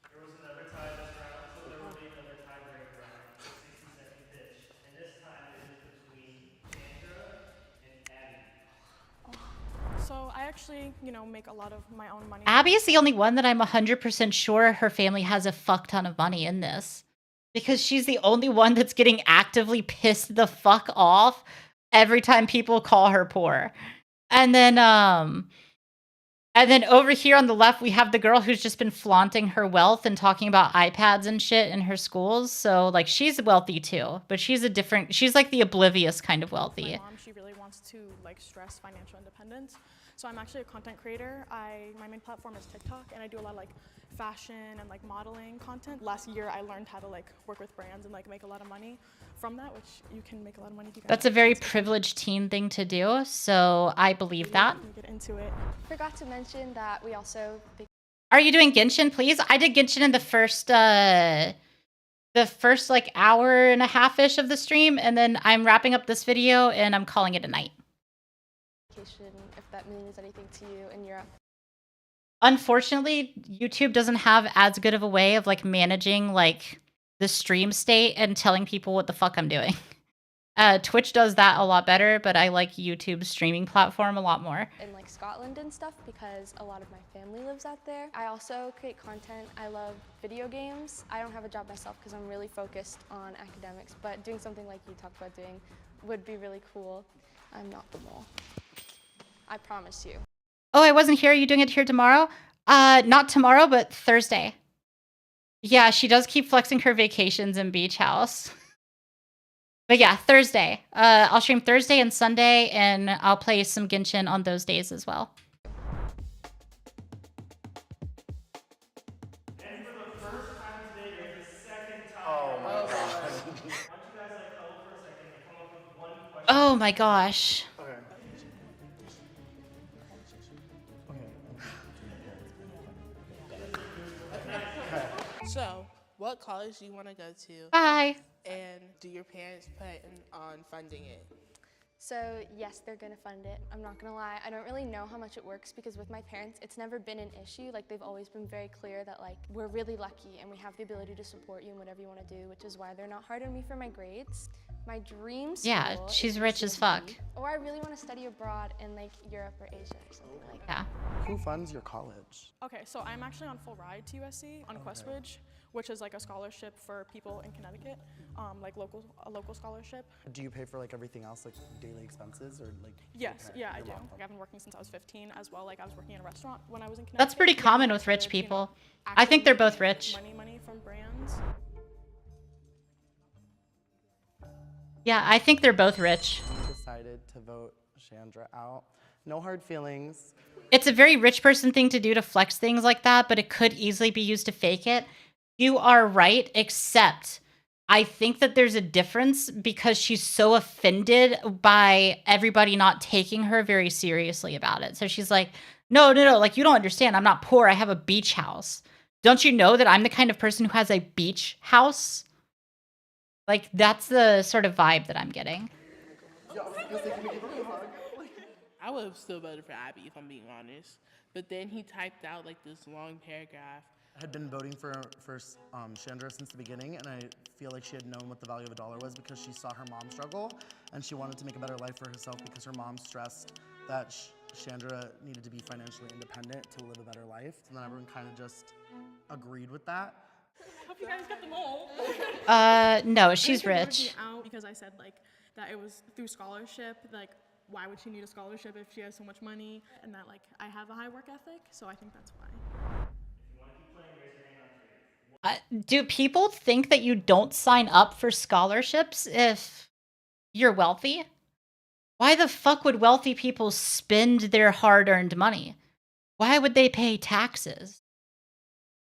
There was another tie this round, so there will be another tiebreaker round, the 60-second pitch. And this time it is between Sandra and Abby. So actually, you know, make a lot of my own money. Abby is the only one that I'm 100% sure her family has a fuck ton of money in this. Because she's the only one that's getting actively pissed the fuck off every time people call her poor. And then over here on the left, we have the girl who's just been flaunting her wealth and talking about iPads and shit in her schools. So, like, she's wealthy too, but she's like the oblivious kind of wealthy. My mom, she really wants to like stress financial independence. So I'm actually a content creator. My main platform is TikTok, and I do a lot of like fashion and like modeling content. Last year, I learned how to like work with brands and like make a lot of money from that, which you can make a lot of money if you guys. That's a very privileged teen thing to do, so I believe that. Get into it. Forgot to mention that we also. Are you doing Genshin, please? I did Genshin in the first like hour and a half-ish of the stream, and then I'm wrapping up this video and I'm calling it a night. If that means anything to you in Europe. Unfortunately, YouTube doesn't have as good of a way of like managing like the stream state and telling people what the fuck I'm doing. Twitch does that a lot better, but I like YouTube's streaming platform a lot more. In like Scotland and stuff because a lot of my family lives out there. I also create content. I love video games. I don't have a job myself because I'm really focused on academics, but doing something like you talked about doing would be really cool. I'm not the mole. I promise you. Oh, I wasn't here. Are you doing it here tomorrow? Not tomorrow, but Thursday. Yeah, she does keep flexing her vacations in Beach House. But yeah, Thursday. I'll stream Thursday and Sunday, and I'll play some Genshin on those days as well. And for the first time today, there's a second time. Oh my gosh. Why don't you guys like huddle for a second and come up with one question? Oh my gosh. So, what college do you want to go to? Bye. And do your parents plan on funding it? So yes, they're gonna fund it. I'm not gonna lie, I don't really know how much it works because with my parents, it's never been an issue. Like they've always been very clear that like we're really lucky and we have the ability to support you in whatever you want to do, which is why they're not hard on me for my grades. My dream school Yeah, she's is rich as USC, fuck. Or I really want to study abroad in like Europe or Asia or something like that. Who funds your college? Okay, so I'm actually on full ride to USC on Questbridge, which is like a scholarship for people in Connecticut, like a local scholarship. Do you pay for like everything else, like daily expenses, or like? Yes, okay, yeah, I your do. mom Like, I've been working since I was 15 as well. Like I was working in a restaurant when I was in Connecticut. That's pretty common with rich people. I think they're both rich. Money from brands. Yeah, I think they're both rich. We decided to vote Chandra out. No hard feelings. It's a very rich person thing to do to flex things like that, but it could easily be used to fake it. You are right, except I think that there's a difference because she's so offended by everybody not taking her very seriously about it. So she's like, no, like you don't understand. I'm not poor. I have a beach house. Don't you know that I'm the kind of person who has a beach house? Like, that's the sort of vibe that I'm getting. I would have still voted for Abby if I'm being honest. But then he typed out like this long paragraph. I had been voting for Chandra since the beginning, and I feel like she had known what the value of a dollar was because she saw her mom struggle, and she wanted to make a better life for herself because her mom stressed that Chandra needed to be financially independent to live a better life. And then everyone kind of just agreed with that. Hope you guys got them all. No, she's I think they voted rich. me out because I said like that it was through scholarship. Like, why would she need a scholarship if she has so much money? And that like I have a high work ethic, so I think that's why. Do people think that you don't sign up for scholarships if you're wealthy? Why the fuck would wealthy people spend their hard-earned money? Why would they pay taxes?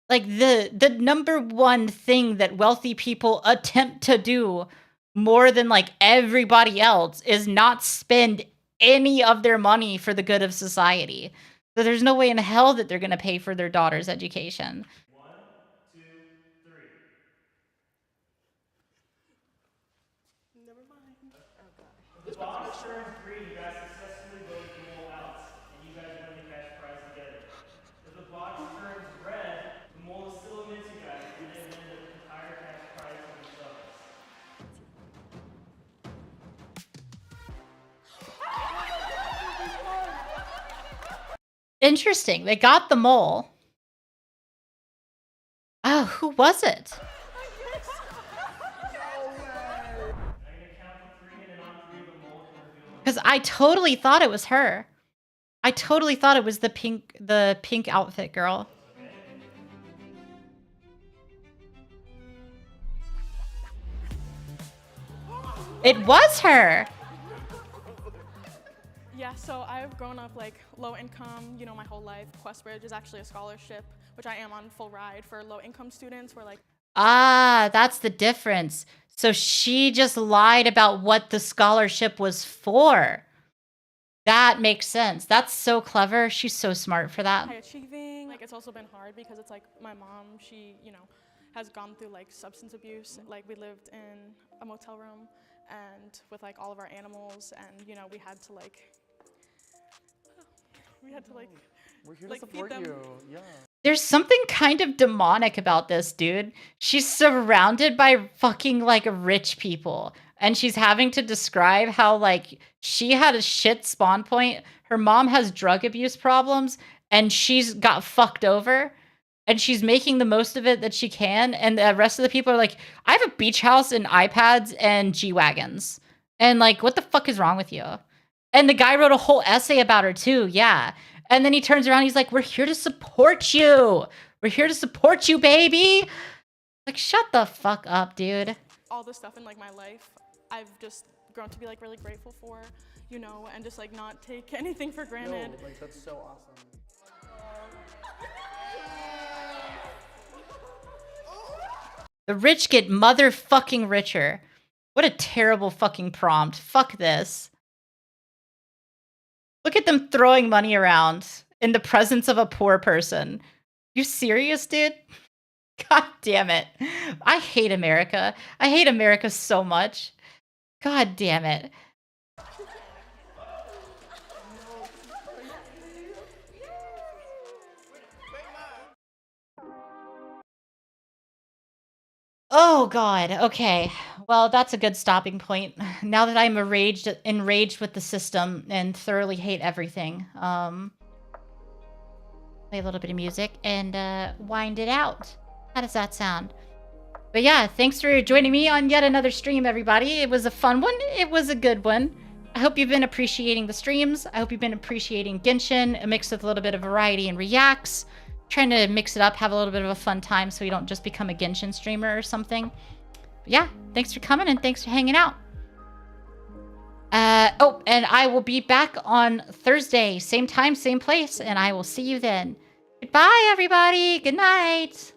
Like, the number one thing that wealthy people attempt to do more than, like, everybody else is not spend any of their money for the good of society. So there's no way in hell that they're going to pay for their daughter's education. The box turns green, you guys successfully voted the mole out, and you guys win the cash prize together. If the box turns red, the mole is still amidst you guys, and they win the entire cash prize for themselves. Interesting. They got the mole. Oh, who was it? Because I totally thought it was her. I totally thought it was the pink outfit girl. It was her. Yeah, so I've grown up like low income, you know, my whole life. Questbridge is actually a scholarship, which I am on full ride for low income students where like Ah, that's the difference. So she just lied about what the scholarship was for. That makes sense. That's so clever. She's so smart for that. high achieving. Like it's also been hard because it's like my mom, she, you know, has gone through like substance abuse. Like we lived in a motel room and with like all of our animals and you know, we had to like We're here to like, support feed them. you. Yeah. There's something kind of demonic about this, dude. She's surrounded by fucking like rich people. And she's having to describe how like she had a shit spawn point. Her mom has drug abuse problems and she's got fucked over. And she's making the most of it that she can. And the rest of the people are like, I have a beach house and iPads and G-Wagons. And like, what the fuck is wrong with you? And the guy wrote a whole essay about her too. Yeah. And then he turns around, he's like, we're here to support you. We're here to support you, baby. Like, shut the fuck up, dude. All the stuff in like my life, I've just grown to be like really grateful for, you know, and just like not take anything for granted. No, like that's so awesome. The rich get motherfucking richer. What a terrible fucking prompt. Fuck this. Look at them throwing money around in the presence of a poor person. You serious, dude? God damn it. I hate America. I hate America so much. God damn it. Oh god. Okay. Well, that's a good stopping point. Now that I'm enraged with the system and thoroughly hate everything. Play a little bit of music and wind it out. How does that sound? But yeah, thanks for joining me on yet another stream, everybody. It was a fun one. It was a good one. I hope you've been appreciating the streams. I hope you've been appreciating Genshin, mixed with a little bit of variety and reacts. Trying to mix it up, have a little bit of a fun time so you don't just become a Genshin streamer or something. But yeah, thanks for coming and thanks for hanging out. Oh, and I will be back on Thursday, same time, same place, and I will see you then. Goodbye, everybody. Good night.